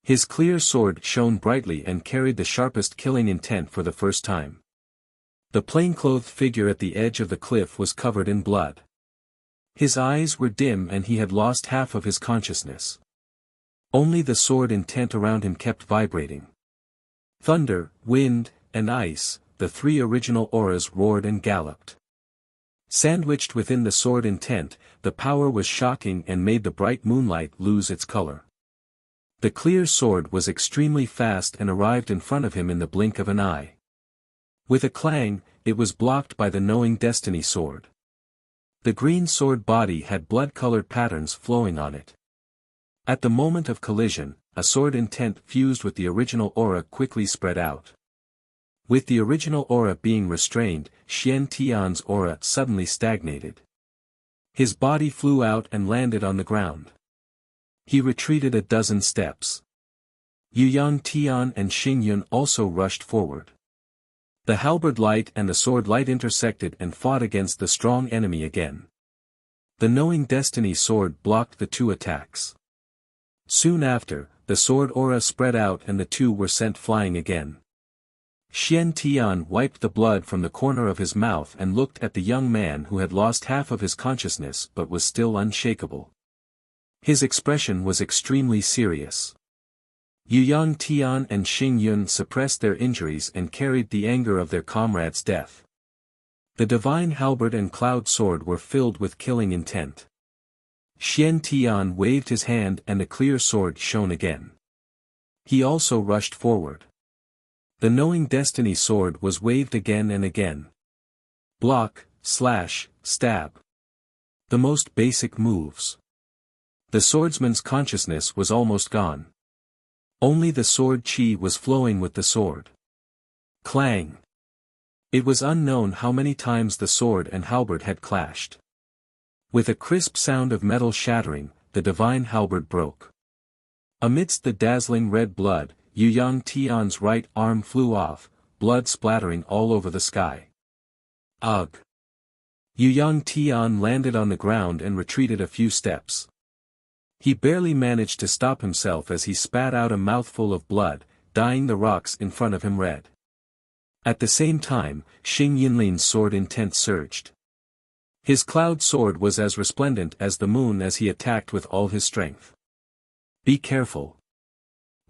His clear sword shone brightly and carried the sharpest killing intent for the first time. The plainclothed figure at the edge of the cliff was covered in blood. His eyes were dim and he had lost half of his consciousness. Only the sword intent around him kept vibrating. Thunder, wind, and ice, the three original auras roared and galloped. Sandwiched within the sword intent, the power was shocking and made the bright moonlight lose its color. The clear sword was extremely fast and arrived in front of him in the blink of an eye. With a clang, it was blocked by the knowing destiny sword. The green sword body had blood-colored patterns flowing on it. At the moment of collision, a sword intent fused with the original aura quickly spread out. With the original aura being restrained, Xian Tian's aura suddenly stagnated. His body flew out and landed on the ground. He retreated a dozen steps. Yu Yangtian and Xing Yun also rushed forward. The halberd light and the sword light intersected and fought against the strong enemy again. The knowing destiny sword blocked the two attacks. Soon after, the sword aura spread out and the two were sent flying again. Xian Tian wiped the blood from the corner of his mouth and looked at the young man who had lost half of his consciousness but was still unshakable. His expression was extremely serious. Yu Yangtian and Xing Yun suppressed their injuries and carried the anger of their comrade's death. The divine halberd and cloud sword were filled with killing intent. Xian Tian waved his hand and the clear sword shone again. He also rushed forward. The knowing destiny sword was waved again and again. Block, slash, stab. The most basic moves. The swordsman's consciousness was almost gone. Only the sword chi was flowing with the sword. Clang. It was unknown how many times the sword and halberd had clashed. With a crisp sound of metal shattering, the divine halberd broke. Amidst the dazzling red blood, Yang Tian's right arm flew off, blood splattering all over the sky. Ugh! Yang Tian landed on the ground and retreated a few steps. He barely managed to stop himself as he spat out a mouthful of blood, dyeing the rocks in front of him red. At the same time, Xing Yunlin's sword intent surged. His cloud sword was as resplendent as the moon as he attacked with all his strength. Be careful.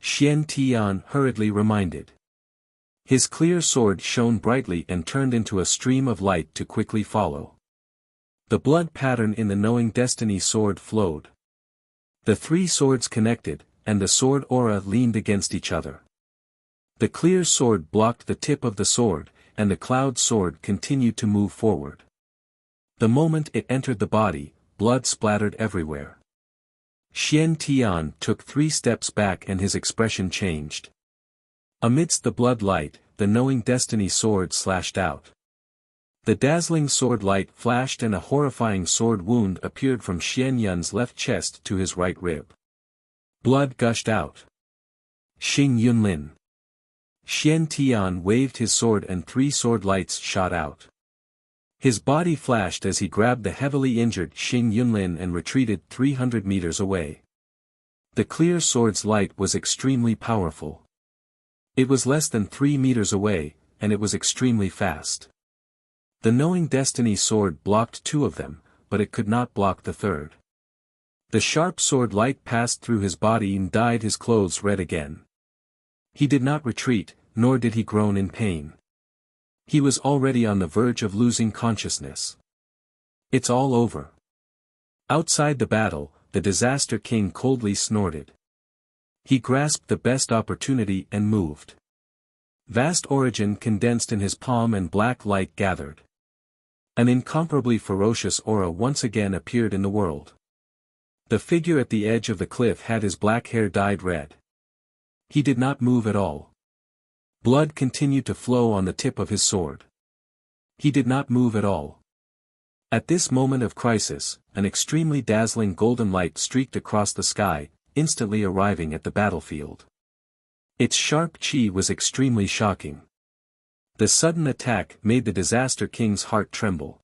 Xian Tian hurriedly reminded. His clear sword shone brightly and turned into a stream of light to quickly follow. The blood pattern in the knowing destiny sword flowed. The three swords connected, and the sword aura leaned against each other. The clear sword blocked the tip of the sword, and the cloud sword continued to move forward. The moment it entered the body, blood splattered everywhere. Xian Tian took 3 steps back and his expression changed. Amidst the blood light, the knowing destiny sword slashed out. The dazzling sword light flashed and a horrifying sword wound appeared from Xian Yun's left chest to his right rib. Blood gushed out. Xing Yunlin. Xian Tian waved his sword and 3 sword lights shot out. His body flashed as he grabbed the heavily injured Xing Yunlin and retreated 300 meters away. The clear sword's light was extremely powerful. It was less than 3 meters away, and it was extremely fast. The knowing destiny sword blocked 2 of them, but it could not block the third. The sharp sword light passed through his body and dyed his clothes red again. He did not retreat, nor did he groan in pain. He was already on the verge of losing consciousness. It's all over. Outside the battle, the disaster king coldly snorted. He grasped the best opportunity and moved. Vast origin condensed in his palm and black light gathered. An incomparably ferocious aura once again appeared in the world. The figure at the edge of the cliff had his black hair dyed red. He did not move at all. Blood continued to flow on the tip of his sword. He did not move at all. At this moment of crisis, an extremely dazzling golden light streaked across the sky, instantly arriving at the battlefield. Its sharp chi was extremely shocking. The sudden attack made the disaster king's heart tremble.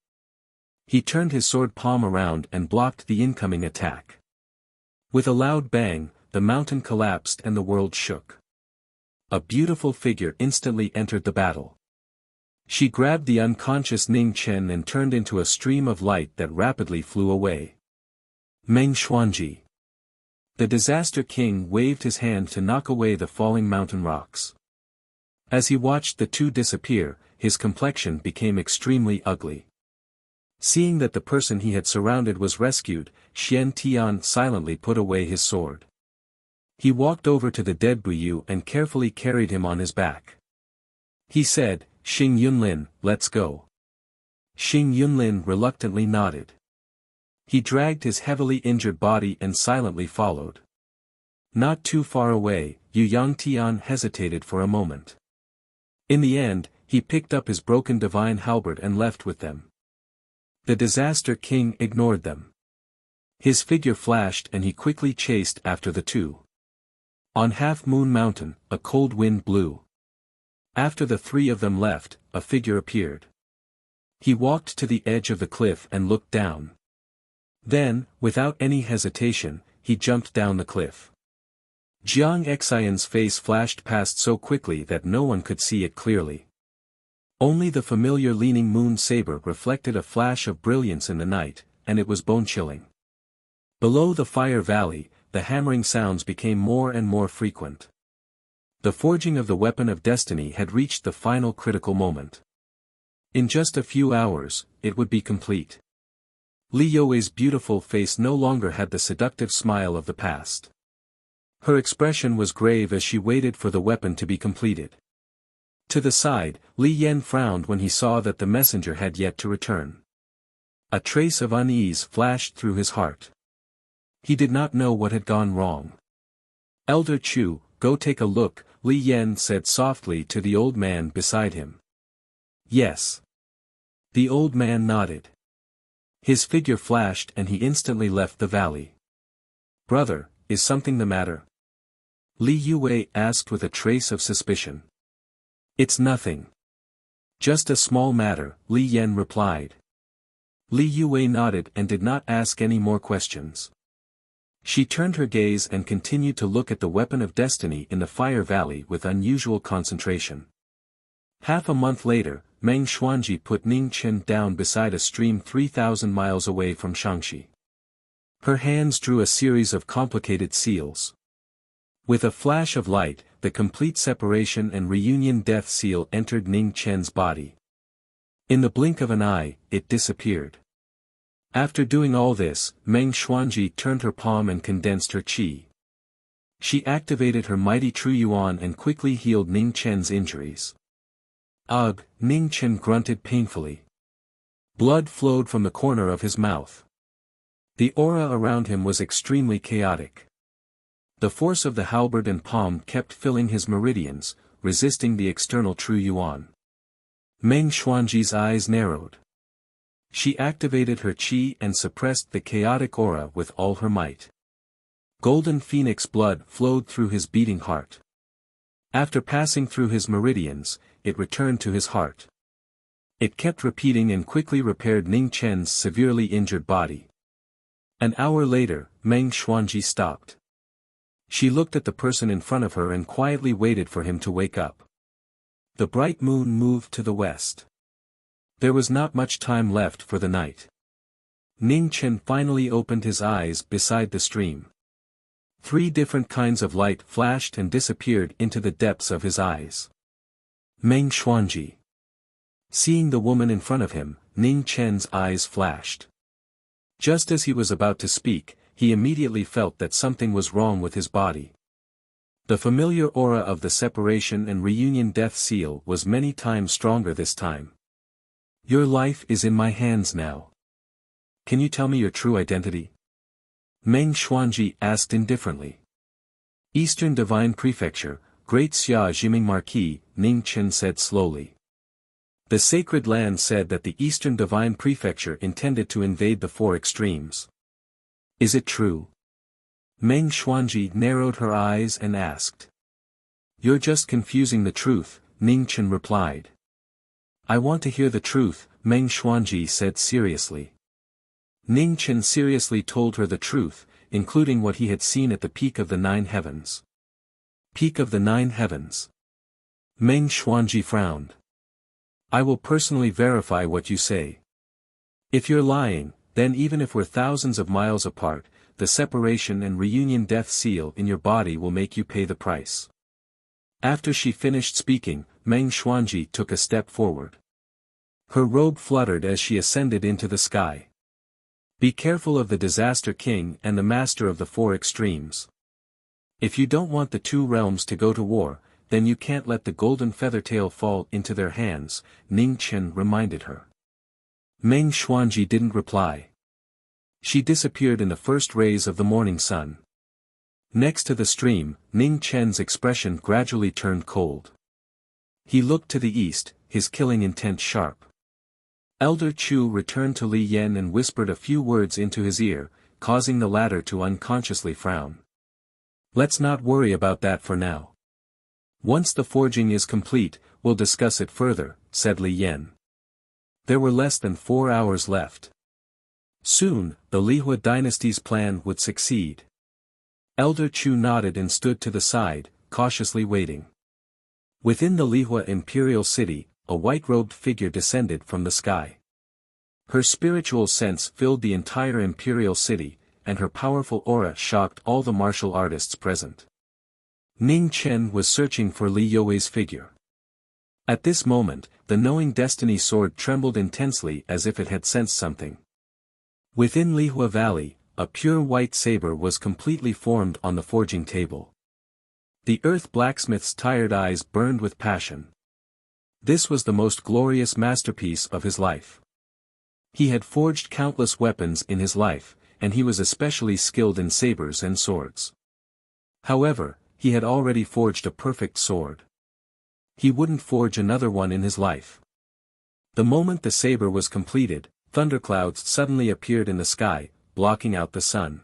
He turned his sword palm around and blocked the incoming attack. With a loud bang, the mountain collapsed and the world shook. A beautiful figure instantly entered the battle. She grabbed the unconscious Ning Chen and turned into a stream of light that rapidly flew away. Meng Xuanji. The disaster king waved his hand to knock away the falling mountain rocks. As he watched the 2 disappear, his complexion became extremely ugly. Seeing that the person he had surrounded was rescued, Xian Tian silently put away his sword. He walked over to the dead Buyu and carefully carried him on his back. He said, "Xing Yunlin, let's go." Xing Yunlin reluctantly nodded. He dragged his heavily injured body and silently followed. Not too far away, Yang Tian hesitated for a moment. In the end, he picked up his broken divine halberd and left with them. The disaster king ignored them. His figure flashed and he quickly chased after the 2. On Half Moon Mountain, a cold wind blew. After the 3 of them left, a figure appeared. He walked to the edge of the cliff and looked down. Then, without any hesitation, he jumped down the cliff. Jiang Xian's face flashed past so quickly that no one could see it clearly. Only the familiar leaning moon saber reflected a flash of brilliance in the night, and it was bone-chilling. Below the fire valley, the hammering sounds became more and more frequent. The forging of the weapon of destiny had reached the final critical moment. In just a few hours, it would be complete. Li Yue's beautiful face no longer had the seductive smile of the past. Her expression was grave as she waited for the weapon to be completed. To the side, Li Yan frowned when he saw that the messenger had yet to return. A trace of unease flashed through his heart. He did not know what had gone wrong. "Elder Chu, go take a look," Li Yan said softly to the old man beside him. "Yes." The old man nodded. His figure flashed and he instantly left the valley. "Brother, is something the matter?" Li Yue asked with a trace of suspicion. "It's nothing. Just a small matter," Li Yan replied. Li Yue nodded and did not ask any more questions. She turned her gaze and continued to look at the weapon of destiny in the fire valley with unusual concentration. Half a month later, Meng Xuanji put Ning Chen down beside a stream 3,000 miles away from Shangxi. Her hands drew a series of complicated seals. With a flash of light, the complete separation and reunion death seal entered Ning Chen's body. In the blink of an eye, it disappeared. After doing all this, Meng Xuanji turned her palm and condensed her qi. She activated her mighty True Yuan and quickly healed Ning Chen's injuries. "Ugh," Ning Chen grunted painfully. Blood flowed from the corner of his mouth. The aura around him was extremely chaotic. The force of the halberd and palm kept filling his meridians, resisting the external True Yuan. Meng Xuanji's eyes narrowed. She activated her qi and suppressed the chaotic aura with all her might. Golden phoenix blood flowed through his beating heart. After passing through his meridians, it returned to his heart. It kept repeating and quickly repaired Ning Chen's severely injured body. An hour later, Meng Xuanji stopped. She looked at the person in front of her and quietly waited for him to wake up. The bright moon moved to the west. There was not much time left for the night. Ning Chen finally opened his eyes beside the stream. 3 different kinds of light flashed and disappeared into the depths of his eyes. Meng Xuanji. Seeing the woman in front of him, Ning Chen's eyes flashed. Just as he was about to speak, he immediately felt that something was wrong with his body. The familiar aura of the separation and reunion death seal was many times stronger this time. "Your life is in my hands now. Can you tell me your true identity?" Meng Xuanji asked indifferently. "Eastern Divine Prefecture, Great Xia Jiming Marquis," Ning Chen said slowly. "The sacred land said that the Eastern Divine Prefecture intended to invade the 4 extremes. Is it true?" Meng Xuanji narrowed her eyes and asked. "You're just confusing the truth," Ning Chen replied. "I want to hear the truth," Meng Xuanji said seriously. Ning Chen seriously told her the truth, including what he had seen at the peak of the 9 heavens. Peak of the 9 heavens. Meng Xuanji frowned. "I will personally verify what you say. If you're lying, then even if we're thousands of miles apart, the separation and reunion death seal in your body will make you pay the price." After she finished speaking, Meng Xuanji took a step forward. Her robe fluttered as she ascended into the sky. "Be careful of the Disaster King and the Master of the 4 extremes. If you don't want the 2 realms to go to war, then you can't let the golden feathertail fall into their hands," Ning Chen reminded her. Meng Xuanji didn't reply. She disappeared in the first rays of the morning sun. Next to the stream, Ning Chen's expression gradually turned cold. He looked to the east, his killing intent sharp. Elder Chu returned to Li Yan and whispered a few words into his ear, causing the latter to unconsciously frown. "Let's not worry about that for now. Once the forging is complete, we'll discuss it further," said Li Yan. There were less than 4 hours left. Soon, the Lihua dynasty's plan would succeed. Elder Chu nodded and stood to the side, cautiously waiting. Within the Lihua imperial city, a white-robed figure descended from the sky. Her spiritual sense filled the entire imperial city, and her powerful aura shocked all the martial artists present. Ning Chen was searching for Li Yue's figure. At this moment, the knowing destiny sword trembled intensely as if it had sensed something. Within Lihua Valley, a pure white saber was completely formed on the forging table. The earth blacksmith's tired eyes burned with passion. This was the most glorious masterpiece of his life. He had forged countless weapons in his life, and he was especially skilled in sabers and swords. However, he had already forged a perfect sword. He wouldn't forge another one in his life. The moment the saber was completed, thunderclouds suddenly appeared in the sky, blocking out the sun.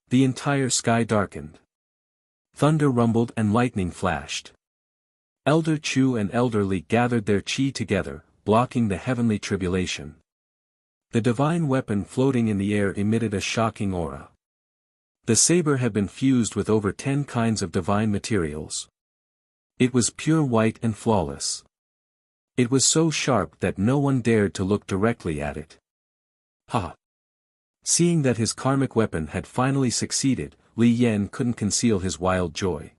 The entire sky darkened. Thunder rumbled and lightning flashed. Elder Chu and Elder Li gathered their chi together, blocking the heavenly tribulation. The divine weapon floating in the air emitted a shocking aura. The saber had been fused with over 10 kinds of divine materials. It was pure white and flawless. It was so sharp that no one dared to look directly at it. Ha! Seeing that his karmic weapon had finally succeeded, Li Yan couldn't conceal his wild joy.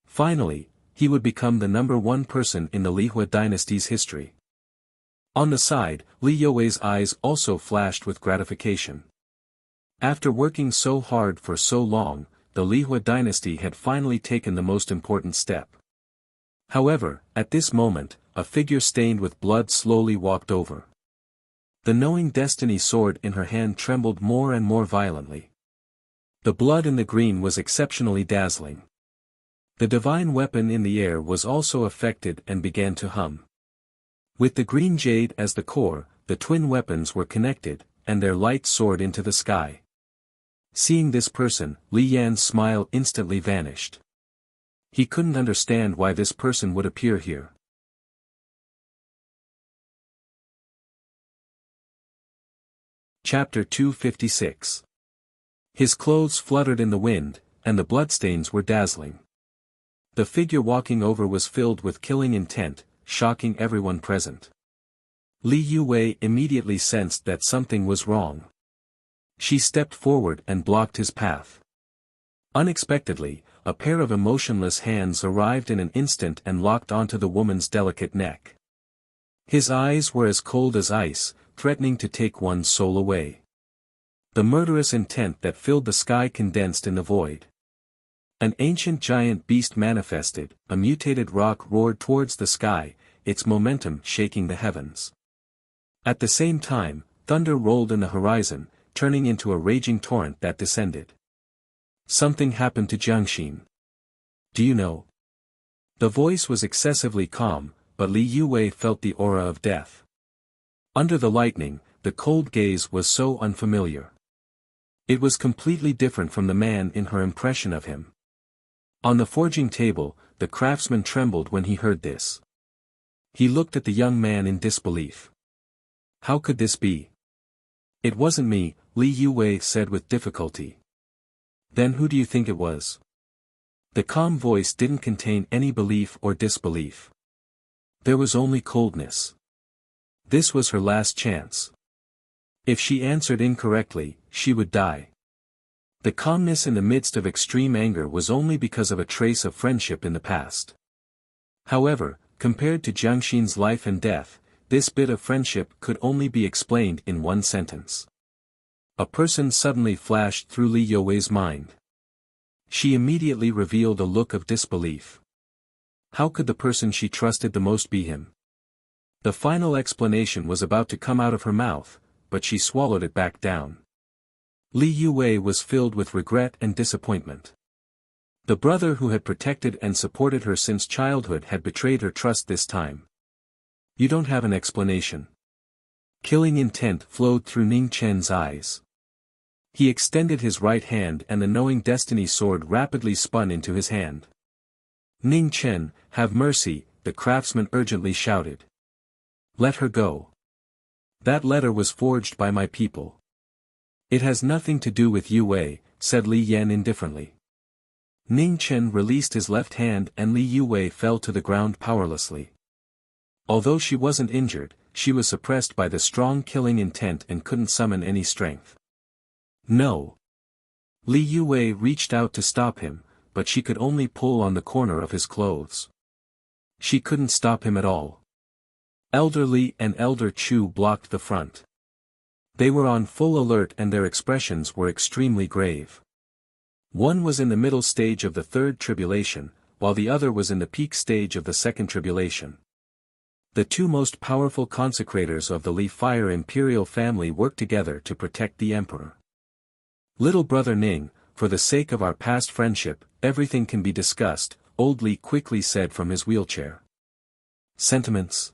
Finally, he would become the #1 person in the Lihua dynasty's history. On the side, Li Youwei's eyes also flashed with gratification. After working so hard for so long, the Lihua dynasty had finally taken the most important step. However, at this moment, a figure stained with blood slowly walked over. The knowing destiny sword in her hand trembled more and more violently. The blood in the green was exceptionally dazzling. The divine weapon in the air was also affected and began to hum. With the green jade as the core, the twin weapons were connected, and their light soared into the sky. Seeing this person, Li Yan's smile instantly vanished. He couldn't understand why this person would appear here. Chapter 256. His clothes fluttered in the wind, and the bloodstains were dazzling. The figure walking over was filled with killing intent, shocking everyone present. Li Youwei immediately sensed that something was wrong. She stepped forward and blocked his path. Unexpectedly, a pair of emotionless hands arrived in an instant and locked onto the woman's delicate neck. His eyes were as cold as ice, threatening to take one's soul away. The murderous intent that filled the sky condensed in the void. An ancient giant beast manifested, a mutated rock roared towards the sky, its momentum shaking the heavens. At the same time, thunder rolled in the horizon, turning into a raging torrent that descended. Something happened to Jiangxin. Do you know? The voice was excessively calm, but Li Youwei felt the aura of death. Under the lightning, the cold gaze was so unfamiliar. It was completely different from the man in her impression of him. On the forging table, the craftsman trembled when he heard this. He looked at the young man in disbelief. How could this be? It wasn't me, Li Youwei said with difficulty. Then who do you think it was? The calm voice didn't contain any belief or disbelief. There was only coldness. This was her last chance. If she answered incorrectly, she would die. The calmness in the midst of extreme anger was only because of a trace of friendship in the past. However, compared to Jiangxin's life and death, this bit of friendship could only be explained in one sentence. A person suddenly flashed through Li Youwei's mind. She immediately revealed a look of disbelief. How could the person she trusted the most be him? The final explanation was about to come out of her mouth, but she swallowed it back down. Li Youwei was filled with regret and disappointment. The brother who had protected and supported her since childhood had betrayed her trust this time. You don't have an explanation. Killing intent flowed through Ning Chen's eyes. He extended his right hand and the knowing destiny sword rapidly spun into his hand. Ning Chen, have mercy, the craftsman urgently shouted. Let her go. That letter was forged by my people. It has nothing to do with Youwei, said Li Yan indifferently. Ning Chen released his left hand and Li Youwei fell to the ground powerlessly. Although she wasn't injured, she was suppressed by the strong killing intent and couldn't summon any strength. No. Li Youwei reached out to stop him, but she could only pull on the corner of his clothes. She couldn't stop him at all. Elder Li and Elder Chu blocked the front. They were on full alert and their expressions were extremely grave. One was in the middle stage of the third tribulation, while the other was in the peak stage of the second tribulation. The two most powerful consecrators of the Li Fire imperial family worked together to protect the emperor. Little brother Ning, for the sake of our past friendship, everything can be discussed, old Li quickly said from his wheelchair. Sentiments?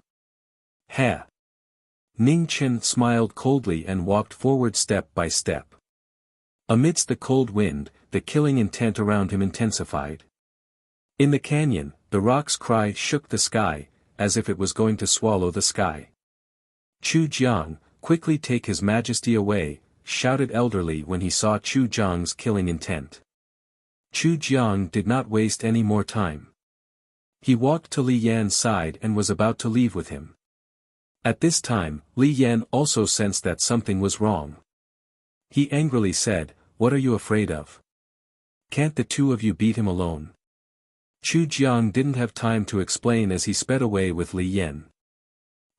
Ha! Ning Chen smiled coldly and walked forward step by step. Amidst the cold wind, the killing intent around him intensified. In the canyon, the rock's cry shook the sky, as if it was going to swallow the sky. Chu Jiang, quickly take his majesty away, shouted elderly when he saw Chu Jiang's killing intent. Chu Jiang did not waste any more time. He walked to Li Yan's side and was about to leave with him. At this time, Li Yan also sensed that something was wrong. He angrily said, "What are you afraid of? Can't the two of you beat him alone?" Chu Jiang didn't have time to explain as he sped away with Li Yan.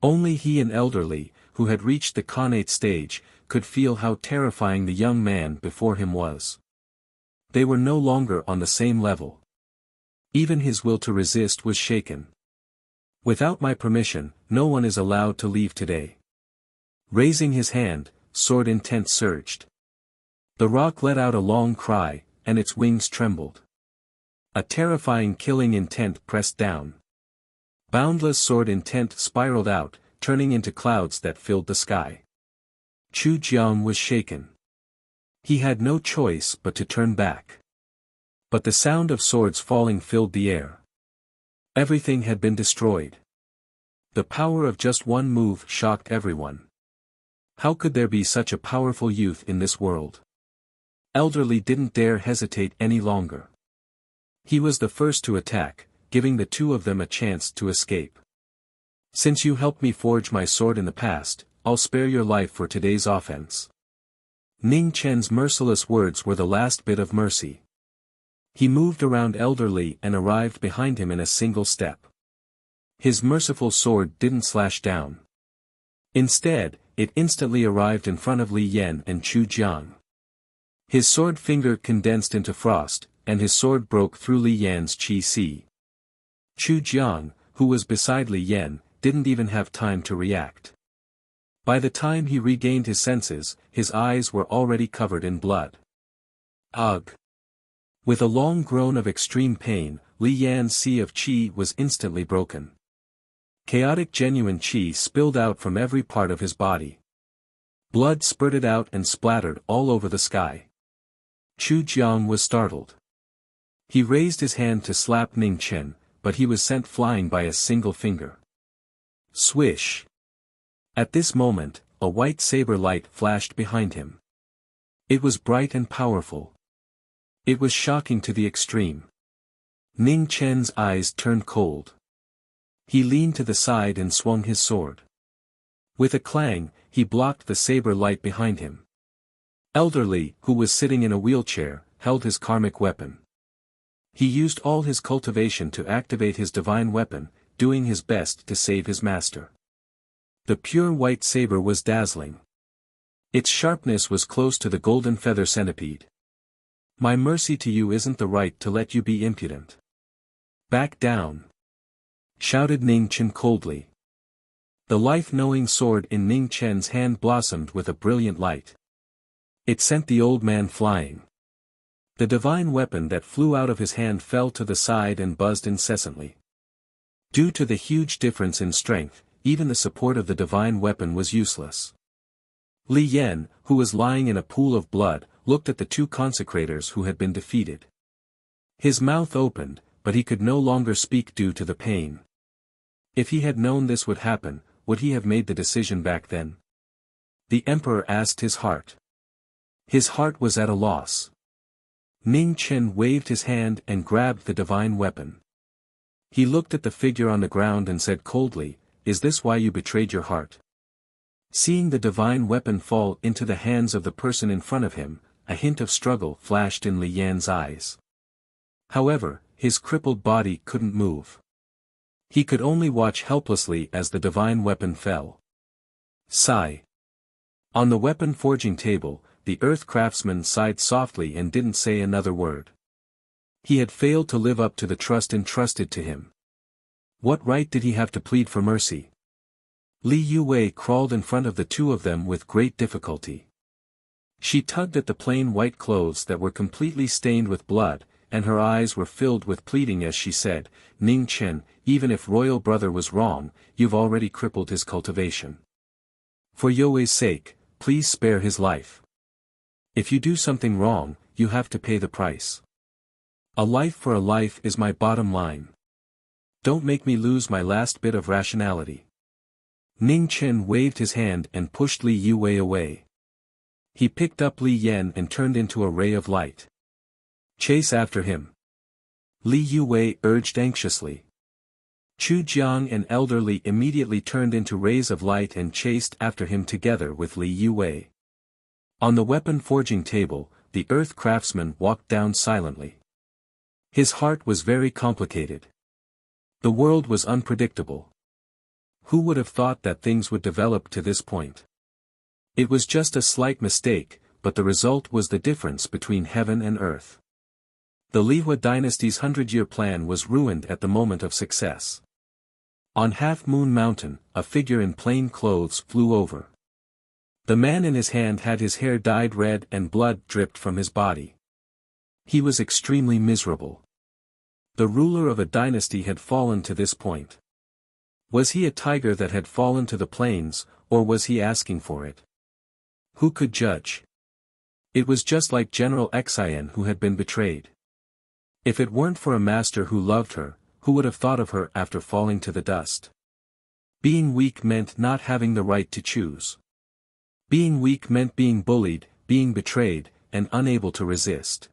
Only he and Elder Li, who had reached the Khanate stage, could feel how terrifying the young man before him was. They were no longer on the same level. Even his will to resist was shaken. "Without my permission, no one is allowed to leave today." Raising his hand, sword intent surged. The rock let out a long cry, and its wings trembled. A terrifying killing intent pressed down. Boundless sword intent spiraled out, turning into clouds that filled the sky. Chu Jiang was shaken. He had no choice but to turn back. But the sound of swords falling filled the air. Everything had been destroyed. The power of just one move shocked everyone. How could there be such a powerful youth in this world? Elder Li didn't dare hesitate any longer. He was the first to attack, giving the two of them a chance to escape. "Since you helped me forge my sword in the past, I'll spare your life for today's offense." Ning Chen's merciless words were the last bit of mercy. He moved around Elder Li and arrived behind him in a single step. His merciful sword didn't slash down. Instead, it instantly arrived in front of Li Yan and Chu Jiang. His sword finger condensed into frost, and his sword broke through Li Yan's qi. Chu Jiang, who was beside Li Yan, didn't even have time to react. By the time he regained his senses, his eyes were already covered in blood. Ugh! With a long groan of extreme pain, Li Yan's sea of qi was instantly broken. Chaotic genuine qi spilled out from every part of his body. Blood spurted out and splattered all over the sky. Chu Jiang was startled. He raised his hand to slap Ning Chen, but he was sent flying by a single finger. Swish! At this moment, a white saber light flashed behind him. It was bright and powerful. It was shocking to the extreme. Ning Chen's eyes turned cold. He leaned to the side and swung his sword. With a clang, he blocked the saber light behind him. Elder Li, who was sitting in a wheelchair, held his karmic weapon. He used all his cultivation to activate his divine weapon, doing his best to save his master. The pure white saber was dazzling. Its sharpness was close to the golden feather centipede. "My mercy to you isn't the right to let you be impudent. Back down!" shouted Ning Chen coldly. The life-knowing sword in Ning Chen's hand blossomed with a brilliant light. It sent the old man flying. The divine weapon that flew out of his hand fell to the side and buzzed incessantly. Due to the huge difference in strength, even the support of the divine weapon was useless. Li Yan, who was lying in a pool of blood, looked at the two consecrators who had been defeated. His mouth opened, but he could no longer speak due to the pain. If he had known this would happen, would he have made the decision back then? The emperor asked his heart. His heart was at a loss. Ning Chen waved his hand and grabbed the divine weapon. He looked at the figure on the ground and said coldly, "Is this why you betrayed your heart?" Seeing the divine weapon fall into the hands of the person in front of him, a hint of struggle flashed in Li Yan's eyes. However, his crippled body couldn't move. He could only watch helplessly as the divine weapon fell. Sigh. On the weapon forging table, the earth craftsman sighed softly and didn't say another word. He had failed to live up to the trust entrusted to him. What right did he have to plead for mercy? Li Yuwei crawled in front of the two of them with great difficulty. She tugged at the plain white clothes that were completely stained with blood, and her eyes were filled with pleading as she said, "Ning Chen, even if royal brother was wrong, you've already crippled his cultivation. For Yuwei's sake, please spare his life. If you do something wrong, you have to pay the price. A life for a life is my bottom line. Don't make me lose my last bit of rationality." Ning Chen waved his hand and pushed Li Yuwei away. He picked up Li Yan and turned into a ray of light. "Chase after him," Li Yuwei urged anxiously. Chu Jiang and Elder Li immediately turned into rays of light and chased after him together with Li Yuwei. On the weapon forging table, the earth craftsman walked down silently. His heart was very complicated. The world was unpredictable. Who would have thought that things would develop to this point? It was just a slight mistake, but the result was the difference between heaven and earth. The Lihua dynasty's 100-year plan was ruined at the moment of success. On Half Moon Mountain, a figure in plain clothes flew over. The man in his hand had his hair dyed red and blood dripped from his body. He was extremely miserable. The ruler of a dynasty had fallen to this point. Was he a tiger that had fallen to the plains, or was he asking for it? Who could judge? It was just like General Xian who had been betrayed. If it weren't for a master who loved her, who would have thought of her after falling to the dust? Being weak meant not having the right to choose. Being weak meant being bullied, being betrayed, and unable to resist.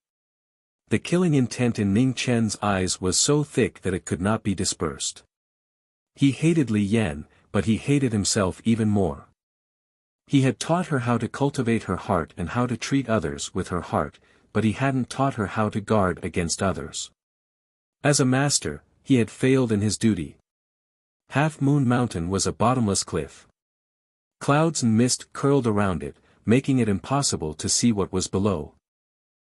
The killing intent in Ning Chen's eyes was so thick that it could not be dispersed. He hated Li Yan, but he hated himself even more. He had taught her how to cultivate her heart and how to treat others with her heart, but he hadn't taught her how to guard against others. As a master, he had failed in his duty. Half Moon Mountain was a bottomless cliff. Clouds and mist curled around it, making it impossible to see what was below.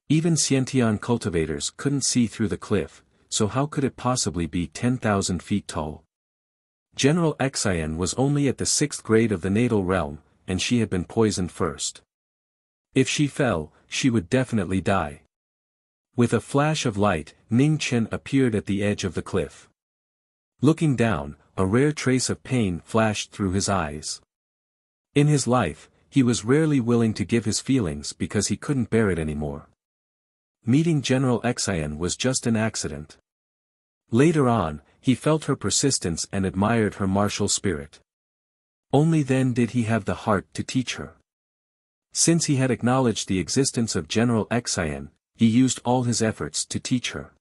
Even Xiantian cultivators couldn't see through the cliff, so how could it possibly be 10,000 feet tall? General Xian was only at the 6th grade of the natal realm, and she had been poisoned first. If she fell, she would definitely die. With a flash of light, Ning Chen appeared at the edge of the cliff. Looking down, a rare trace of pain flashed through his eyes. In his life, he was rarely willing to give his feelings because he couldn't bear it anymore. Meeting General Xian was just an accident. Later on, he felt her persistence and admired her martial spirit. Only then did he have the heart to teach her. Since he had acknowledged the existence of General Xian, he used all his efforts to teach her.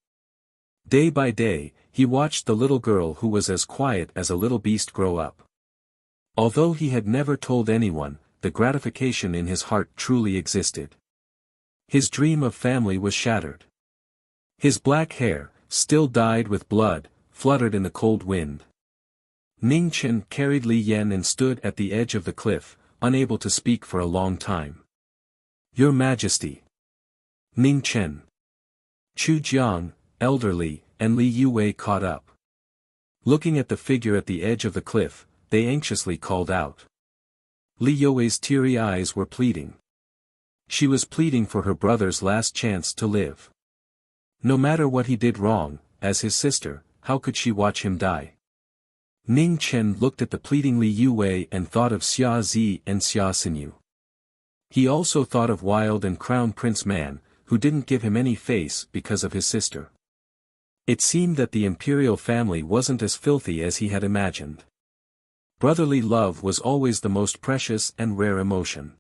Day by day, he watched the little girl who was as quiet as a little beast grow up. Although he had never told anyone, the gratification in his heart truly existed. His dream of family was shattered. His black hair, still dyed with blood, fluttered in the cold wind. Ning Chen carried Li Yan and stood at the edge of the cliff, unable to speak for a long time. "Your Majesty." Ning Chen. Chu Jiang, Elder Li, and Li Yuwei caught up. Looking at the figure at the edge of the cliff, they anxiously called out. Li Yuwei's teary eyes were pleading. She was pleading for her brother's last chance to live. No matter what he did wrong, as his sister, how could she watch him die? Ning Chen looked at the pleading Li Yuwei and thought of Xia Zi and Xia Xinyu. He also thought of Wild and Crown Prince Man, who didn't give him any face because of his sister. It seemed that the imperial family wasn't as filthy as he had imagined. Brotherly love was always the most precious and rare emotion.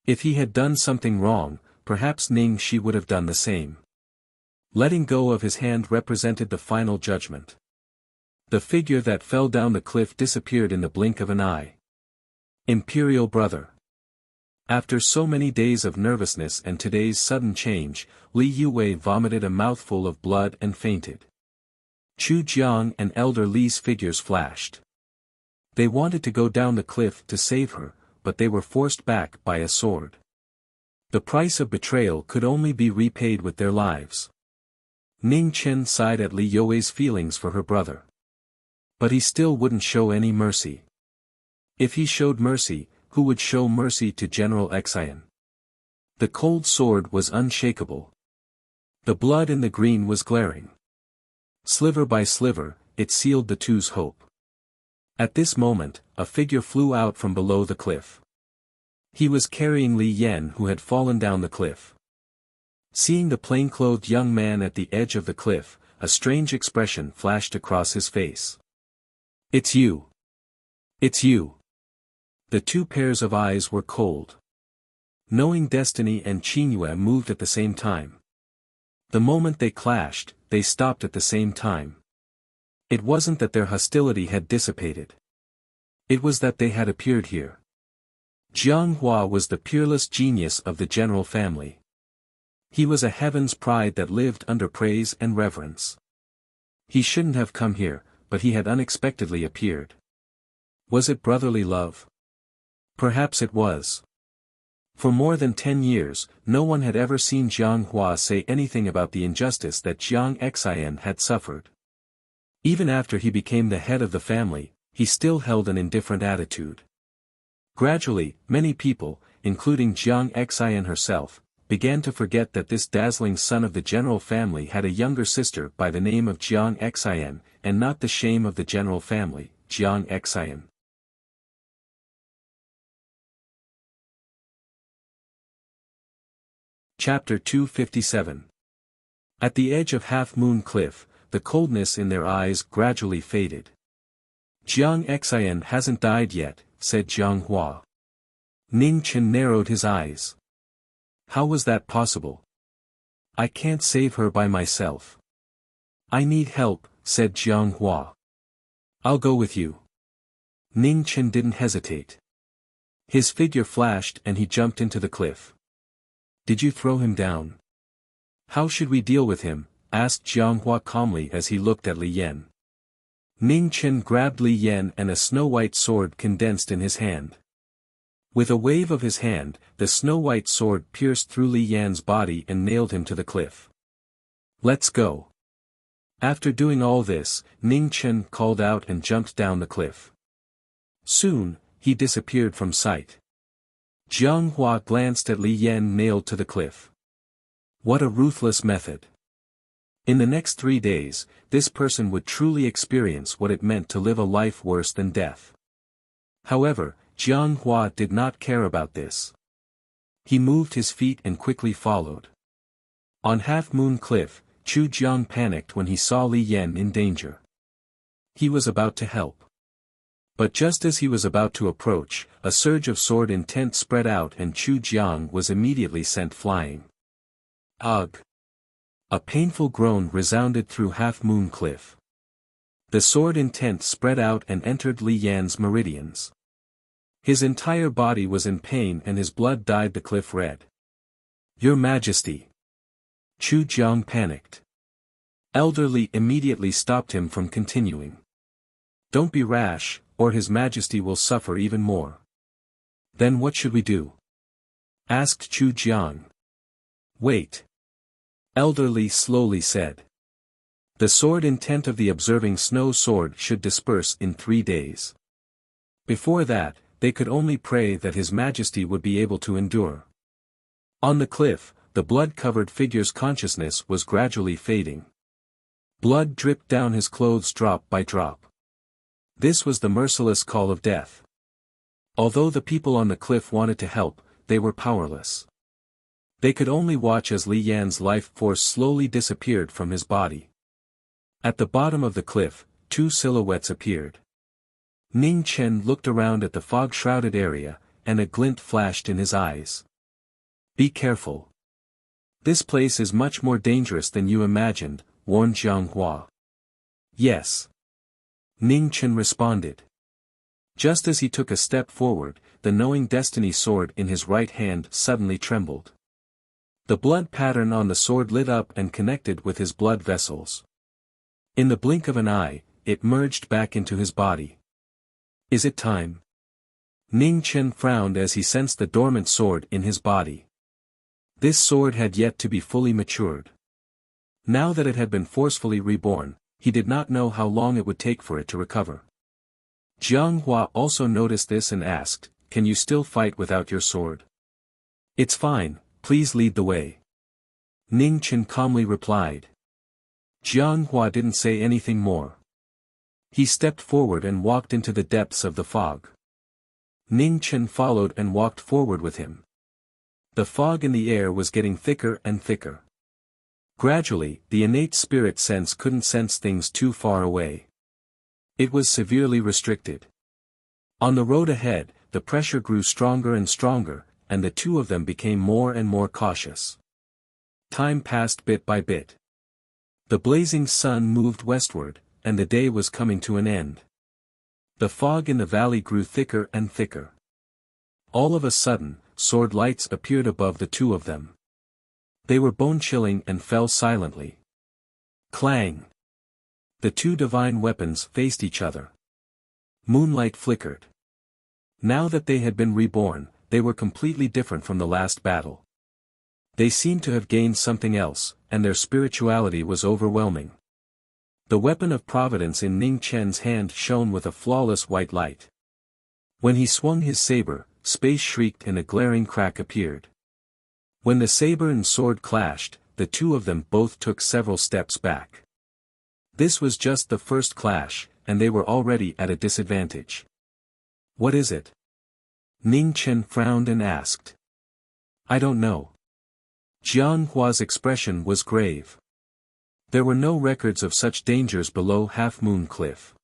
If he had done something wrong, perhaps Ning Shi would have done the same. Letting go of his hand represented the final judgment. The figure that fell down the cliff disappeared in the blink of an eye. Imperial brother. After so many days of nervousness and today's sudden change, Li Yuwei vomited a mouthful of blood and fainted. Chu Jiang and Elder Li's figures flashed. They wanted to go down the cliff to save her, but they were forced back by a sword. The price of betrayal could only be repaid with their lives. Ning Chen sighed at Li Yue's feelings for her brother. But he still wouldn't show any mercy. If he showed mercy, who would show mercy to General Xian? The cold sword was unshakable. The blood in the green was glaring. Sliver by sliver, it sealed the two's hope. At this moment, a figure flew out from below the cliff. He was carrying Li Yan, who had fallen down the cliff. Seeing the plain-clothed young man at the edge of the cliff, a strange expression flashed across his face. "It's you. It's you." The two pairs of eyes were cold. Knowing destiny and Qingyue moved at the same time. The moment they clashed, they stopped at the same time. It wasn't that their hostility had dissipated. It was that they had appeared here. Jiang Hua was the peerless genius of the general family. He was a heaven's pride that lived under praise and reverence. He shouldn't have come here, but he had unexpectedly appeared. Was it brotherly love? Perhaps it was. For more than 10 years, no one had ever seen Jiang Hua say anything about the injustice that Jiang Xian had suffered. Even after he became the head of the family, he still held an indifferent attitude. Gradually, many people, including Jiang Xian herself, began to forget that this dazzling son of the general family had a younger sister by the name of Jiang Xian, and not the shame of the general family, Jiang Xian. Chapter 257. At the edge of Half Moon Cliff, the coldness in their eyes gradually faded. "Jiang Xian hasn't died yet," said Jiang Hua. Ning Chen narrowed his eyes. "How was that possible? I can't save her by myself." "I need help," said Jiang Hua. "I'll go with you." Ning Chen didn't hesitate. His figure flashed and he jumped into the cliff. "Did you throw him down?" "How should we deal with him?" asked Jiang Hua calmly as he looked at Li Yan. Ning Chen grabbed Li Yan and a snow-white sword condensed in his hand. With a wave of his hand, the snow-white sword pierced through Li Yan's body and nailed him to the cliff. "Let's go." After doing all this, Ning Chen called out and jumped down the cliff. Soon, he disappeared from sight. Jiang Hua glanced at Li Yan nailed to the cliff. What a ruthless method. In the next 3 days, this person would truly experience what it meant to live a life worse than death. However, Jiang Hua did not care about this. He moved his feet and quickly followed. On Half Moon Cliff, Chu Jiang panicked when he saw Li Yan in danger. He was about to help. But just as he was about to approach, a surge of sword intent spread out and Chu Jiang was immediately sent flying. Ugh! A painful groan resounded through Half Moon Cliff. The sword intent spread out and entered Li Yan's meridians. His entire body was in pain and his blood dyed the cliff red. "Your Majesty!" Chu Jiang panicked. Elder Li immediately stopped him from continuing. "Don't be rash, or His Majesty will suffer even more." "Then what should we do?" asked Chu Jiang. "Wait." Elder Li slowly said. "The sword intent of the observing snow sword should disperse in 3 days. Before that, they could only pray that His Majesty would be able to endure." On the cliff, the blood-covered figure's consciousness was gradually fading. Blood dripped down his clothes drop by drop. This was the merciless call of death. Although the people on the cliff wanted to help, they were powerless. They could only watch as Li Yan's life force slowly disappeared from his body. At the bottom of the cliff, 2 silhouettes appeared. Ning Chen looked around at the fog-shrouded area, and a glint flashed in his eyes. "Be careful. This place is much more dangerous than you imagined," warned Jiang Hua. "Yes." Ning Chen responded. Just as he took a step forward, the knowing destiny sword in his right hand suddenly trembled. The blood pattern on the sword lit up and connected with his blood vessels. In the blink of an eye, it merged back into his body. Is it time? Ning Chen frowned as he sensed the dormant sword in his body. This sword had yet to be fully matured. Now that it had been forcefully reborn, he did not know how long it would take for it to recover. Jiang Hua also noticed this and asked, "Can you still fight without your sword?" "It's fine, please lead the way." Ning Chen calmly replied. Jiang Hua didn't say anything more. He stepped forward and walked into the depths of the fog. Ning Chen followed and walked forward with him. The fog in the air was getting thicker and thicker. Gradually, the innate spirit sense couldn't sense things too far away. It was severely restricted. On the road ahead, the pressure grew stronger and stronger, and the two of them became more and more cautious. Time passed bit by bit. The blazing sun moved westward, and the day was coming to an end. The fog in the valley grew thicker and thicker. All of a sudden, sword lights appeared above the two of them. They were bone-chilling and fell silently. Clang! The two divine weapons faced each other. Moonlight flickered. Now that they had been reborn, they were completely different from the last battle. They seemed to have gained something else, and their spirituality was overwhelming. The weapon of providence in Ning Chen's hand shone with a flawless white light. When he swung his saber, space shrieked and a glaring crack appeared. When the saber and sword clashed, the two of them both took several steps back. This was just the first clash, and they were already at a disadvantage. "What is it?" Ning Chen frowned and asked. "I don't know." Jiang Hua's expression was grave. There were no records of such dangers below Half Moon Cliff.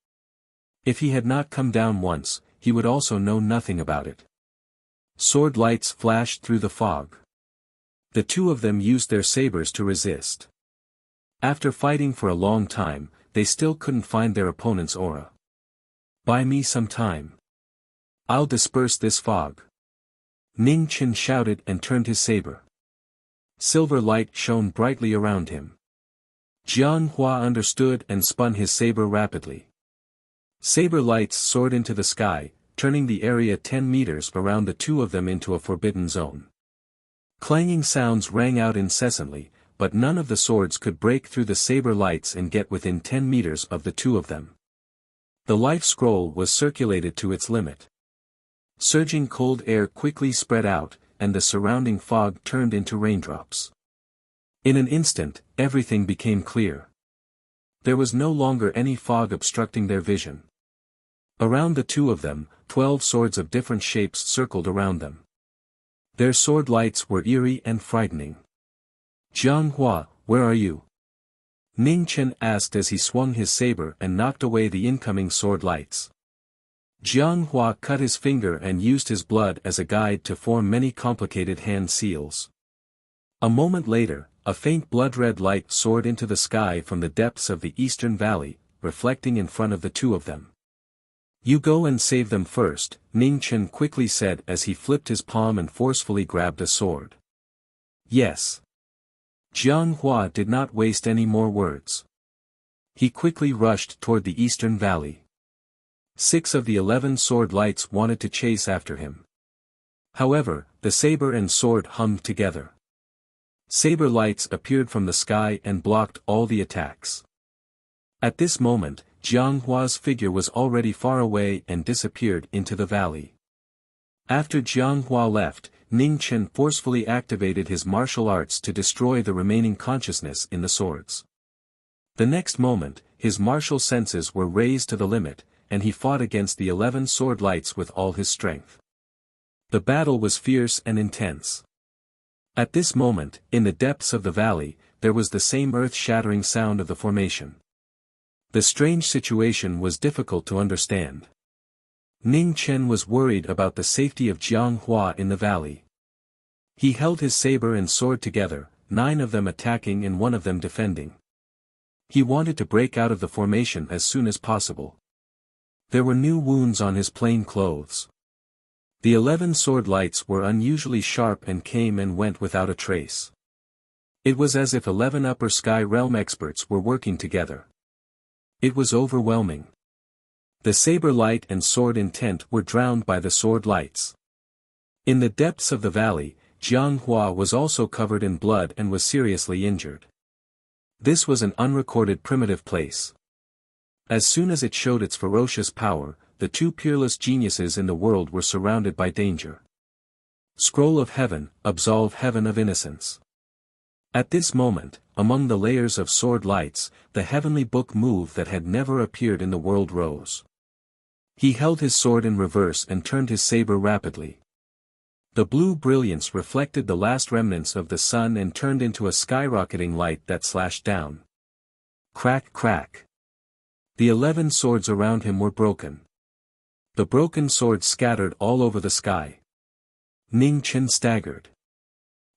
If he had not come down once, he would also know nothing about it. Sword lights flashed through the fog. The two of them used their sabers to resist. After fighting for a long time, they still couldn't find their opponent's aura. "Buy me some time. I'll disperse this fog." Ning Chen shouted and turned his saber. Silver light shone brightly around him. Jiang Hua understood and spun his saber rapidly. Saber lights soared into the sky, turning the area 10 meters around the two of them into a forbidden zone. Clanging sounds rang out incessantly, but none of the swords could break through the saber lights and get within 10 meters of the two of them. The life scroll was circulated to its limit. Surging cold air quickly spread out, and the surrounding fog turned into raindrops. In an instant, everything became clear. There was no longer any fog obstructing their vision. Around the two of them, 12 swords of different shapes circled around them. Their sword lights were eerie and frightening. "Jiang Hua, where are you?" Ning Chen asked as he swung his saber and knocked away the incoming sword lights. Jiang Hua cut his finger and used his blood as a guide to form many complicated hand seals. A moment later, a faint blood-red light soared into the sky from the depths of the eastern valley, reflecting in front of the two of them. "You go and save them first," Ning Chen quickly said as he flipped his palm and forcefully grabbed a sword. "Yes." Jiang Hua did not waste any more words. He quickly rushed toward the eastern valley. 6 of the 11 sword lights wanted to chase after him. However, the saber and sword hummed together. Saber lights appeared from the sky and blocked all the attacks. At this moment, Jiang Hua's figure was already far away and disappeared into the valley. After Jiang Hua left, Ning Chen forcefully activated his martial arts to destroy the remaining consciousness in the swords. The next moment, his martial senses were raised to the limit, and he fought against the 11 sword lights with all his strength. The battle was fierce and intense. At this moment, in the depths of the valley, there was the same earth-shattering sound of the formation. The strange situation was difficult to understand. Ning Chen was worried about the safety of Jiang Hua in the valley. He held his saber and sword together, 9 of them attacking and 1 of them defending. He wanted to break out of the formation as soon as possible. There were new wounds on his plain clothes. The 11 sword lights were unusually sharp and came and went without a trace. It was as if 11 upper sky realm experts were working together. It was overwhelming. The saber light and sword intent were drowned by the sword lights. In the depths of the valley, Jiang Hua was also covered in blood and was seriously injured. This was an unrecorded primitive place. As soon as it showed its ferocious power, the two peerless geniuses in the world were surrounded by danger. Scroll of Heaven, absolve heaven of innocence. At this moment, among the layers of sword lights, the heavenly book moved that had never appeared in the world rose. He held his sword in reverse and turned his saber rapidly. The blue brilliance reflected the last remnants of the sun and turned into a skyrocketing light that slashed down. Crack, crack. The 11 swords around him were broken. The broken swords scattered all over the sky. Ning Chen staggered.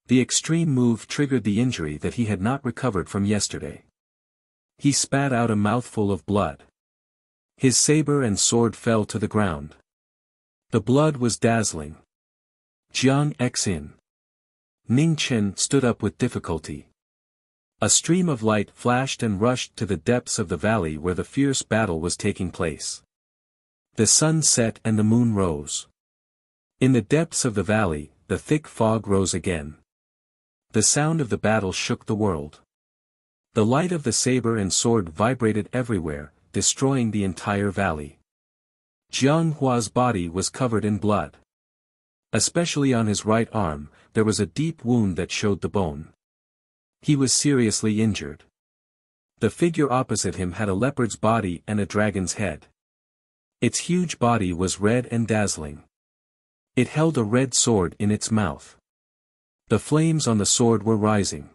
The extreme move triggered the injury that he had not recovered from yesterday. He spat out a mouthful of blood. His saber and sword fell to the ground. The blood was dazzling. Jiang Xin. Ning Chen stood up with difficulty. A stream of light flashed and rushed to the depths of the valley where the fierce battle was taking place. The sun set and the moon rose. In the depths of the valley, the thick fog rose again. The sound of the battle shook the world. The light of the saber and sword vibrated everywhere, destroying the entire valley. Jiang Hua's body was covered in blood. Especially on his right arm, there was a deep wound that showed the bone. He was seriously injured. The figure opposite him had a leopard's body and a dragon's head. Its huge body was red and dazzling. It held a red sword in its mouth. The flames on the sword were rising.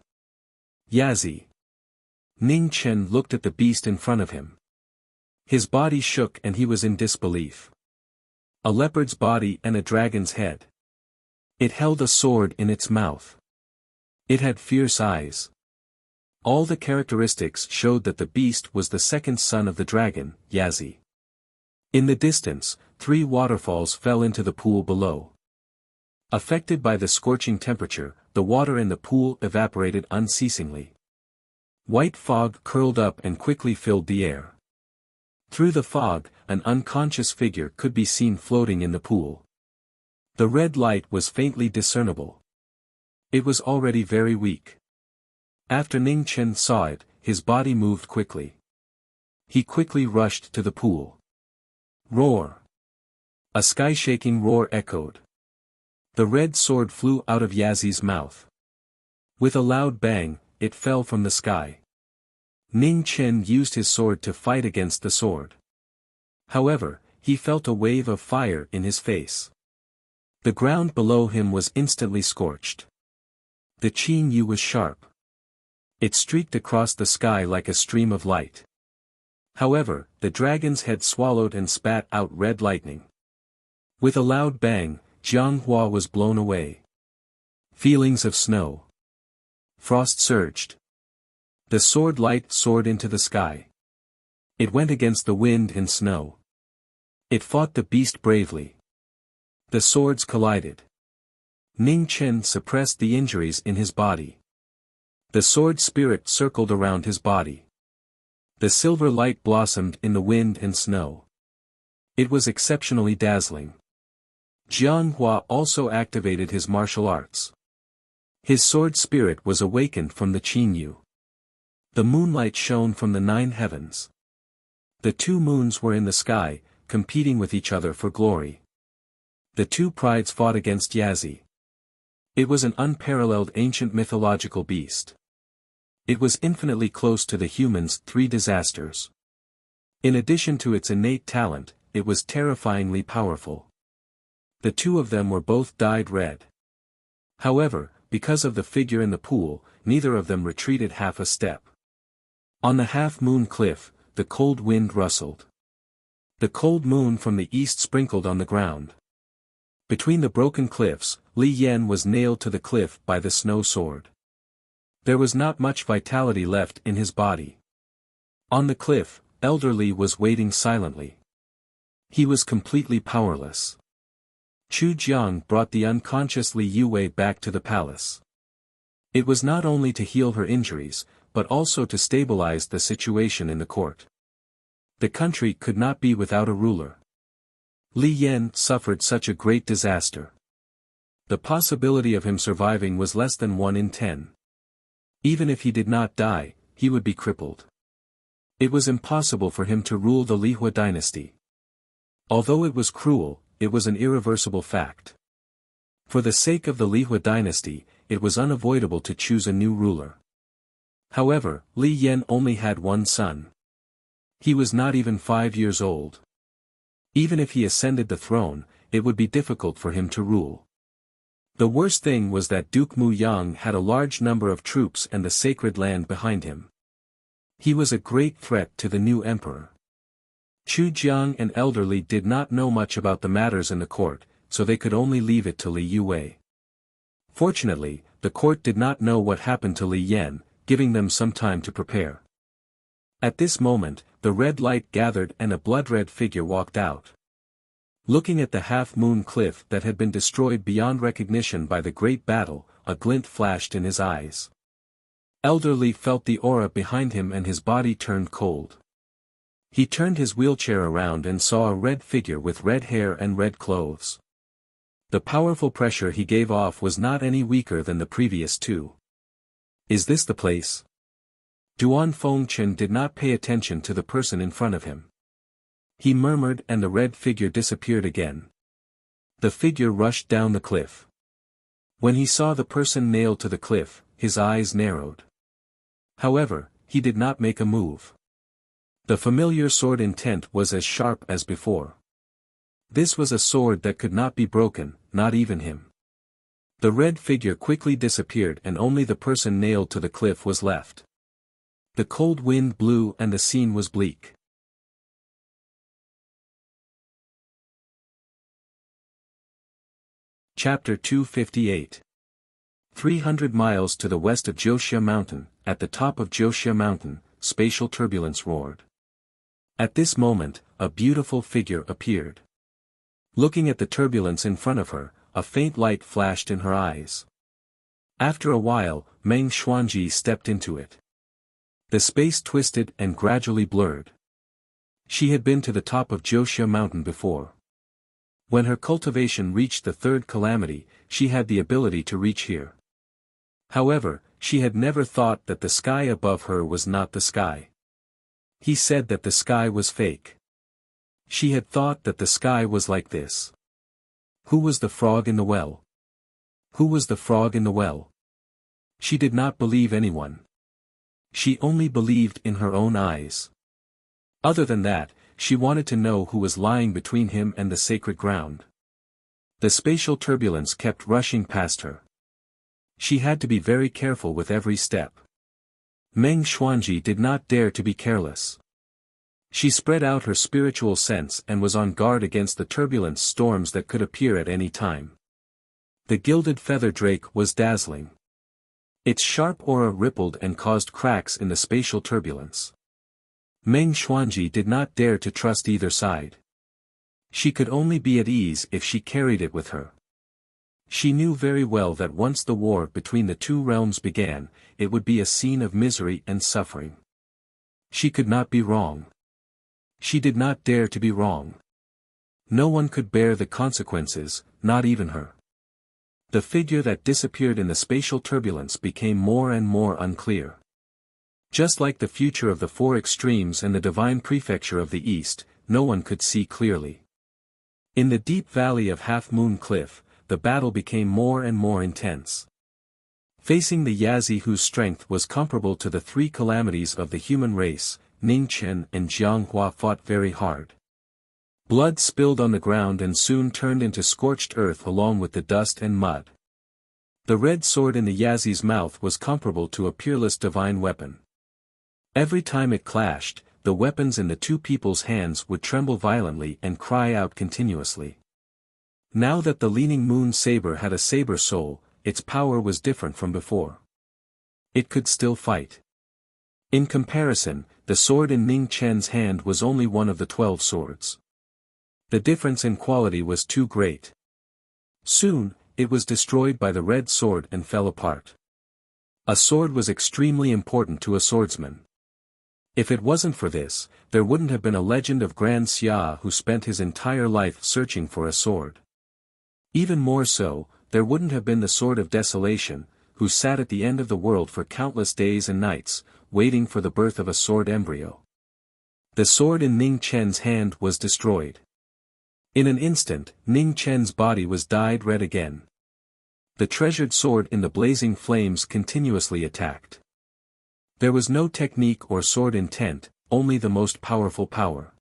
Yazi. Ning Chen looked at the beast in front of him. His body shook and he was in disbelief. A leopard's body and a dragon's head. It held a sword in its mouth. It had fierce eyes. All the characteristics showed that the beast was the second son of the dragon, Yazi. In the distance, 3 waterfalls fell into the pool below. Affected by the scorching temperature, the water in the pool evaporated unceasingly. White fog curled up and quickly filled the air. Through the fog, an unconscious figure could be seen floating in the pool. The red light was faintly discernible. It was already very weak. After Ning Chen saw it, his body moved quickly. He quickly rushed to the pool. Roar! A sky-shaking roar echoed. The red sword flew out of Yazi's mouth. With a loud bang, it fell from the sky. Ning Chen used his sword to fight against the sword. However, he felt a wave of fire in his face. The ground below him was instantly scorched. The Qin Yu was sharp. It streaked across the sky like a stream of light. However, the dragon's head swallowed and spat out red lightning. With a loud bang, Jiang Hua was blown away. Feelings of snow. Frost surged. The sword light soared into the sky. It went against the wind and snow. It fought the beast bravely. The swords collided. Ning Chen suppressed the injuries in his body. The sword spirit circled around his body. The silver light blossomed in the wind and snow. It was exceptionally dazzling. Jiang Hua also activated his martial arts. His sword spirit was awakened from the Qin Yu. The moonlight shone from the 9 heavens. The 2 moons were in the sky, competing with each other for glory. The 2 prides fought against Yazi. It was an unparalleled ancient mythological beast. It was infinitely close to the humans' 3 disasters. In addition to its innate talent, it was terrifyingly powerful. The 2 of them were both dyed red. However, because of the figure in the pool, neither of them retreated half a step. On the half-moon cliff, the cold wind rustled. The cold moon from the east sprinkled on the ground. Between the broken cliffs, Li Yan was nailed to the cliff by the snow sword. There was not much vitality left in his body. On the cliff, Elder Li was waiting silently. He was completely powerless. Chu Jiang brought the unconscious Li Yue back to the palace. It was not only to heal her injuries, but also to stabilize the situation in the court. The country could not be without a ruler. Li Yan suffered such a great disaster. The possibility of him surviving was less than 1 in 10. Even if he did not die, he would be crippled. It was impossible for him to rule the Lihua dynasty. Although it was cruel, it was an irreversible fact. For the sake of the Lihua dynasty, it was unavoidable to choose a new ruler. However, Li Yan only had one son. He was not even 5 years old. Even if he ascended the throne, it would be difficult for him to rule. The worst thing was that Duke Mu Yang had a large number of troops and the sacred land behind him. He was a great threat to the new emperor. Chu Jiang and elderly did not know much about the matters in the court, so they could only leave it to Li Yue. Fortunately, the court did not know what happened to Li Yan, giving them some time to prepare. At this moment, the red light gathered and a blood-red figure walked out. Looking at the half-moon cliff that had been destroyed beyond recognition by the great battle, a glint flashed in his eyes. Elderly felt the aura behind him and his body turned cold. He turned his wheelchair around and saw a red figure with red hair and red clothes. The powerful pressure he gave off was not any weaker than the previous two. Is this the place? Duan Fengchen did not pay attention to the person in front of him. He murmured and the red figure disappeared again. The figure rushed down the cliff. When he saw the person nailed to the cliff, his eyes narrowed. However, he did not make a move. The familiar sword intent was as sharp as before. This was a sword that could not be broken, not even him. The red figure quickly disappeared and only the person nailed to the cliff was left. The cold wind blew and the scene was bleak. Chapter 258. 300 miles to the west of Wuxia Mountain, at the top of Wuxia Mountain, spatial turbulence roared. At this moment, a beautiful figure appeared. Looking at the turbulence in front of her, a faint light flashed in her eyes. After a while, Meng Xuanji stepped into it. The space twisted and gradually blurred. She had been to the top of Wuxia Mountain before. When her cultivation reached the third calamity, she had the ability to reach here. However, she had never thought that the sky above her was not the sky. He said that the sky was fake. She had thought that the sky was like this. Who was the frog in the well? Who was the frog in the well? She did not believe anyone. She only believed in her own eyes. Other than that, she wanted to know who was lying between him and the sacred ground. The spatial turbulence kept rushing past her. She had to be very careful with every step. Meng Xuanji did not dare to be careless. She spread out her spiritual sense and was on guard against the turbulent storms that could appear at any time. The gilded feather drake was dazzling. Its sharp aura rippled and caused cracks in the spatial turbulence. Meng Xuanji did not dare to trust either side. She could only be at ease if she carried it with her. She knew very well that once the war between the two realms began, it would be a scene of misery and suffering. She could not be wrong. She did not dare to be wrong. No one could bear the consequences, not even her. The figure that disappeared in the spatial turbulence became more and more unclear. Just like the future of the four extremes and the divine prefecture of the east, no one could see clearly. In the deep valley of Half Moon Cliff, the battle became more and more intense. Facing the Yazi whose strength was comparable to the three calamities of the human race, Ning Chen and Jiang Hua fought very hard. Blood spilled on the ground and soon turned into scorched earth along with the dust and mud. The red sword in the Yazi's mouth was comparable to a peerless divine weapon. Every time it clashed, the weapons in the two people's hands would tremble violently and cry out continuously. Now that the leaning moon saber had a saber soul, its power was different from before. It could still fight. In comparison, the sword in Ning Chen's hand was only one of the 12 swords. The difference in quality was too great. Soon, it was destroyed by the red sword and fell apart. A sword was extremely important to a swordsman. If it wasn't for this, there wouldn't have been a legend of Grand Xia who spent his entire life searching for a sword. Even more so, there wouldn't have been the Sword of Desolation, who sat at the end of the world for countless days and nights, waiting for the birth of a sword embryo. The sword in Ning Chen's hand was destroyed. In an instant, Ning Chen's body was dyed red again. The treasured sword in the blazing flames continuously attacked. There was no technique or sword intent, only the most powerful power.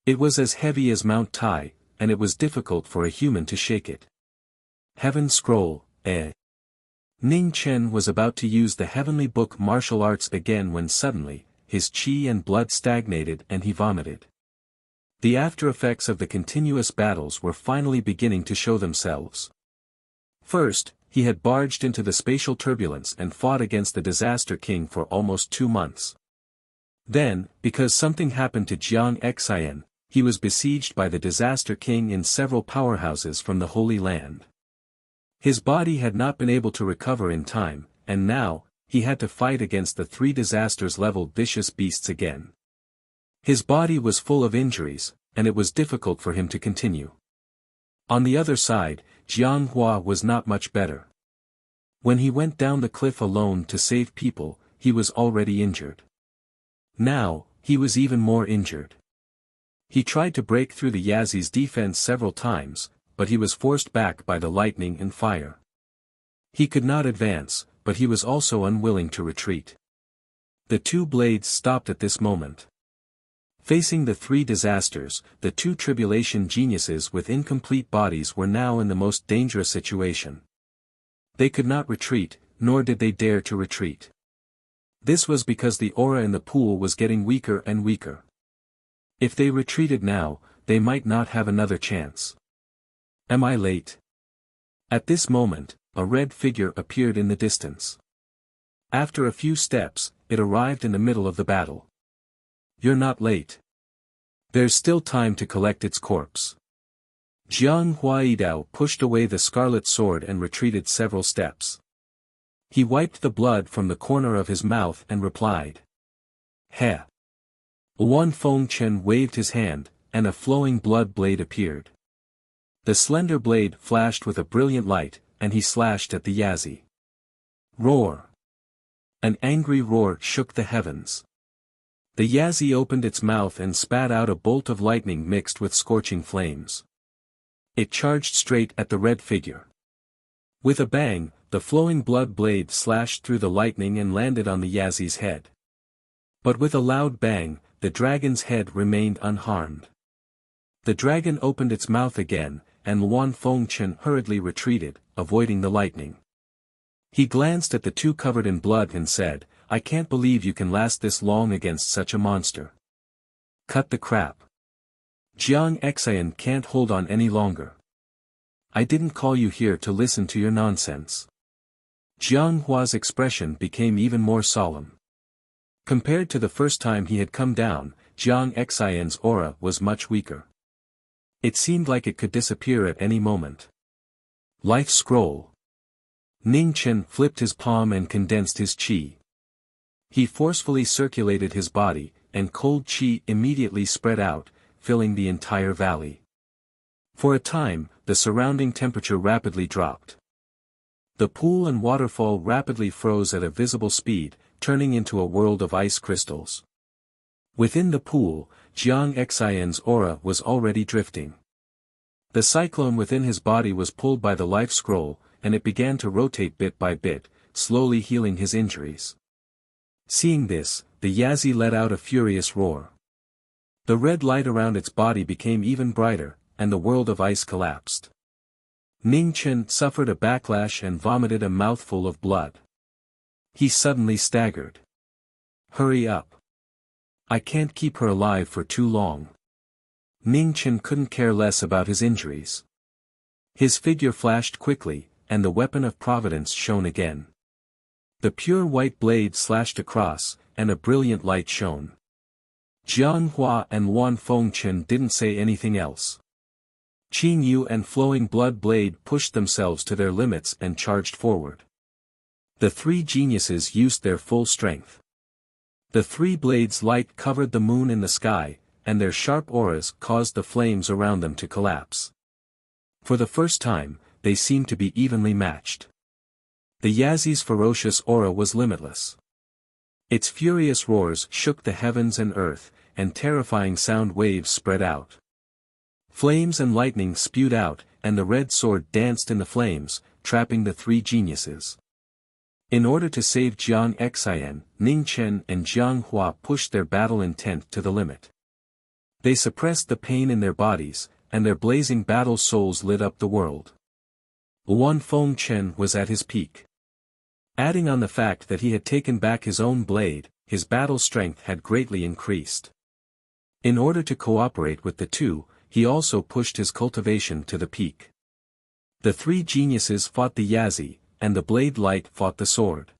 It was as heavy as Mount Tai, and it was difficult for a human to shake it. Heaven Scroll, Ning Chen was about to use the heavenly book martial arts again when suddenly, his qi and blood stagnated and he vomited. The after-effects of the continuous battles were finally beginning to show themselves. First, he had barged into the spatial turbulence and fought against the Disaster King for almost 2 months. Then, because something happened to Jiang Xian, he was besieged by the Disaster King in several powerhouses from the Holy Land. His body had not been able to recover in time, and now, he had to fight against the 3 disasters-level vicious beasts again. His body was full of injuries, and it was difficult for him to continue. On the other side, Jiang Hua was not much better. When he went down the cliff alone to save people, he was already injured. Now, he was even more injured. He tried to break through the Yazi's defense several times, but he was forced back by the lightning and fire. He could not advance, but he was also unwilling to retreat. The 2 blades stopped at this moment. Facing the 3 disasters, the 2 tribulation geniuses with incomplete bodies were now in the most dangerous situation. They could not retreat, nor did they dare to retreat. This was because the aura in the pool was getting weaker and weaker. If they retreated now, they might not have another chance. Am I late? At this moment, a red figure appeared in the distance. After a few steps, it arrived in the middle of the battle. You're not late. There's still time to collect its corpse. Jiang Huaidao pushed away the scarlet sword and retreated several steps. He wiped the blood from the corner of his mouth and replied. He. Wan Fengchen waved his hand, and a flowing blood blade appeared. The slender blade flashed with a brilliant light, and he slashed at the Yazi. Roar! An angry roar shook the heavens. The Yazi opened its mouth and spat out a bolt of lightning mixed with scorching flames. It charged straight at the red figure. With a bang, the flowing blood blade slashed through the lightning and landed on the Yazi's head. But with a loud bang, the dragon's head remained unharmed. The dragon opened its mouth again, and Luan Fengchen hurriedly retreated, avoiding the lightning. He glanced at the 2 covered in blood and said, I can't believe you can last this long against such a monster. Cut the crap. Jiang Xian can't hold on any longer. I didn't call you here to listen to your nonsense. Jiang Hua's expression became even more solemn. Compared to the first time he had come down, Jiang Xian's aura was much weaker. It seemed like it could disappear at any moment. Life Scroll. Ning Chen flipped his palm and condensed his qi. He forcefully circulated his body, and cold qi immediately spread out, filling the entire valley. For a time, the surrounding temperature rapidly dropped. The pool and waterfall rapidly froze at a visible speed, turning into a world of ice crystals. Within the pool, Jiang Xian's aura was already drifting. The cyclone within his body was pulled by the life scroll, and it began to rotate bit by bit, slowly healing his injuries. Seeing this, the Yazi let out a furious roar. The red light around its body became even brighter, and the world of ice collapsed. Ning Chen suffered a backlash and vomited a mouthful of blood. He suddenly staggered. Hurry up. I can't keep her alive for too long. Ning Chen couldn't care less about his injuries. His figure flashed quickly, and the weapon of providence shone again. The pure white blade slashed across, and a brilliant light shone. Jiang Hua and Luan Fengchen didn't say anything else. Qing Yu and Flowing Blood Blade pushed themselves to their limits and charged forward. The 3 geniuses used their full strength. The three blades' light covered the moon in the sky, and their sharp auras caused the flames around them to collapse. For the first time, they seemed to be evenly matched. The Yazi's ferocious aura was limitless. Its furious roars shook the heavens and earth, and terrifying sound waves spread out. Flames and lightning spewed out, and the red sword danced in the flames, trapping the three geniuses. In order to save Jiang Xian, Ning Chen and Jiang Hua pushed their battle intent to the limit. They suppressed the pain in their bodies, and their blazing battle souls lit up the world. Wan Fengchen was at his peak. Adding on the fact that he had taken back his own blade, his battle strength had greatly increased. In order to cooperate with the two, he also pushed his cultivation to the peak. The three geniuses fought the Yazi, and the blade light fought the sword.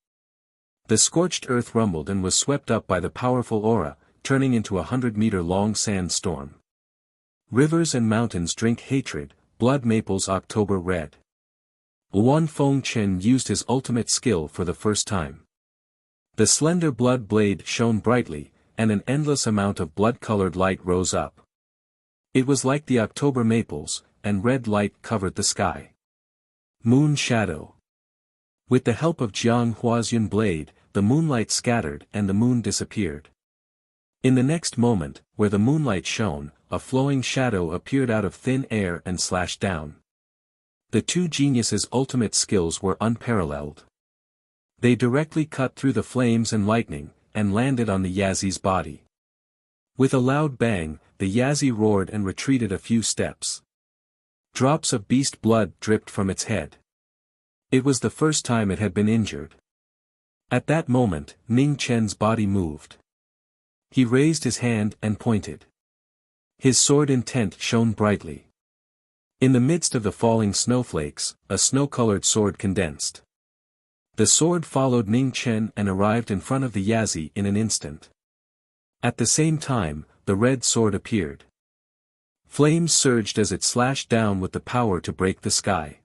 The scorched earth rumbled and was swept up by the powerful aura, turning into a 100-meter-long sandstorm. Rivers and mountains drink hatred, blood maples October red. Wan Fengchen used his ultimate skill for the first time. The slender blood blade shone brightly, and an endless amount of blood-colored light rose up. It was like the October maples, and red light covered the sky. Moon shadow. With the help of Jiang Hua's yun blade, the moonlight scattered and the moon disappeared. In the next moment, where the moonlight shone, a flowing shadow appeared out of thin air and slashed down. The two geniuses' ultimate skills were unparalleled. They directly cut through the flames and lightning, and landed on the Yazi's body. With a loud bang, the Yazi roared and retreated a few steps. Drops of beast blood dripped from its head. It was the first time it had been injured. At that moment, Ning Chen's body moved. He raised his hand and pointed. His sword intent shone brightly. In the midst of the falling snowflakes, a snow-colored sword condensed. The sword followed Ning Chen and arrived in front of the Yazi in an instant. At the same time, the red sword appeared. Flames surged as it slashed down with the power to break the sky.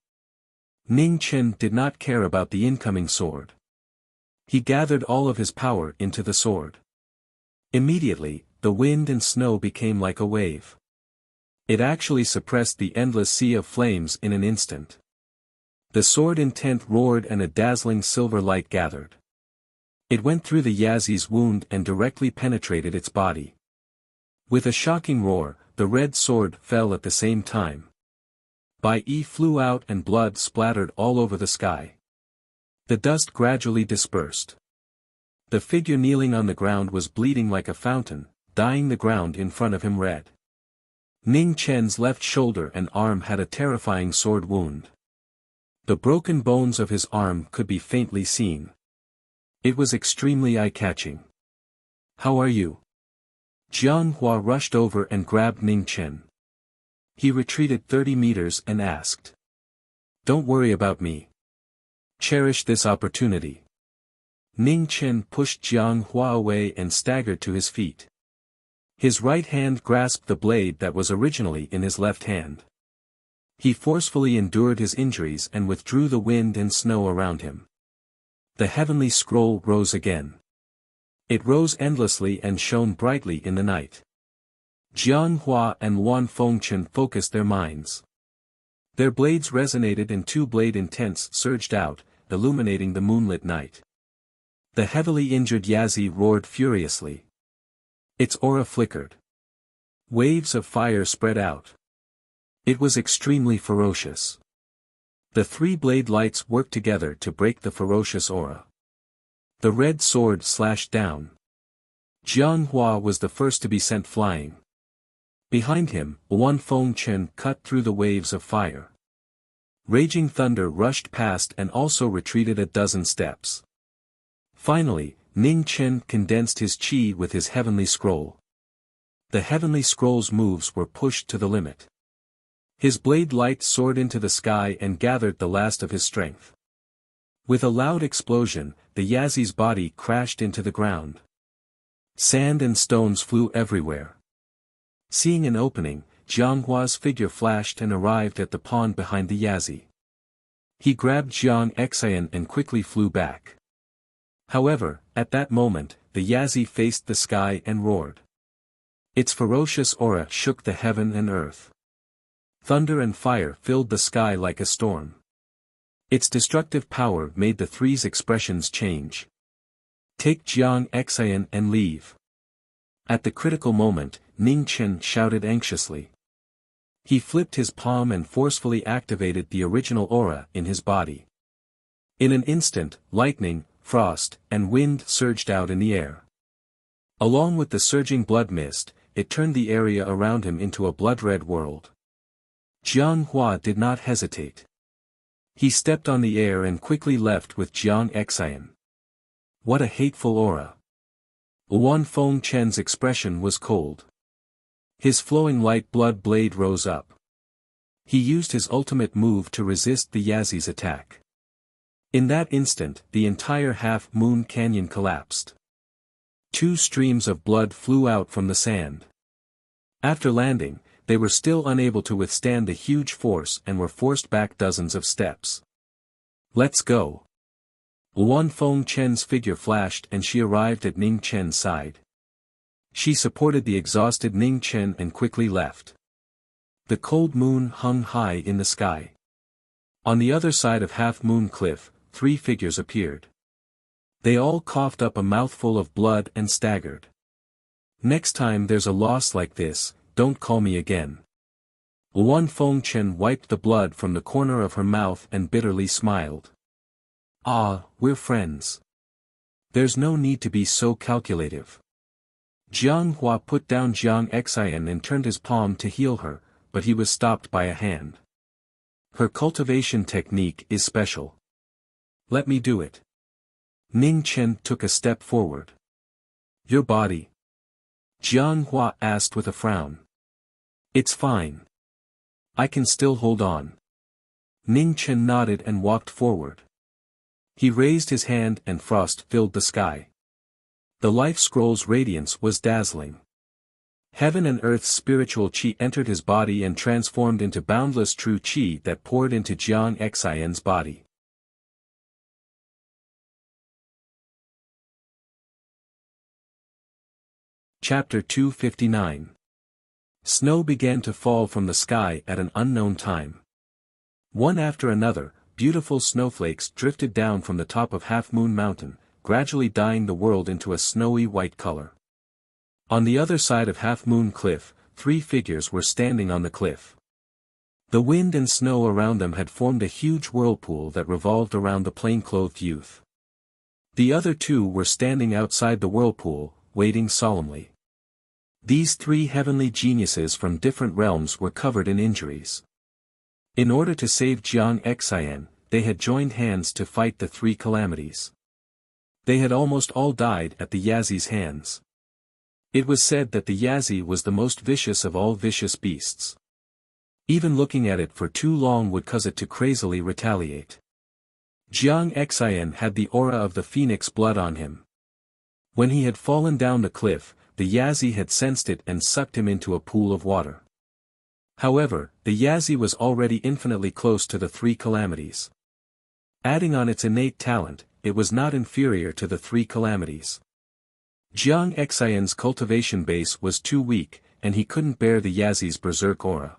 Ning Chen did not care about the incoming sword. He gathered all of his power into the sword. Immediately, the wind and snow became like a wave. It actually suppressed the endless sea of flames in an instant. The sword intent roared and a dazzling silver light gathered. It went through the Yazi's wound and directly penetrated its body. With a shocking roar, the red sword fell at the same time. Bai Yi flew out and blood splattered all over the sky. The dust gradually dispersed. The figure kneeling on the ground was bleeding like a fountain, dyeing the ground in front of him red. Ning Chen's left shoulder and arm had a terrifying sword wound. The broken bones of his arm could be faintly seen. It was extremely eye-catching. "How are you?" Jiang Hua rushed over and grabbed Ning Chen. He retreated 30 meters and asked. "Don't worry about me. Cherish this opportunity." Ning Chen pushed Jiang Hua away and staggered to his feet. His right hand grasped the blade that was originally in his left hand. He forcefully endured his injuries and withdrew the wind and snow around him. The heavenly scroll rose again. It rose endlessly and shone brightly in the night. Jiang Hua and Wan Fengchen focused their minds. Their blades resonated and two blade intents surged out, illuminating the moonlit night. The heavily injured Yazi roared furiously. Its aura flickered. Waves of fire spread out. It was extremely ferocious. The three blade lights worked together to break the ferocious aura. The red sword slashed down. Jiang Hua was the first to be sent flying. Behind him, Wan Fengchen cut through the waves of fire. Raging thunder rushed past and also retreated a dozen steps. Finally, Ning Chen condensed his chi with his heavenly scroll. The heavenly scroll's moves were pushed to the limit. His blade light soared into the sky and gathered the last of his strength. With a loud explosion, the Yazi's body crashed into the ground. Sand and stones flew everywhere. Seeing an opening, Jiang Hua's figure flashed and arrived at the pond behind the Yazi. He grabbed Jiang Xian and quickly flew back. However, at that moment, the Yazi faced the sky and roared. Its ferocious aura shook the heaven and earth. Thunder and fire filled the sky like a storm. Its destructive power made the three's expressions change. Take Jiang Xian and leave. At the critical moment, Ning Chen shouted anxiously. He flipped his palm and forcefully activated the original aura in his body. In an instant, lightning, frost, and wind surged out in the air. Along with the surging blood mist, it turned the area around him into a blood-red world. Jiang Hua did not hesitate. He stepped on the air and quickly left with Jiang Xian. What a hateful aura. Wan Feng Chen's expression was cold. His flowing light blood blade rose up. He used his ultimate move to resist the Yazi's attack. In that instant, the entire half-moon canyon collapsed. 2 streams of blood flew out from the sand. After landing, they were still unable to withstand the huge force and were forced back dozens of steps. Let's go. Wan Feng Chen's figure flashed and she arrived at Ning Chen's side. She supported the exhausted Ning Chen and quickly left. The cold moon hung high in the sky. On the other side of Half Moon Cliff, 3 figures appeared. They all coughed up a mouthful of blood and staggered. Next time there's a loss like this, don't call me again. Wan Feng Chen wiped the blood from the corner of her mouth and bitterly smiled. Ah, we're friends. There's no need to be so calculative. Jiang Hua put down Jiang Xian and turned his palm to heal her, but he was stopped by a hand. Her cultivation technique is special. Let me do it. Ning Chen took a step forward. Your body? Jiang Hua asked with a frown. It's fine. I can still hold on. Ning Chen nodded and walked forward. He raised his hand and frost filled the sky. The Life Scroll's radiance was dazzling. Heaven and earth's spiritual qi entered his body and transformed into boundless true qi that poured into Jiang Xian's body. Chapter 259. Snow began to fall from the sky at an unknown time. One after another, beautiful snowflakes drifted down from the top of Half Moon Mountain, gradually dyeing the world into a snowy white color. On the other side of Half Moon Cliff, 3 figures were standing on the cliff. The wind and snow around them had formed a huge whirlpool that revolved around the plain-clothed youth. The other 2 were standing outside the whirlpool, waiting solemnly. These 3 heavenly geniuses from different realms were covered in injuries. In order to save Jiang Xian, they had joined hands to fight the 3 calamities. They had almost all died at the Yazi's hands. It was said that the Yazi was the most vicious of all vicious beasts. Even looking at it for too long would cause it to crazily retaliate. Jiang Xian had the aura of the phoenix blood on him. When he had fallen down the cliff, the Yazi had sensed it and sucked him into a pool of water. However, the Yazi was already infinitely close to the 3 calamities. Adding on its innate talent, it was not inferior to the 3 calamities. Jiang Xian's cultivation base was too weak, and he couldn't bear the Yazi's berserk aura.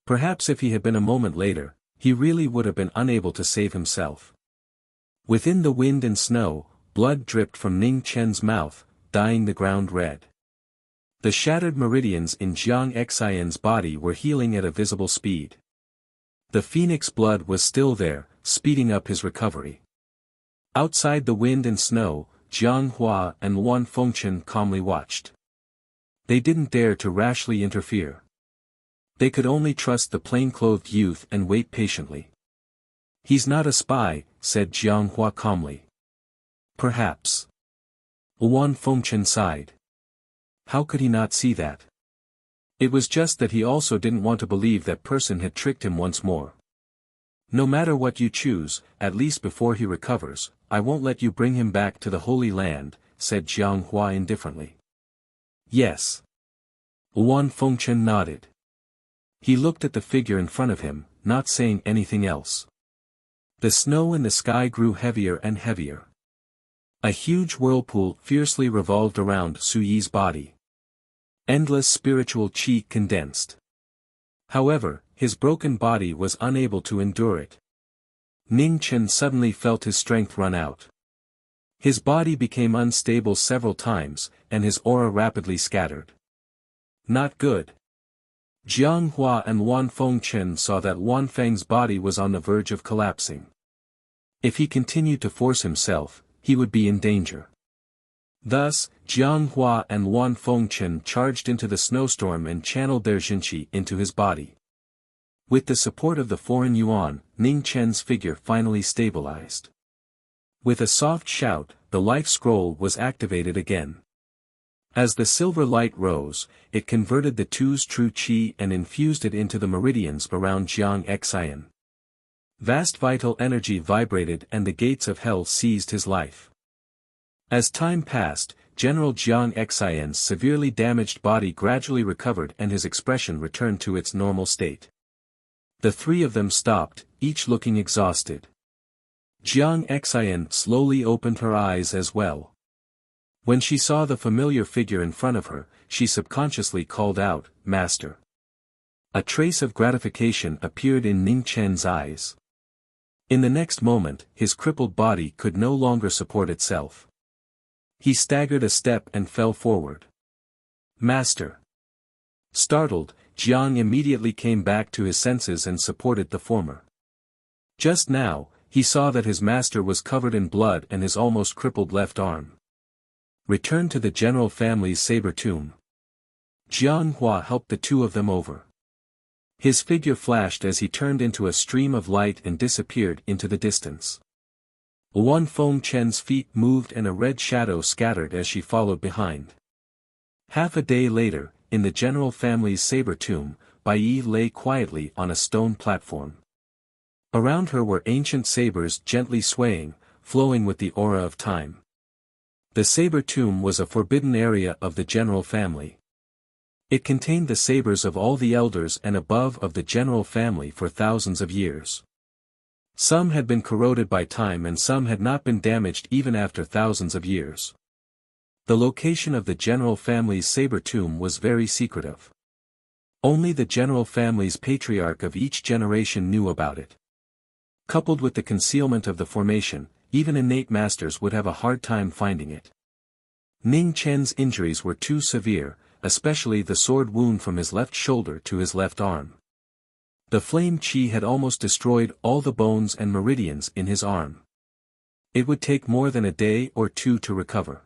Perhaps if he had been a moment later, he really would have been unable to save himself. Within the wind and snow, blood dripped from Ning Chen's mouth, dyeing the ground red. The shattered meridians in Jiang Xian's body were healing at a visible speed. The phoenix blood was still there, speeding up his recovery. Outside the wind and snow, Jiang Hua and Wan Fengchen calmly watched. They didn't dare to rashly interfere. They could only trust the plain-clothed youth and wait patiently. He's not a spy, said Jiang Hua calmly. Perhaps. Wan Fengchen sighed. How could he not see that? It was just that he also didn't want to believe that person had tricked him once more. No matter what you choose, at least before he recovers, I won't let you bring him back to the Holy Land, said Jiang Hua indifferently. Yes. Wan Fengchen nodded. He looked at the figure in front of him, not saying anything else. The snow in the sky grew heavier and heavier. A huge whirlpool fiercely revolved around Suyi's body. Endless spiritual qi condensed. However, his broken body was unable to endure it. Ning Chen suddenly felt his strength run out. His body became unstable several times, and his aura rapidly scattered. Not good. Jiang Hua and Wan Fengchen saw that Wan Feng's body was on the verge of collapsing. If he continued to force himself, he would be in danger. Thus, Jiang Hua and Wan Fengchen charged into the snowstorm and channeled their Jinqi into his body. With the support of the foreign yuan, Ning Chen's figure finally stabilized. With a soft shout, the life scroll was activated again. As the silver light rose, it converted the two's true qi and infused it into the meridians around Jiang Xian. Vast vital energy vibrated and the gates of hell seized his life. As time passed, General Jiang Xian's severely damaged body gradually recovered and his expression returned to its normal state. The three of them stopped, each looking exhausted. Jiang Xian slowly opened her eyes as well. When she saw the familiar figure in front of her, she subconsciously called out, "Master." A trace of gratification appeared in Ning Chen's eyes. In the next moment, his crippled body could no longer support itself. He staggered a step and fell forward. "Master." Startled, Jiang immediately came back to his senses and supported the former. Just now, he saw that his master was covered in blood and his almost crippled left arm. Return to the general family's saber tomb. Jiang Hua helped the two of them over. His figure flashed as he turned into a stream of light and disappeared into the distance. Wan Fengchen's feet moved and a red shadow scattered as she followed behind. Half a day later, in the general family's saber tomb, Bai Yi lay quietly on a stone platform. Around her were ancient sabers gently swaying, flowing with the aura of time. The saber tomb was a forbidden area of the general family. It contained the sabers of all the elders and above of the general family for thousands of years. Some had been corroded by time and some had not been damaged even after thousands of years. The location of the general family's saber tomb was very secretive. Only the general family's patriarch of each generation knew about it. Coupled with the concealment of the formation, even innate masters would have a hard time finding it. Ning Chen's injuries were too severe, especially the sword wound from his left shoulder to his left arm. The flame qi had almost destroyed all the bones and meridians in his arm. It would take more than a day or two to recover.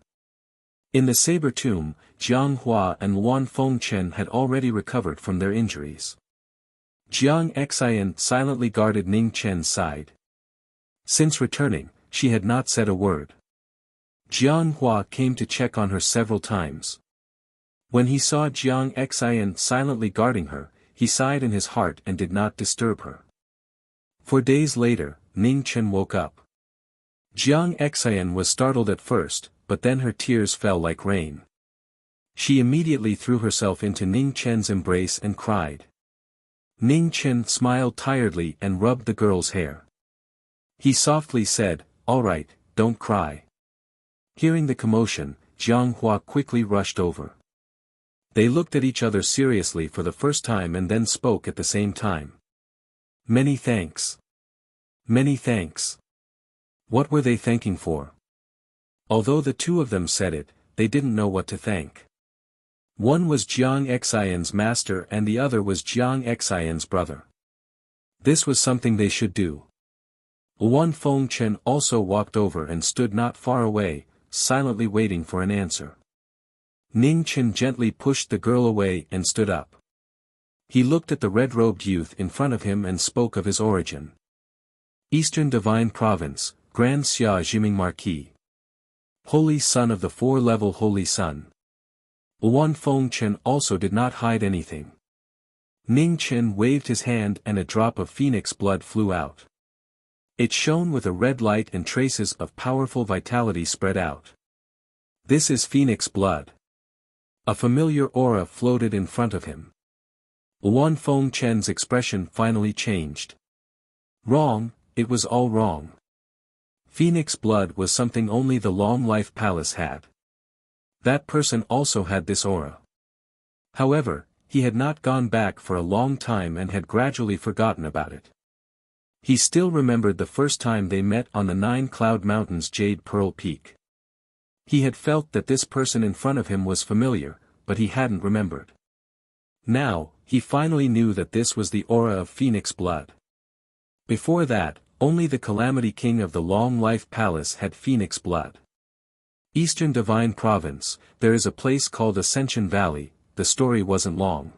In the saber tomb, Jiang Hua and Wan Fengchen had already recovered from their injuries. Jiang Xian silently guarded Ning Chen's side. Since returning, she had not said a word. Jiang Hua came to check on her several times. When he saw Jiang Xian silently guarding her, he sighed in his heart and did not disturb her. 4 days later, Ning Chen woke up. Jiang Xian was startled at first, but then her tears fell like rain. She immediately threw herself into Ning Chen's embrace and cried. Ning Chen smiled tiredly and rubbed the girl's hair. He softly said, "All right, don't cry." Hearing the commotion, Jiang Hua quickly rushed over. They looked at each other seriously for the first time and then spoke at the same time. "Many thanks. Many thanks." What were they thanking for? Although the two of them said it, they didn't know what to thank. One was Jiang Xian's master and the other was Jiang Xian's brother. This was something they should do. Wan Fengchen also walked over and stood not far away, silently waiting for an answer. Ning Chen gently pushed the girl away and stood up. He looked at the red-robed youth in front of him and spoke of his origin. Eastern Divine Province, Grand Xia Jiming Marquis. Holy Son of the Four-Level Holy Sun. Wan Fengchen also did not hide anything. Ning Chen waved his hand and a drop of phoenix blood flew out. It shone with a red light and traces of powerful vitality spread out. This is phoenix blood. A familiar aura floated in front of him. Wan Fengchen's expression finally changed. Wrong, it was all wrong. Phoenix blood was something only the Long Life Palace had. That person also had this aura. However, he had not gone back for a long time and had gradually forgotten about it. He still remembered the first time they met on the Nine Cloud Mountains Jade Pearl Peak. He had felt that this person in front of him was familiar, but he hadn't remembered. Now, he finally knew that this was the aura of Phoenix blood. Before that, only the Calamity King of the Long Life Palace had Phoenix blood. Eastern Divine Province, there is a place called Ascension Valley. The story wasn't long.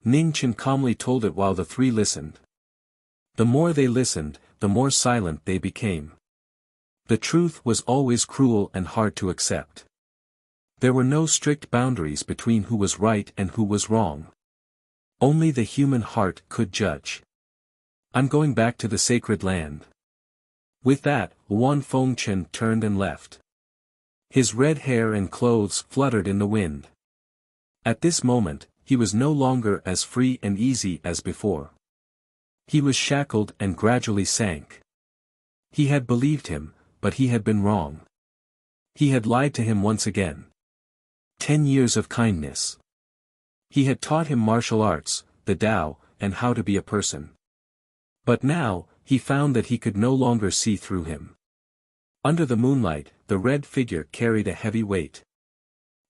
Ning Chen calmly told it while the three listened. The more they listened, the more silent they became. The truth was always cruel and hard to accept. There were no strict boundaries between who was right and who was wrong. Only the human heart could judge. I'm going back to the sacred land. With that, Wan Fengchen turned and left. His red hair and clothes fluttered in the wind. At this moment, he was no longer as free and easy as before. He was shackled and gradually sank. He had believed him, but he had been wrong. He had lied to him once again. 10 years of kindness. He had taught him martial arts, the Tao, and how to be a person. But now, he found that he could no longer see through him. Under the moonlight, the red figure carried a heavy weight.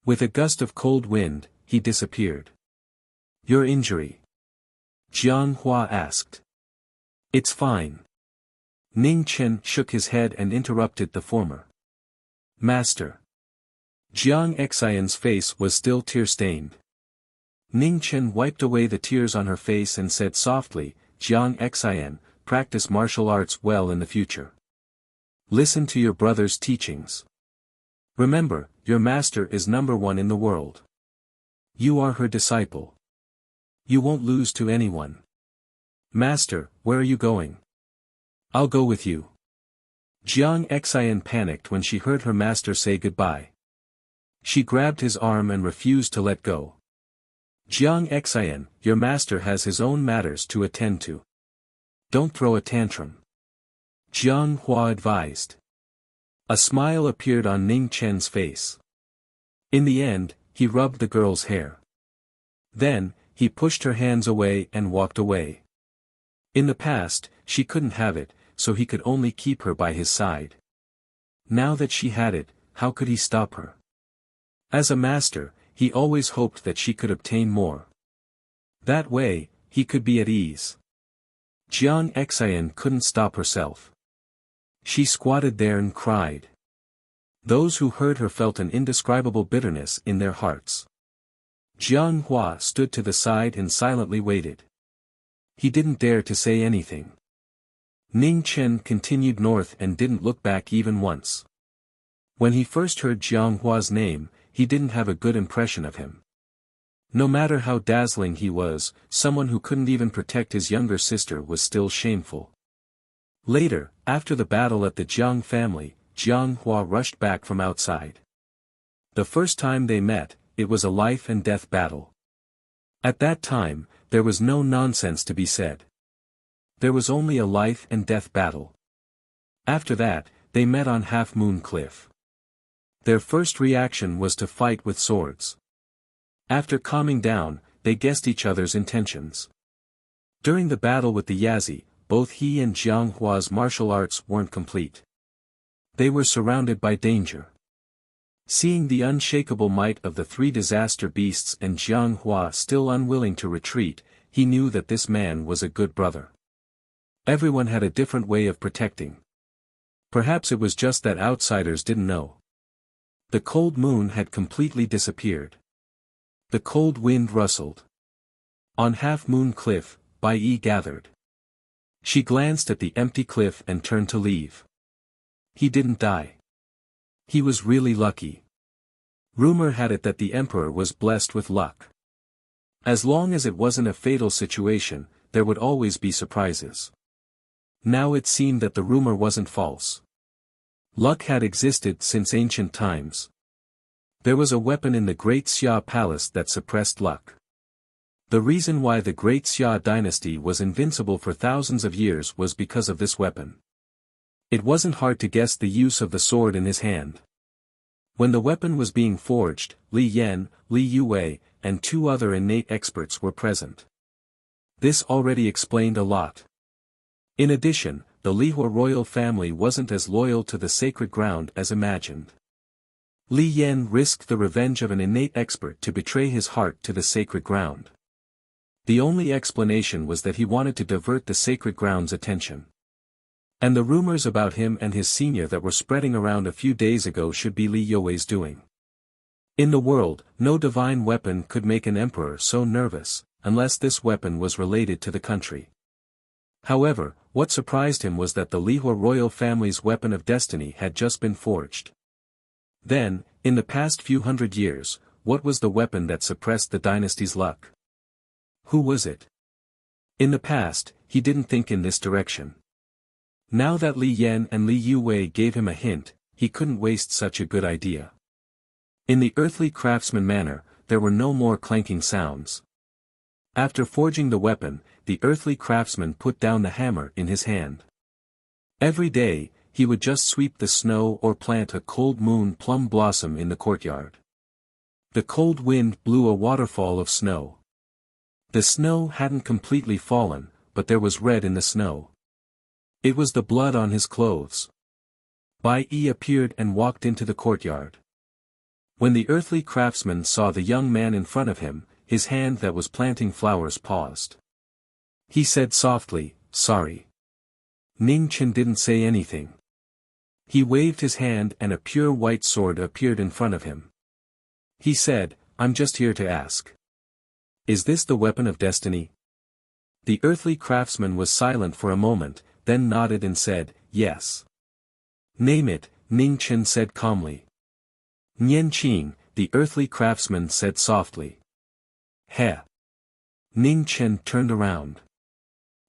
With a gust of cold wind, he disappeared. Your injury? Jiang Hua asked. It's fine. Ning Chen shook his head and interrupted the former. Master. Jiang Xian's face was still tear-stained. Ning Chen wiped away the tears on her face and said softly, Jiang Xian, practice martial arts well in the future. Listen to your brother's teachings. Remember, your master is #1 in the world. You are her disciple. You won't lose to anyone. Master, where are you going? I'll go with you. Jiang Xian panicked when she heard her master say goodbye. She grabbed his arm and refused to let go. Jiang Xian, your master has his own matters to attend to. Don't throw a tantrum. Jiang Hua advised. A smile appeared on Ning Chen's face. In the end, he rubbed the girl's hair. Then, he pushed her hands away and walked away. In the past, she couldn't have it, so he could only keep her by his side. Now that she had it, how could he stop her? As a master, he always hoped that she could obtain more. That way, he could be at ease. Jiang Xian couldn't stop herself. She squatted there and cried. Those who heard her felt an indescribable bitterness in their hearts. Jiang Hua stood to the side and silently waited. He didn't dare to say anything. Ning Chen continued north and didn't look back even once. When he first heard Jiang Hua's name, he didn't have a good impression of him. No matter how dazzling he was, someone who couldn't even protect his younger sister was still shameful. Later, after the battle at the Jiang family, Jiang Hua rushed back from outside. The first time they met, it was a life-and-death battle. At that time, there was no nonsense to be said. There was only a life-and-death battle. After that, they met on Half Moon Cliff. Their first reaction was to fight with swords. After calming down, they guessed each other's intentions. During the battle with the Yazi, both he and Jiang Hua's martial arts weren't complete. They were surrounded by danger. Seeing the unshakable might of the three disaster beasts and Jiang Hua still unwilling to retreat, he knew that this man was a good brother. Everyone had a different way of protecting. Perhaps it was just that outsiders didn't know. The cold moon had completely disappeared. The cold wind rustled. On Half Moon Cliff, Bai Yi gathered. She glanced at the empty cliff and turned to leave. He didn't die. He was really lucky. Rumor had it that the emperor was blessed with luck. As long as it wasn't a fatal situation, there would always be surprises. Now it seemed that the rumor wasn't false. Luck had existed since ancient times. There was a weapon in the Great Xia Palace that suppressed luck. The reason why the Great Xia dynasty was invincible for thousands of years was because of this weapon. It wasn't hard to guess the use of the sword in his hand. When the weapon was being forged, Li Yan, Li Yue, and 2 other innate experts were present. This already explained a lot. In addition, the Lihua royal family wasn't as loyal to the sacred ground as imagined. Li Yan risked the revenge of an innate expert to betray his heart to the sacred ground. The only explanation was that he wanted to divert the sacred ground's attention. And the rumors about him and his senior that were spreading around a few days ago should be Li Yue's doing. In the world, no divine weapon could make an emperor so nervous, unless this weapon was related to the country. However, what surprised him was that the Lihua royal family's weapon of destiny had just been forged. Then, in the past few hundred years, what was the weapon that suppressed the dynasty's luck? Who was it? In the past, he didn't think in this direction. Now that Li Yan and Li Yue gave him a hint, he couldn't waste such a good idea. In the earthly craftsman manner, there were no more clanking sounds. After forging the weapon, the earthly craftsman put down the hammer in his hand. Every day, he would just sweep the snow or plant a cold moon plum blossom in the courtyard. The cold wind blew a waterfall of snow. The snow hadn't completely fallen, but there was red in the snow. It was the blood on his clothes. Bai Yi appeared and walked into the courtyard. When the earthly craftsman saw the young man in front of him, his hand that was planting flowers paused. He said softly, "Sorry." Ning Chen didn't say anything. He waved his hand and a pure white sword appeared in front of him. He said, "I'm just here to ask. Is this the weapon of destiny?" The earthly craftsman was silent for a moment, then nodded and said, "Yes." "Name it," Ning Chen said calmly. "Nian Qing," the earthly craftsman said softly. "Heh." Ning Chen turned around.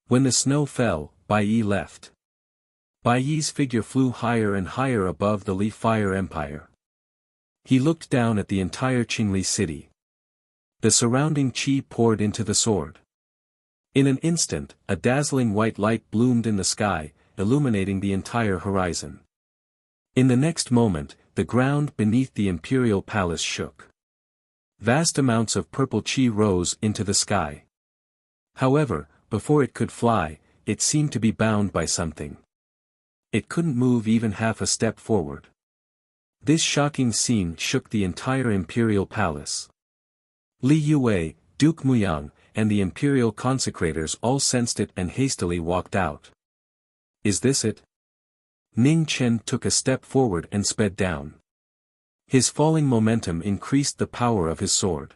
When the snow fell, Bai Yi left. Bai Yi's figure flew higher and higher above the Li Fire Empire. He looked down at the entire Qingli city. The surrounding qi poured into the sword. In an instant, a dazzling white light bloomed in the sky, illuminating the entire horizon. In the next moment, the ground beneath the imperial palace shook. Vast amounts of purple qi rose into the sky. However, before it could fly, it seemed to be bound by something. It couldn't move even half a step forward. This shocking scene shook the entire imperial palace. Li Yue, Duke Muyang, and the imperial consecrators all sensed it and hastily walked out. "Is this it?" Ning Chen took a step forward and sped down. His falling momentum increased the power of his sword.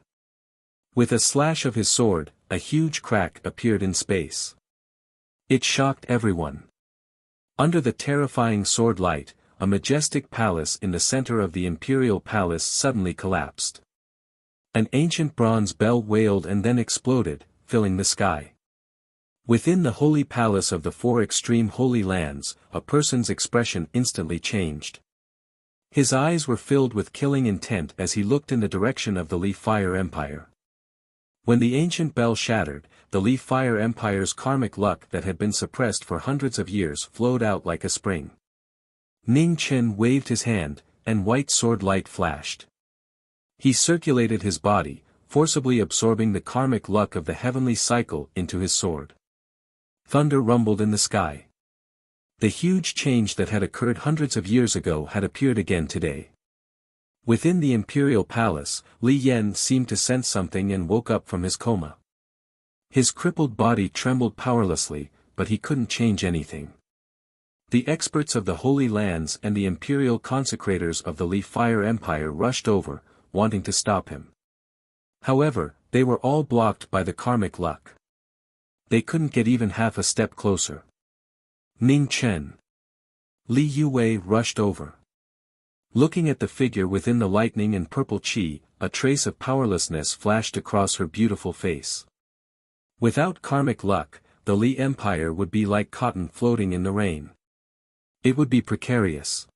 With a slash of his sword, a huge crack appeared in space. It shocked everyone. Under the terrifying sword light, a majestic palace in the center of the imperial palace suddenly collapsed. An ancient bronze bell wailed and then exploded, filling the sky. Within the holy palace of the 4 extreme holy lands, a person's expression instantly changed. His eyes were filled with killing intent as he looked in the direction of the Li Fire Empire. When the ancient bell shattered, the Li Fire Empire's karmic luck that had been suppressed for hundreds of years flowed out like a spring. Ning Chen waved his hand, and white sword light flashed. He circulated his body, forcibly absorbing the karmic luck of the heavenly cycle into his sword. Thunder rumbled in the sky. The huge change that had occurred hundreds of years ago had appeared again today. Within the imperial palace, Li Yan seemed to sense something and woke up from his coma. His crippled body trembled powerlessly, but he couldn't change anything. The experts of the Holy Lands and the imperial consecrators of the Li Fire Empire rushed over, wanting to stop him. However, they were all blocked by the karmic luck. They couldn't get even half a step closer. Ning Chen. Li Yue rushed over. Looking at the figure within the lightning and purple qi, a trace of powerlessness flashed across her beautiful face. Without karmic luck, the Li Empire would be like cotton floating in the rain. It would be precarious.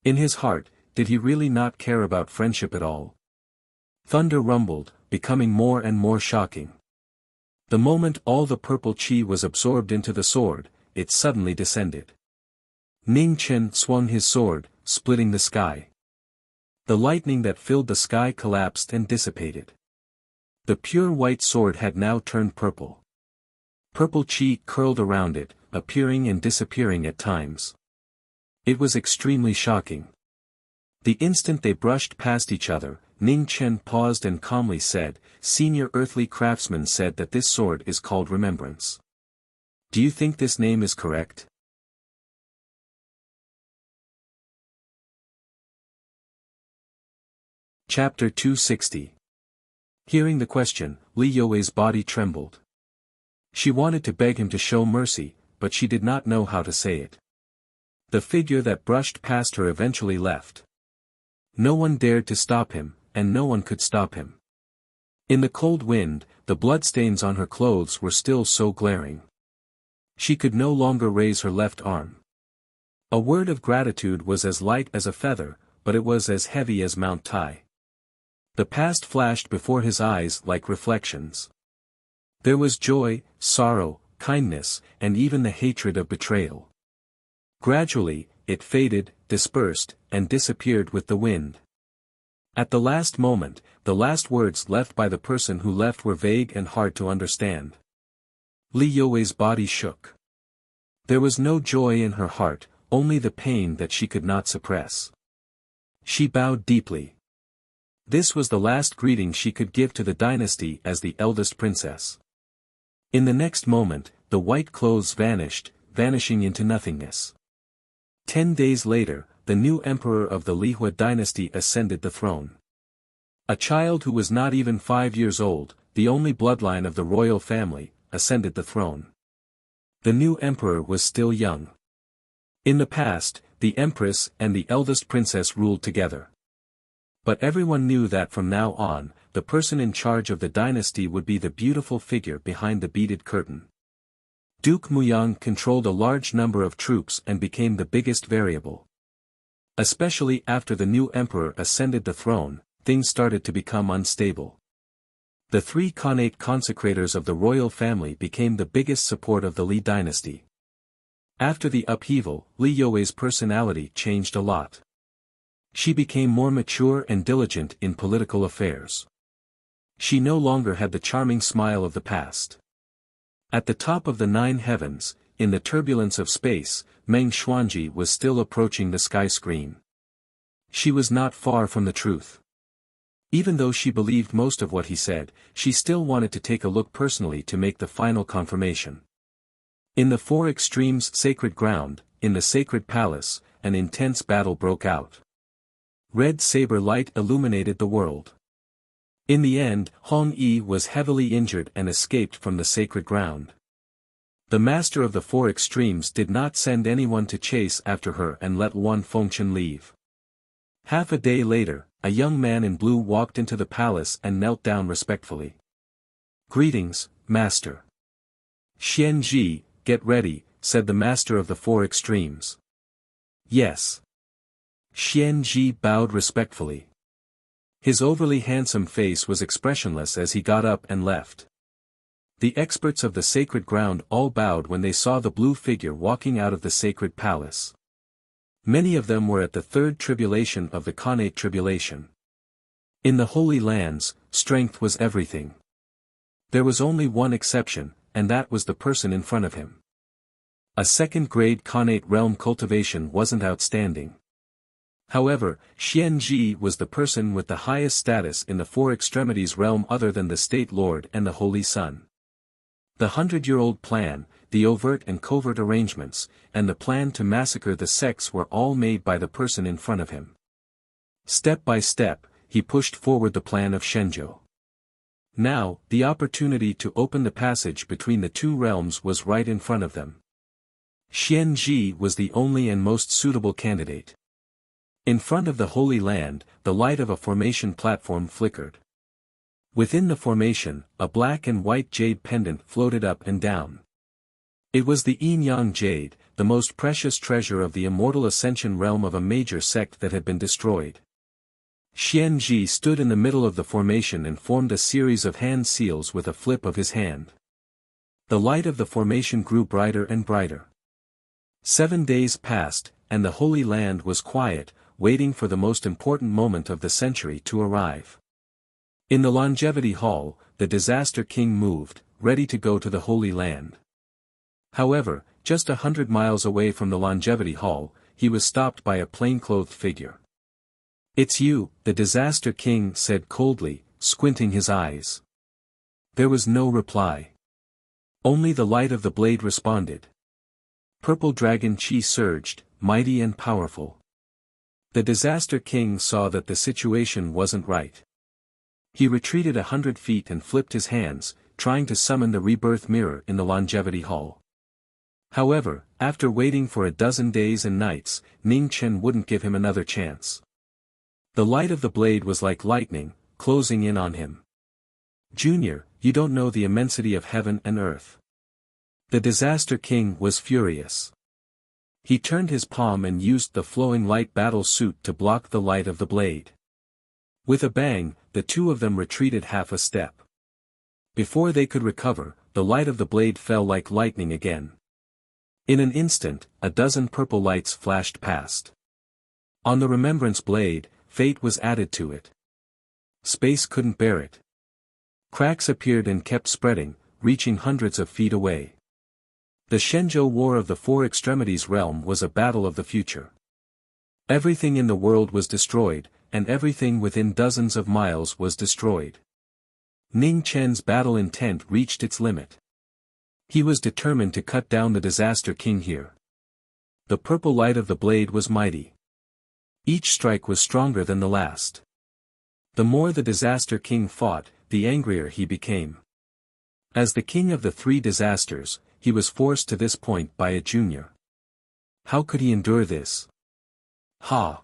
In his heart, did he really not care about friendship at all? Thunder rumbled, becoming more and more shocking. The moment all the purple qi was absorbed into the sword, it suddenly descended. Ning Chen swung his sword, splitting the sky. The lightning that filled the sky collapsed and dissipated. The pure white sword had now turned purple. Purple chi curled around it, appearing and disappearing at times. It was extremely shocking. The instant they brushed past each other, Ning Chen paused and calmly said, "Senior earthly craftsman said that this sword is called Remembrance. Do you think this name is correct?" Chapter 260. Hearing the question, Li Yue's body trembled. She wanted to beg him to show mercy, but she did not know how to say it. The figure that brushed past her eventually left. No one dared to stop him, and no one could stop him. In the cold wind, the bloodstains on her clothes were still so glaring. She could no longer raise her left arm. A word of gratitude was as light as a feather, but it was as heavy as Mount Tai. The past flashed before his eyes like reflections. There was joy, sorrow, kindness, and even the hatred of betrayal. Gradually, it faded, dispersed, and disappeared with the wind. At the last moment, the last words left by the person who left were vague and hard to understand. Li Yue's body shook. There was no joy in her heart, only the pain that she could not suppress. She bowed deeply. This was the last greeting she could give to the dynasty as the eldest princess. In the next moment, the white clothes vanished, vanishing into nothingness. 10 days later, the new emperor of the Lihua dynasty ascended the throne. A child who was not even 5 years old, the only bloodline of the royal family, ascended the throne. The new emperor was still young. In the past, the empress and the eldest princess ruled together. But everyone knew that from now on, the person in charge of the dynasty would be the beautiful figure behind the beaded curtain. Duke Muyang controlled a large number of troops and became the biggest variable. Especially after the new emperor ascended the throne, things started to become unstable. The 3 Khanate consecrators of the royal family became the biggest support of the Li dynasty. After the upheaval, Li Yue's personality changed a lot. She became more mature and diligent in political affairs. She no longer had the charming smile of the past. At the top of the 9 heavens, in the turbulence of space, Meng Xuanji was still approaching the sky screen. She was not far from the truth. Even though she believed most of what he said, she still wanted to take a look personally to make the final confirmation. In the 4 extremes sacred ground, in the sacred palace, an intense battle broke out. Red saber light illuminated the world. In the end, Hong Yi was heavily injured and escaped from the sacred ground. The master of the 4 extremes did not send anyone to chase after her and let Wan Fengchen leave. Half a day later, a young man in blue walked into the palace and knelt down respectfully. "Greetings, master." "Xian Ji, get ready," said the master of the 4 extremes. "Yes." Xian Ji bowed respectfully. His overly handsome face was expressionless as he got up and left. The experts of the sacred ground all bowed when they saw the blue figure walking out of the sacred palace. Many of them were at the 3rd tribulation of the Khanate tribulation. In the Holy Lands, strength was everything. There was only one exception, and that was the person in front of him. A 2nd-grade Khanate realm cultivation wasn't outstanding. However, Xian Ji was the person with the highest status in the 4 extremities realm other than the State Lord and the Holy Sun. The 100-year-old plan, the overt and covert arrangements, and the plan to massacre the sects were all made by the person in front of him. Step by step, he pushed forward the plan of Shenzhou. Now, the opportunity to open the passage between the 2 realms was right in front of them. Xian Ji was the only and most suitable candidate. In front of the Holy Land, the light of a formation platform flickered. Within the formation, a black and white jade pendant floated up and down. It was the yin-yang jade, the most precious treasure of the immortal ascension realm of a major sect that had been destroyed. Xian Ji stood in the middle of the formation and formed a series of hand seals with a flip of his hand. The light of the formation grew brighter and brighter. 7 days passed, and the Holy Land was quiet, waiting for the most important moment of the century to arrive. In the Longevity Hall, the Disaster King moved, ready to go to the Holy Land. However, just 100 miles away from the Longevity Hall, he was stopped by a plainclothed figure. "It's you," the Disaster King said coldly, squinting his eyes. There was no reply. Only the light of the blade responded. Purple dragon chi surged, mighty and powerful. The Disaster King saw that the situation wasn't right. He retreated 100 feet and flipped his hands, trying to summon the rebirth mirror in the Longevity Hall. However, after waiting for a dozen days and nights, Ning Chen wouldn't give him another chance. The light of the blade was like lightning, closing in on him. "Junior, you don't know the immensity of heaven and earth." The Disaster King was furious. He turned his palm and used the flowing light battle suit to block the light of the blade. With a bang, the two of them retreated half a step. Before they could recover, the light of the blade fell like lightning again. In an instant, a dozen purple lights flashed past. On the remembrance blade, fate was added to it. Space couldn't bear it. Cracks appeared and kept spreading, reaching hundreds of feet away. The Shenzhou War of the Four Extremities realm was a battle of the future. Everything in the world was destroyed, and everything within dozens of miles was destroyed. Ning Chen's battle intent reached its limit. He was determined to cut down the Disaster King here. The purple light of the blade was mighty. Each strike was stronger than the last. The more the Disaster King fought, the angrier he became. As the king of the three disasters, he was forced to this point by a junior. How could he endure this? Ha!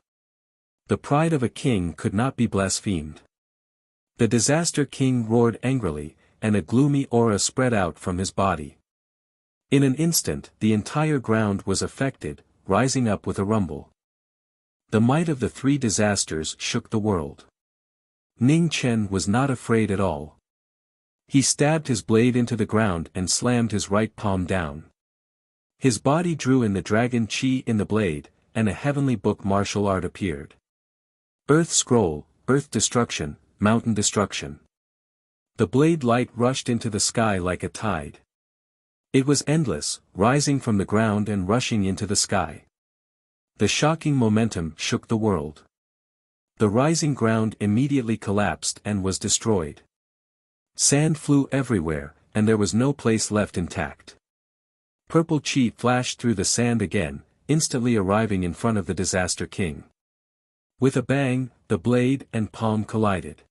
The pride of a king could not be blasphemed. The Disaster King roared angrily, and a gloomy aura spread out from his body. In an instant, the entire ground was affected, rising up with a rumble. The might of the three disasters shook the world. Ning Chen was not afraid at all. He stabbed his blade into the ground and slammed his right palm down. His body drew in the dragon chi in the blade, and a heavenly book martial art appeared. Earth Scroll, Earth Destruction, Mountain Destruction. The blade light rushed into the sky like a tide. It was endless, rising from the ground and rushing into the sky. The shocking momentum shook the world. The rising ground immediately collapsed and was destroyed. Sand flew everywhere, and there was no place left intact. Purple chi flashed through the sand again, instantly arriving in front of the Disaster King. With a bang, the blade and palm collided.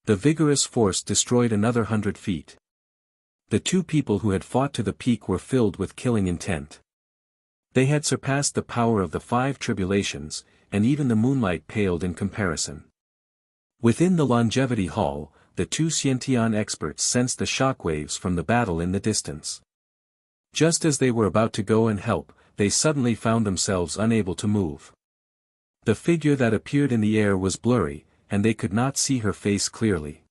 The vigorous force destroyed another 100 feet. The two people who had fought to the peak were filled with killing intent. They had surpassed the power of the five tribulations, and even the moonlight paled in comparison. Within the Longevity Hall, the two Xiantian experts sensed the shockwaves from the battle in the distance. Just as they were about to go and help, they suddenly found themselves unable to move. The figure that appeared in the air was blurry, and they could not see her face clearly.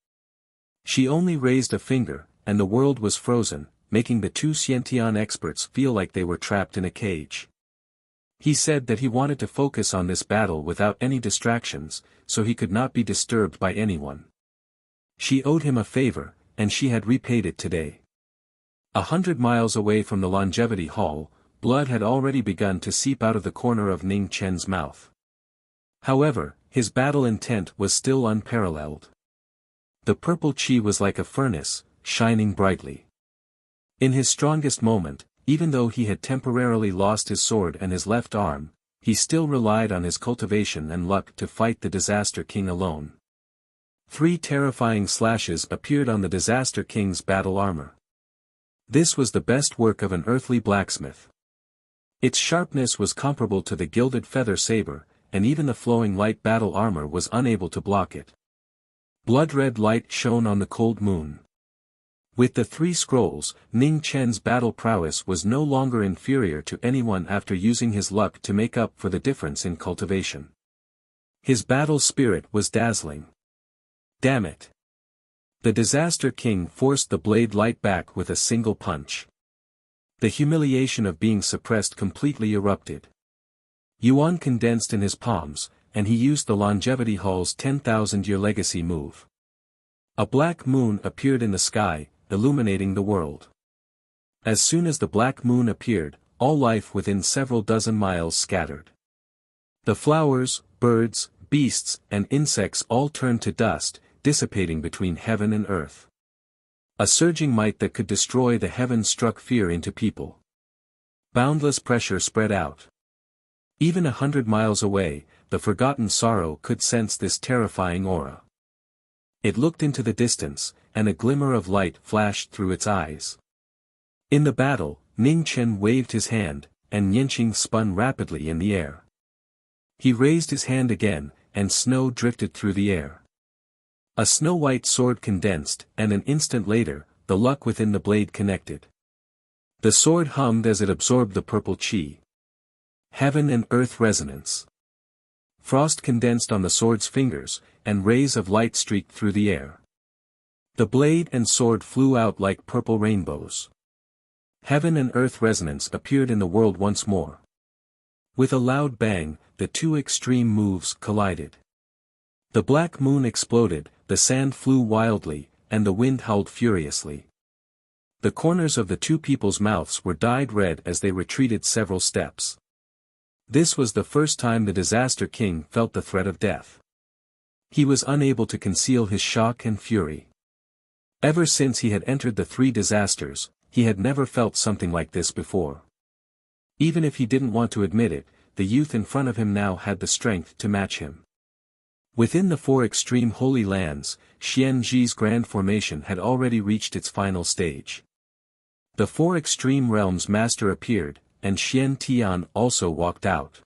She only raised a finger, and the world was frozen, making the two Xiantian experts feel like they were trapped in a cage. He said that he wanted to focus on this battle without any distractions, so he could not be disturbed by anyone. She owed him a favor, and she had repaid it today. 100 miles away from the Longevity Hall, blood had already begun to seep out of the corner of Ning Chen's mouth. However, his battle intent was still unparalleled. The purple chi was like a furnace, shining brightly. In his strongest moment, even though he had temporarily lost his sword and his left arm, he still relied on his cultivation and luck to fight the Disaster King alone. 3 terrifying slashes appeared on the Disaster King's battle armor. This was the best work of an earthly blacksmith. Its sharpness was comparable to the gilded feather saber, and even the flowing light battle armor was unable to block it. Blood-red light shone on the cold moon. With the 3 scrolls, Ning Chen's battle prowess was no longer inferior to anyone after using his luck to make up for the difference in cultivation. His battle spirit was dazzling. Damn it! The Disaster King forced the blade light back with a single punch. The humiliation of being suppressed completely erupted. Yuan condensed in his palms, and he used the Longevity Hall's 10,000-year legacy move. A black moon appeared in the sky, illuminating the world. As soon as the black moon appeared, all life within several dozen miles scattered. The flowers, birds, beasts, and insects all turned to dust, dissipating between heaven and earth. A surging might that could destroy the heavens struck fear into people. Boundless pressure spread out. Even 100 miles away, the forgotten sorrow could sense this terrifying aura. It looked into the distance, and a glimmer of light flashed through its eyes. In the battle, Ning Chen waved his hand, and Yanqing spun rapidly in the air. He raised his hand again, and snow drifted through the air. A snow-white sword condensed, and an instant later, the luck within the blade connected. The sword hummed as it absorbed the purple qi. Heaven and earth resonance. Frost condensed on the sword's fingers, and rays of light streaked through the air. The blade and sword flew out like purple rainbows. Heaven and earth resonance appeared in the world once more. With a loud bang, the two extreme moves collided. The black moon exploded, the sand flew wildly, and the wind howled furiously. The corners of the two people's mouths were dyed red as they retreated several steps. This was the first time the Disaster King felt the threat of death. He was unable to conceal his shock and fury. Ever since he had entered the three disasters, he had never felt something like this before. Even if he didn't want to admit it, the youth in front of him now had the strength to match him. Within the four extreme holy lands, Xianji's grand formation had already reached its final stage. The four extreme realms master appeared, and Xian Tian also walked out.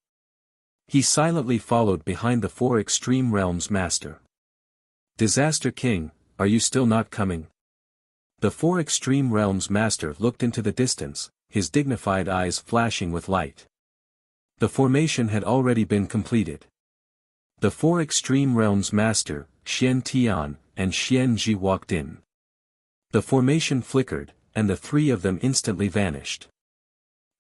He silently followed behind the four extreme realms master. Disaster King, are you still not coming? The four extreme realms master looked into the distance, his dignified eyes flashing with light. The formation had already been completed. The four extreme realms master, Xian Tian, and Xian Ji walked in. The formation flickered, and the three of them instantly vanished.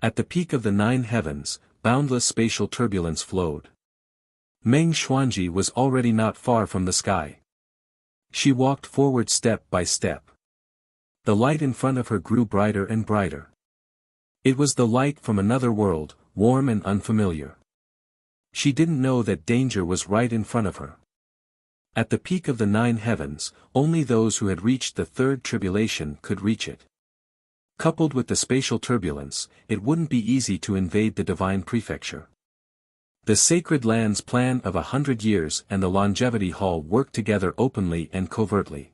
At the peak of the 9 heavens, boundless spatial turbulence flowed. Meng Xuanji was already not far from the sky. She walked forward step by step. The light in front of her grew brighter and brighter. It was the light from another world, warm and unfamiliar. She didn't know that danger was right in front of her. At the peak of the 9 heavens, only those who had reached the third tribulation could reach it. Coupled with the spatial turbulence, it wouldn't be easy to invade the divine prefecture. The Sacred Land's plan of 100 years and the Longevity Hall worked together openly and covertly.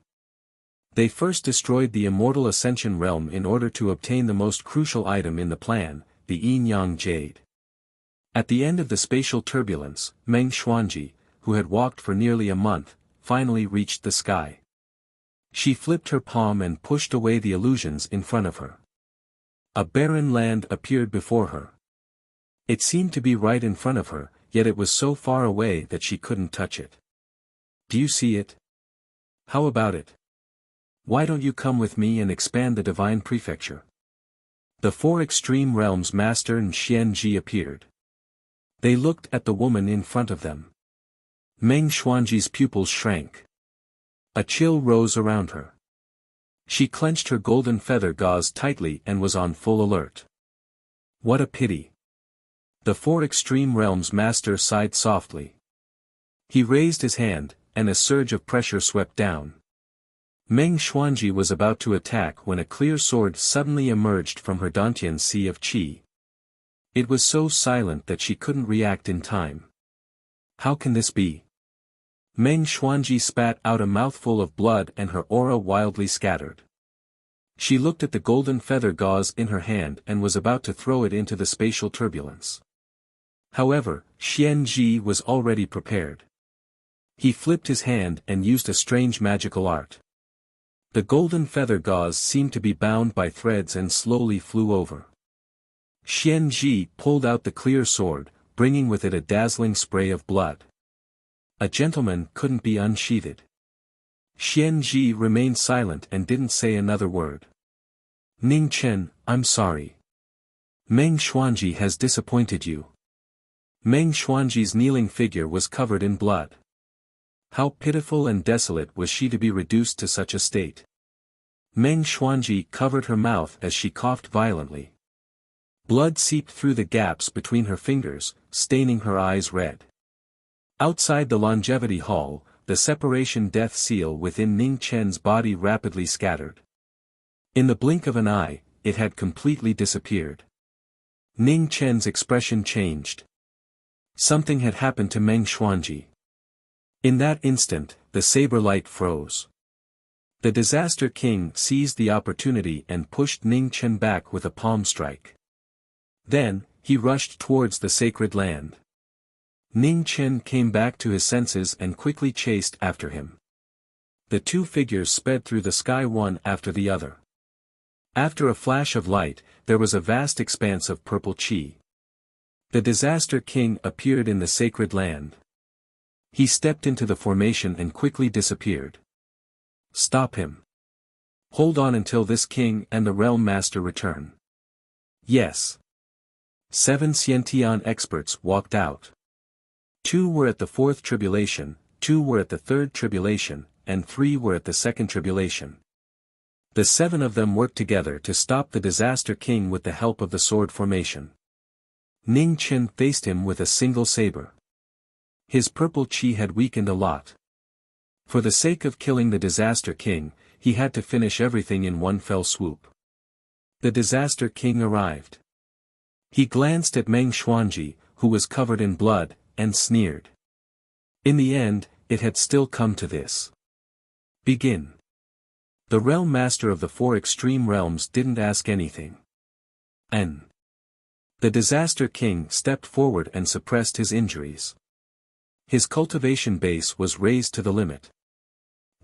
They first destroyed the Immortal Ascension Realm in order to obtain the most crucial item in the plan, the Yin-Yang Jade. At the end of the spatial turbulence, Meng Xuanji, who had walked for nearly a month, finally reached the sky. She flipped her palm and pushed away the illusions in front of her. A barren land appeared before her. It seemed to be right in front of her, yet it was so far away that she couldn't touch it. Do you see it? How about it? Why don't you come with me and expand the divine prefecture? The four extreme realms master and Xian Ji appeared. They looked at the woman in front of them. Meng Xuanji's pupils shrank. A chill rose around her. She clenched her golden feather gauze tightly and was on full alert. What a pity. The four extreme realms master sighed softly. He raised his hand, and a surge of pressure swept down. Meng Xuanji was about to attack when a clear sword suddenly emerged from her Dantian sea of qi. It was so silent that she couldn't react in time. How can this be? Meng Xuanji spat out a mouthful of blood and her aura wildly scattered. She looked at the golden feather gauze in her hand and was about to throw it into the spatial turbulence. However, Xian Ji was already prepared. He flipped his hand and used a strange magical art. The golden feather gauze seemed to be bound by threads and slowly flew over. Xian Ji pulled out the clear sword, bringing with it a dazzling spray of blood. A gentleman couldn't be unsheathed. Xian Ji remained silent and didn't say another word. Ning Chen, I'm sorry. Meng Xuanji has disappointed you. Meng Xuanji's kneeling figure was covered in blood. How pitiful and desolate was she to be reduced to such a state. Meng Xuanji covered her mouth as she coughed violently. Blood seeped through the gaps between her fingers, staining her eyes red. Outside the longevity hall, the separation death seal within Ning Chen's body rapidly scattered. In the blink of an eye, it had completely disappeared. Ning Chen's expression changed. Something had happened to Meng Xuanji. In that instant, the saber light froze. The Disaster King seized the opportunity and pushed Ning Chen back with a palm strike. Then, he rushed towards the sacred land. Ning Chen came back to his senses and quickly chased after him. The two figures sped through the sky one after the other. After a flash of light, there was a vast expanse of purple chi. The Disaster King appeared in the sacred land. He stepped into the formation and quickly disappeared. Stop him. Hold on until this king and the realm master return. Yes. 7 Xiantian experts walked out. 2 were at the 4th tribulation, 2 were at the 3rd tribulation, and 3 were at the 2nd tribulation. The 7 of them worked together to stop the Disaster King with the help of the sword formation. Ning Chen faced him with a single saber. His purple chi had weakened a lot. For the sake of killing the Disaster King, he had to finish everything in one fell swoop. The Disaster King arrived. He glanced at Meng Xuanji, who was covered in blood, and sneered. In the end, it had still come to this. Begin. The realm master of the 4 extreme realms didn't ask anything. The Disaster King stepped forward and suppressed his injuries. His cultivation base was raised to the limit.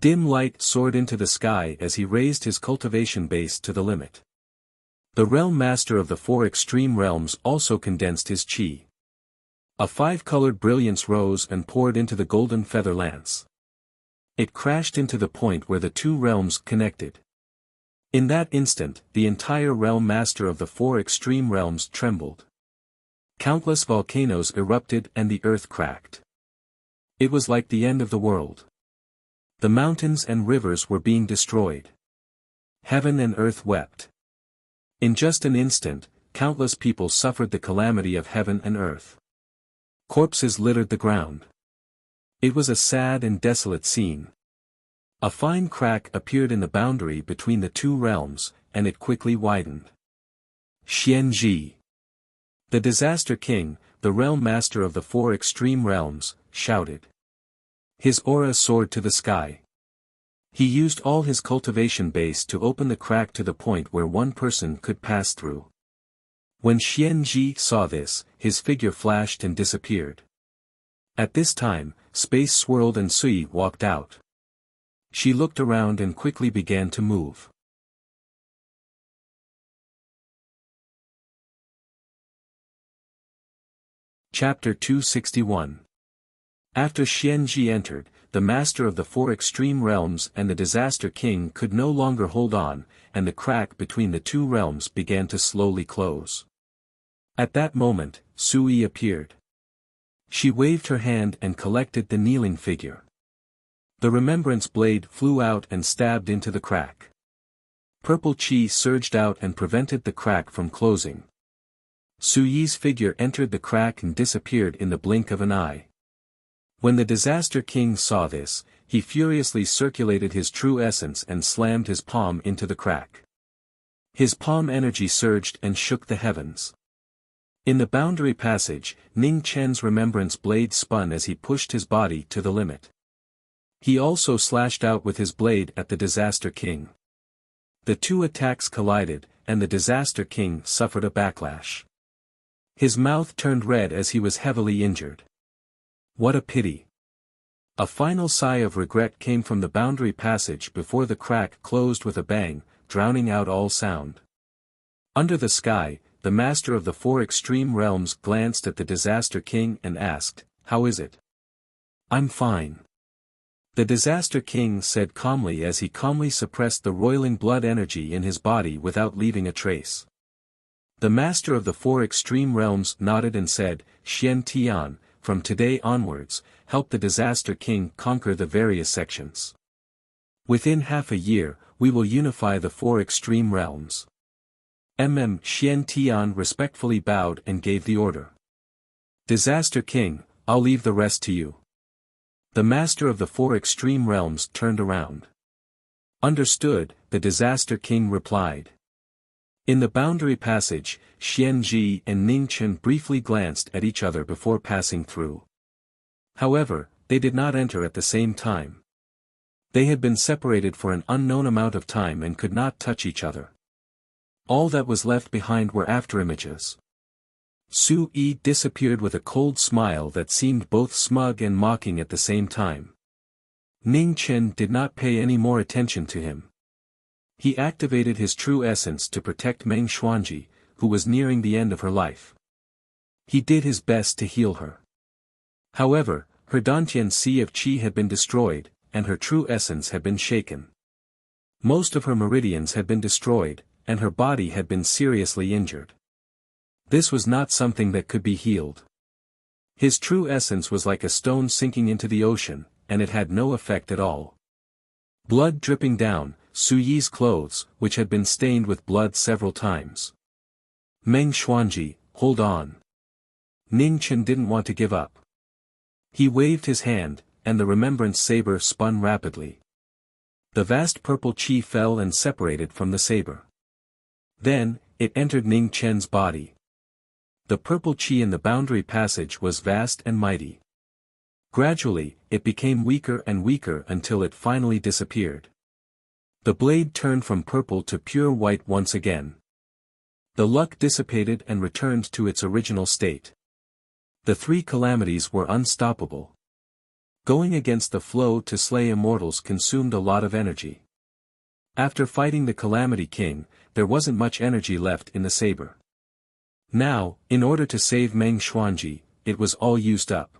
Dim light soared into the sky as he raised his cultivation base to the limit. The realm master of the 4 extreme realms also condensed his chi. A 5-colored brilliance rose and poured into the golden feather lance. It crashed into the point where the 2 realms connected. In that instant, the entire realm master of the 4 extreme realms trembled. Countless volcanoes erupted and the earth cracked. It was like the end of the world. The mountains and rivers were being destroyed. Heaven and earth wept. In just an instant, countless people suffered the calamity of heaven and earth. Corpses littered the ground. It was a sad and desolate scene. A fine crack appeared in the boundary between the 2 realms, and it quickly widened. Xianji. The Disaster King, the realm master of the 4 extreme realms, shouted. His aura soared to the sky. He used all his cultivation base to open the crack to the point where one person could pass through. When Xianji saw this, his figure flashed and disappeared. At this time, space swirled and Sui walked out. She looked around and quickly began to move. Chapter 261. After Xianji entered, the master of the 4 extreme realms and the Disaster King could no longer hold on, and the crack between the 2 realms began to slowly close. At that moment, Sui appeared. She waved her hand and collected the kneeling figure. The remembrance blade flew out and stabbed into the crack. Purple chi surged out and prevented the crack from closing. Suyi's figure entered the crack and disappeared in the blink of an eye. When the Disaster King saw this, he furiously circulated his true essence and slammed his palm into the crack. His palm energy surged and shook the heavens. In the boundary passage, Ning Chen's remembrance blade spun as he pushed his body to the limit. He also slashed out with his blade at the Disaster King. The 2 attacks collided, and the Disaster King suffered a backlash. His mouth turned red as he was heavily injured. What a pity. A final sigh of regret came from the boundary passage before the crack closed with a bang, drowning out all sound. Under the sky, the master of the 4 extreme realms glanced at the Disaster King and asked, "How is it?" "I'm fine." The Disaster King said calmly as he calmly suppressed the roiling blood energy in his body without leaving a trace. The master of the four extreme realms nodded and said, Xian Tian, from today onwards, help the Disaster King conquer the various sections. Within half a year, we will unify the four extreme realms. Xian Tian respectfully bowed and gave the order. Disaster King, I'll leave the rest to you. The master of the four extreme realms turned around. Understood, the Disaster King replied. In the boundary passage, Xian Ji and Ning Chen briefly glanced at each other before passing through. However, they did not enter at the same time. They had been separated for an unknown amount of time and could not touch each other. All that was left behind were afterimages. Su Yi disappeared with a cold smile that seemed both smug and mocking at the same time. Ning Chen did not pay any more attention to him. He activated his true essence to protect Meng Xuanji, who was nearing the end of her life. He did his best to heal her. However, her Dantian Sea of Qi had been destroyed, and her true essence had been shaken. Most of her meridians had been destroyed, and her body had been seriously injured. This was not something that could be healed. His true essence was like a stone sinking into the ocean, and it had no effect at all. Blood dripping down, Su Yi's clothes, which had been stained with blood several times. Meng Xuanji, hold on. Ning Chen didn't want to give up. He waved his hand, and the remembrance saber spun rapidly. The vast purple qi fell and separated from the saber. Then, it entered Ning Chen's body. The purple qi in the boundary passage was vast and mighty. Gradually, it became weaker and weaker until it finally disappeared. The blade turned from purple to pure white once again. The luck dissipated and returned to its original state. The three calamities were unstoppable. Going against the flow to slay immortals consumed a lot of energy. After fighting the Calamity King, there wasn't much energy left in the saber. Now, in order to save Meng Xuanji, it was all used up.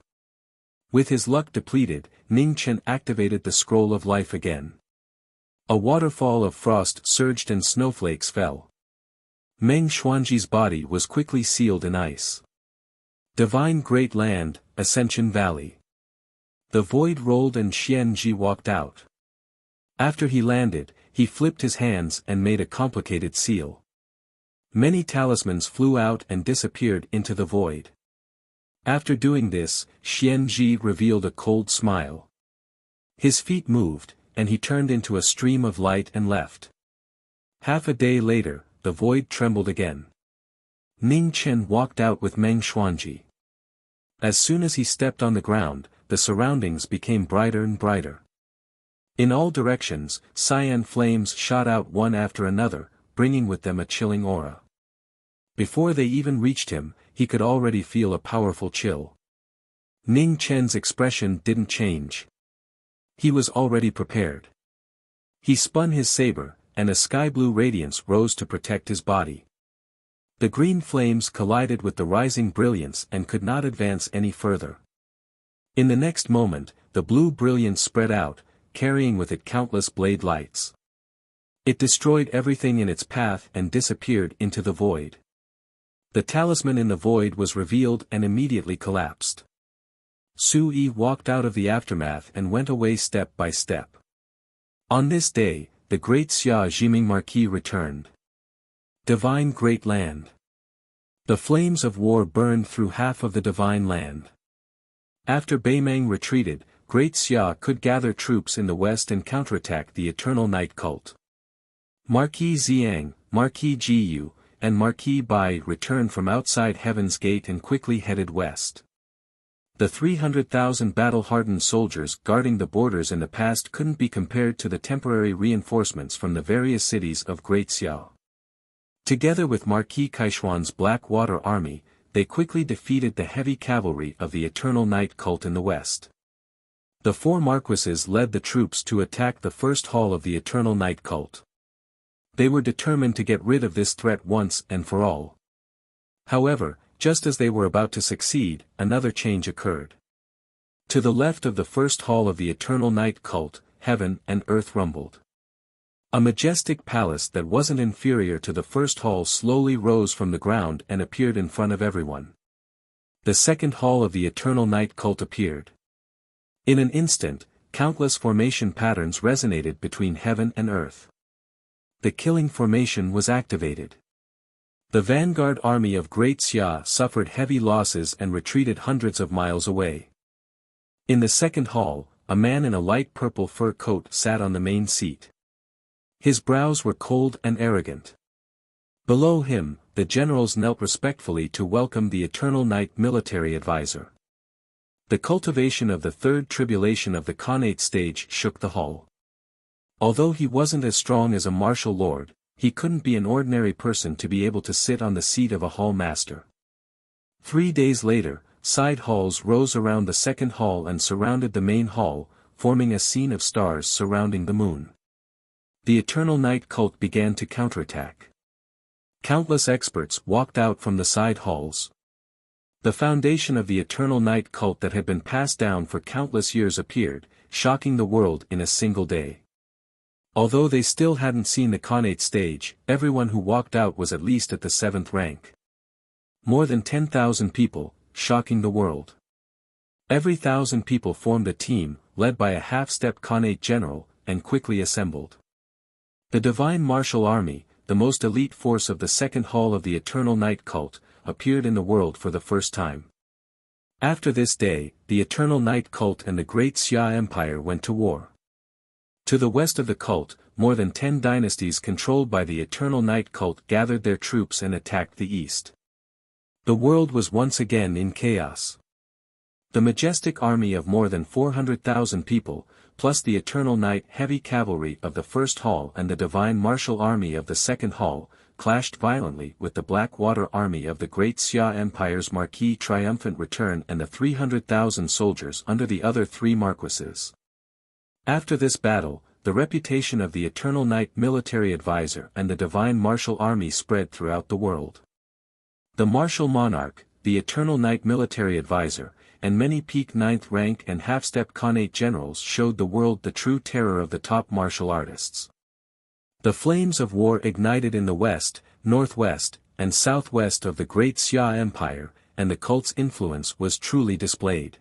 With his luck depleted, Ning Chen activated the Scroll of Life again. A waterfall of frost surged and snowflakes fell. Meng Xuanji's body was quickly sealed in ice. Divine Great Land, Ascension Valley. The void rolled and Xian Ji walked out. After he landed, he flipped his hands and made a complicated seal. Many talismans flew out and disappeared into the void. After doing this, Xian Ji revealed a cold smile. His feet moved, and he turned into a stream of light and left. Half a day later, the void trembled again. Ning Chen walked out with Meng Xuanji. As soon as he stepped on the ground, the surroundings became brighter and brighter. In all directions, cyan flames shot out one after another, bringing with them a chilling aura. Before they even reached him, he could already feel a powerful chill. Ning Chen's expression didn't change. He was already prepared. He spun his saber, and a sky-blue radiance rose to protect his body. The green flames collided with the rising brilliance and could not advance any further. In the next moment, the blue brilliance spread out, carrying with it countless blade lights. It destroyed everything in its path and disappeared into the void. The talisman in the void was revealed and immediately collapsed. Su Yi walked out of the aftermath and went away step by step. On this day, the great Xia Jiming Marquis returned. Divine Great Land. The flames of war burned through half of the Divine Land. After Beimeng retreated, Great Xia could gather troops in the west and counterattack the Eternal Night Cult. Marquis Xiang, Marquis Jiyu, and Marquis Bai returned from outside Heaven's Gate and quickly headed west. The 300,000 battle-hardened soldiers guarding the borders in the past couldn't be compared to the temporary reinforcements from the various cities of Great Xia. Together with Marquis Kaishuan's Black Water Army, they quickly defeated the heavy cavalry of the Eternal Night Cult in the west. The four marquises led the troops to attack the first hall of the Eternal Night Cult. They were determined to get rid of this threat once and for all. However, just as they were about to succeed, another change occurred. To the left of the first hall of the Eternal Night Cult, heaven and earth rumbled. A majestic palace that wasn't inferior to the first hall slowly rose from the ground and appeared in front of everyone. The second hall of the Eternal Night Cult appeared. In an instant, countless formation patterns resonated between heaven and earth. The killing formation was activated. The vanguard army of Great Xia suffered heavy losses and retreated hundreds of miles away. In the second hall, a man in a light purple fur coat sat on the main seat. His brows were cold and arrogant. Below him, the generals knelt respectfully to welcome the Eternal Night military advisor. The cultivation of the third tribulation of the Khanate stage shook the hall. Although he wasn't as strong as a martial lord, he couldn't be an ordinary person to be able to sit on the seat of a hall master. 3 days later, side halls rose around the second hall and surrounded the main hall, forming a scene of stars surrounding the moon. The Eternal Night Cult began to counterattack. Countless experts walked out from the side halls. The foundation of the Eternal Night Cult that had been passed down for countless years appeared, shocking the world in a single day. Although they still hadn't seen the Khanate stage, everyone who walked out was at least at the 7th rank. More than 10,000 people, shocking the world. Every 1,000 people formed a team, led by a half-step Khanate general, and quickly assembled. The Divine Martial Army, the most elite force of the second hall of the Eternal Night Cult, appeared in the world for the first time. After this day, the Eternal Night Cult and the Great Xia Empire went to war. To the west of the cult, more than 10 dynasties controlled by the Eternal Night Cult gathered their troops and attacked the east. The world was once again in chaos. The majestic army of more than 400,000 people, plus the Eternal Night heavy cavalry of the first hall and the Divine Martial Army of the second hall, clashed violently with the Blackwater Army of the Great Xia Empire's Marquis' triumphant return and the 300,000 soldiers under the other 3 marquises. After this battle, the reputation of the Eternal Night military advisor and the Divine Martial Army spread throughout the world. The Martial Monarch, the Eternal Night military advisor, and many peak 9th rank and half-step Khanate generals showed the world the true terror of the top martial artists. The flames of war ignited in the west, northwest, and southwest of the Great Xia Empire, and the cult's influence was truly displayed.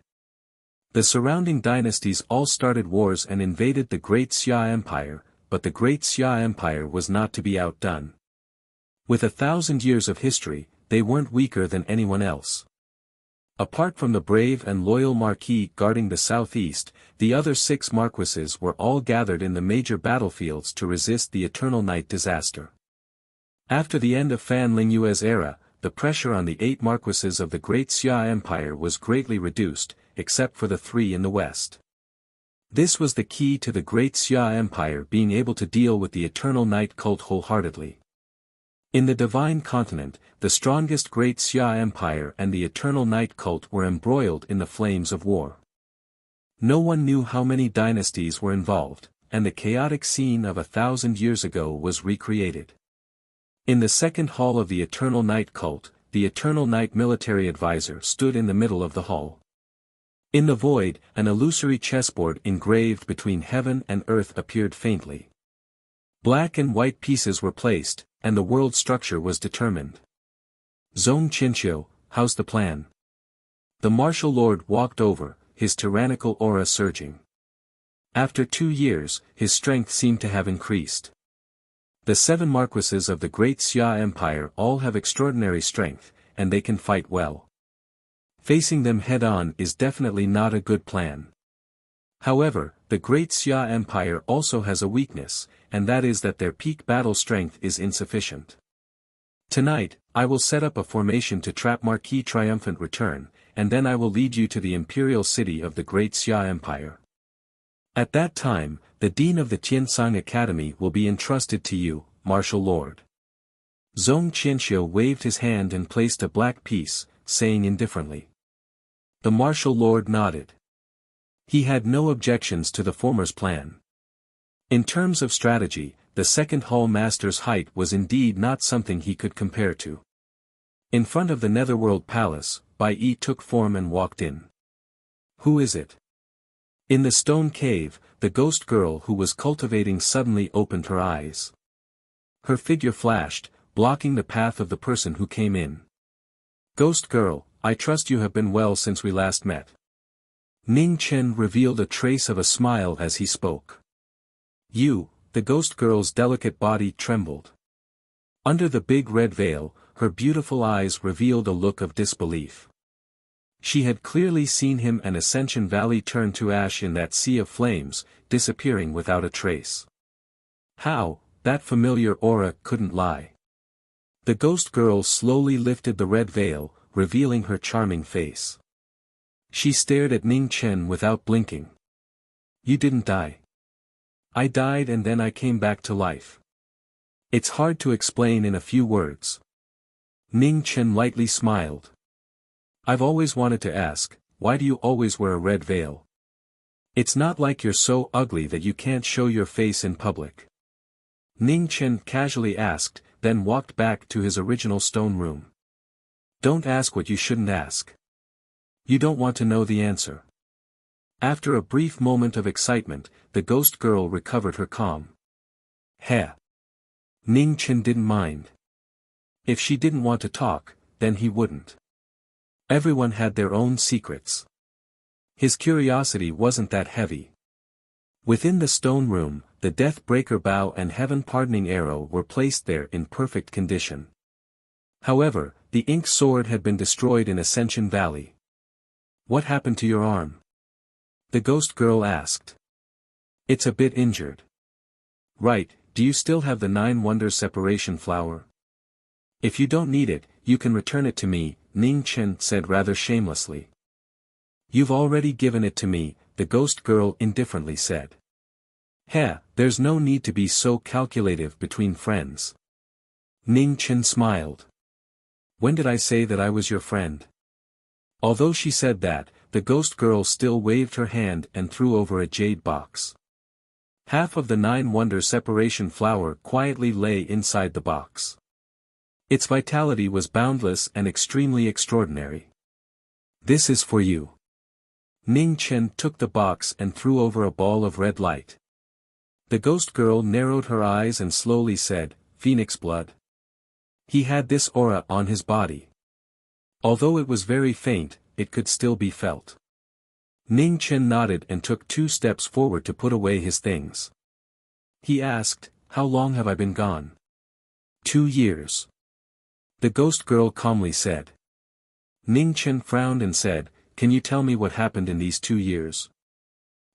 The surrounding dynasties all started wars and invaded the Great Xia Empire, but the Great Xia Empire was not to be outdone. With 1,000 years of history, they weren't weaker than anyone else. Apart from the brave and loyal Marquis guarding the southeast, the other 6 marquises were all gathered in the major battlefields to resist the Eternal Night disaster. After the end of Fan Lingyue's era, the pressure on the 8 marquises of the Great Xia Empire was greatly reduced, except for the 3 in the west. This was the key to the Great Xia Empire being able to deal with the Eternal Night cult wholeheartedly. In the Divine Continent, the strongest Great Xia Empire and the Eternal Night cult were embroiled in the flames of war. No one knew how many dynasties were involved, and the chaotic scene of 1,000 years ago was recreated. In the second hall of the Eternal Night cult, the Eternal Night military advisor stood in the middle of the hall. In the void, an illusory chessboard engraved between heaven and earth appeared faintly. Black and white pieces were placed, and the world structure was determined. Zong Qinxiu, how's the plan? The martial lord walked over, his tyrannical aura surging. After 2 years, his strength seemed to have increased. The 7 marquises of the Great Xia Empire all have extraordinary strength, and they can fight well. Facing them head-on is definitely not a good plan. However, the Great Xia Empire also has a weakness, and that is that their peak battle strength is insufficient. Tonight, I will set up a formation to trap Marquis' triumphant return, and then I will lead you to the imperial city of the Great Xia Empire. At that time, the dean of the Tiansang Academy will be entrusted to you, martial lord. Zong Qianxiu waved his hand and placed a black piece, saying indifferently. The martial lord nodded. He had no objections to the former's plan. In terms of strategy, the second hall master's height was indeed not something he could compare to. In front of the Netherworld Palace, Bai Yi took form and walked in. Who is it? In the stone cave, the ghost girl who was cultivating suddenly opened her eyes. Her figure flashed, blocking the path of the person who came in. Ghost girl, I trust you have been well since we last met. Ning Chen revealed a trace of a smile as he spoke. You, the ghost girl's delicate body trembled. Under the big red veil, her beautiful eyes revealed a look of disbelief. She had clearly seen him and Ascension Valley turn to ash in that sea of flames, disappearing without a trace. How, that familiar aura couldn't lie. The ghost girl slowly lifted the red veil, revealing her charming face. She stared at Ning Chen without blinking. You didn't die. I died and then I came back to life. It's hard to explain in a few words. Ning Chen lightly smiled. I've always wanted to ask, why do you always wear a red veil? It's not like you're so ugly that you can't show your face in public. Ning Chen casually asked, then walked back to his original stone room. Don't ask what you shouldn't ask. You don't want to know the answer. After a brief moment of excitement, the ghost girl recovered her calm. Heh. Ning Chen didn't mind. If she didn't want to talk, then he wouldn't. Everyone had their own secrets. His curiosity wasn't that heavy. Within the stone room, the Deathbreaker bow and heaven-pardoning arrow were placed there in perfect condition. However, the ink sword had been destroyed in Ascension Valley. What happened to your arm? The ghost girl asked. It's a bit injured. Right, do you still have the 9 Wonders separation flower? If you don't need it, you can return it to me, Ning Chen said rather shamelessly. You've already given it to me, the ghost girl indifferently said. Heh, there's no need to be so calculative between friends. Ning Chen smiled. When did I say that I was your friend? Although she said that, the ghost girl still waved her hand and threw over a jade box. Half of the 9 Wonders separation flower quietly lay inside the box. Its vitality was boundless and extremely extraordinary. This is for you. Ning Chen took the box and threw over a ball of red light. The ghost girl narrowed her eyes and slowly said, Phoenix blood. He had this aura on his body. Although it was very faint, it could still be felt. Ning Chen nodded and took 2 steps forward to put away his things. He asked, how long have I been gone? 2 years. The ghost girl calmly said. Ning Chen frowned and said, can you tell me what happened in these 2 years?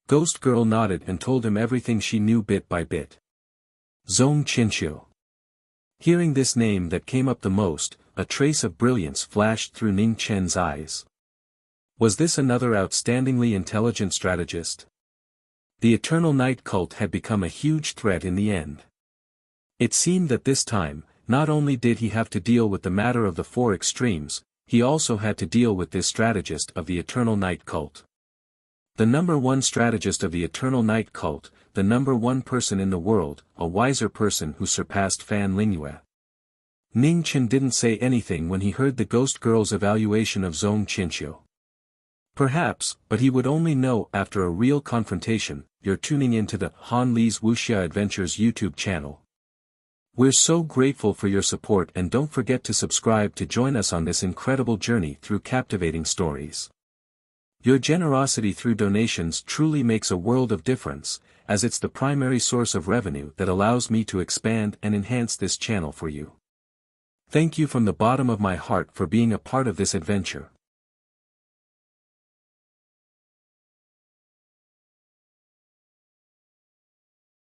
Ghost girl nodded and told him everything she knew bit by bit. Zhong Qinxiu. Hearing this name that came up the most, a trace of brilliance flashed through Ning Chen's eyes. Was this another outstandingly intelligent strategist? The Eternal Night cult had become a huge threat in the end. It seemed that this time, not only did he have to deal with the matter of the 4 extremes, he also had to deal with this strategist of the Eternal Night cult. The #1 strategist of the Eternal Night cult, the #1 person in the world, a wiser person who surpassed Fan Lingyue. Ning Chen didn't say anything when he heard the ghost girl's evaluation of Zhong Qinxiu. Perhaps, but he would only know after a real confrontation. You're tuning into the Han Li's Wuxia Adventures YouTube channel. We're so grateful for your support and don't forget to subscribe to join us on this incredible journey through captivating stories. Your generosity through donations truly makes a world of difference, as it's the primary source of revenue that allows me to expand and enhance this channel for you. Thank you from the bottom of my heart for being a part of this adventure.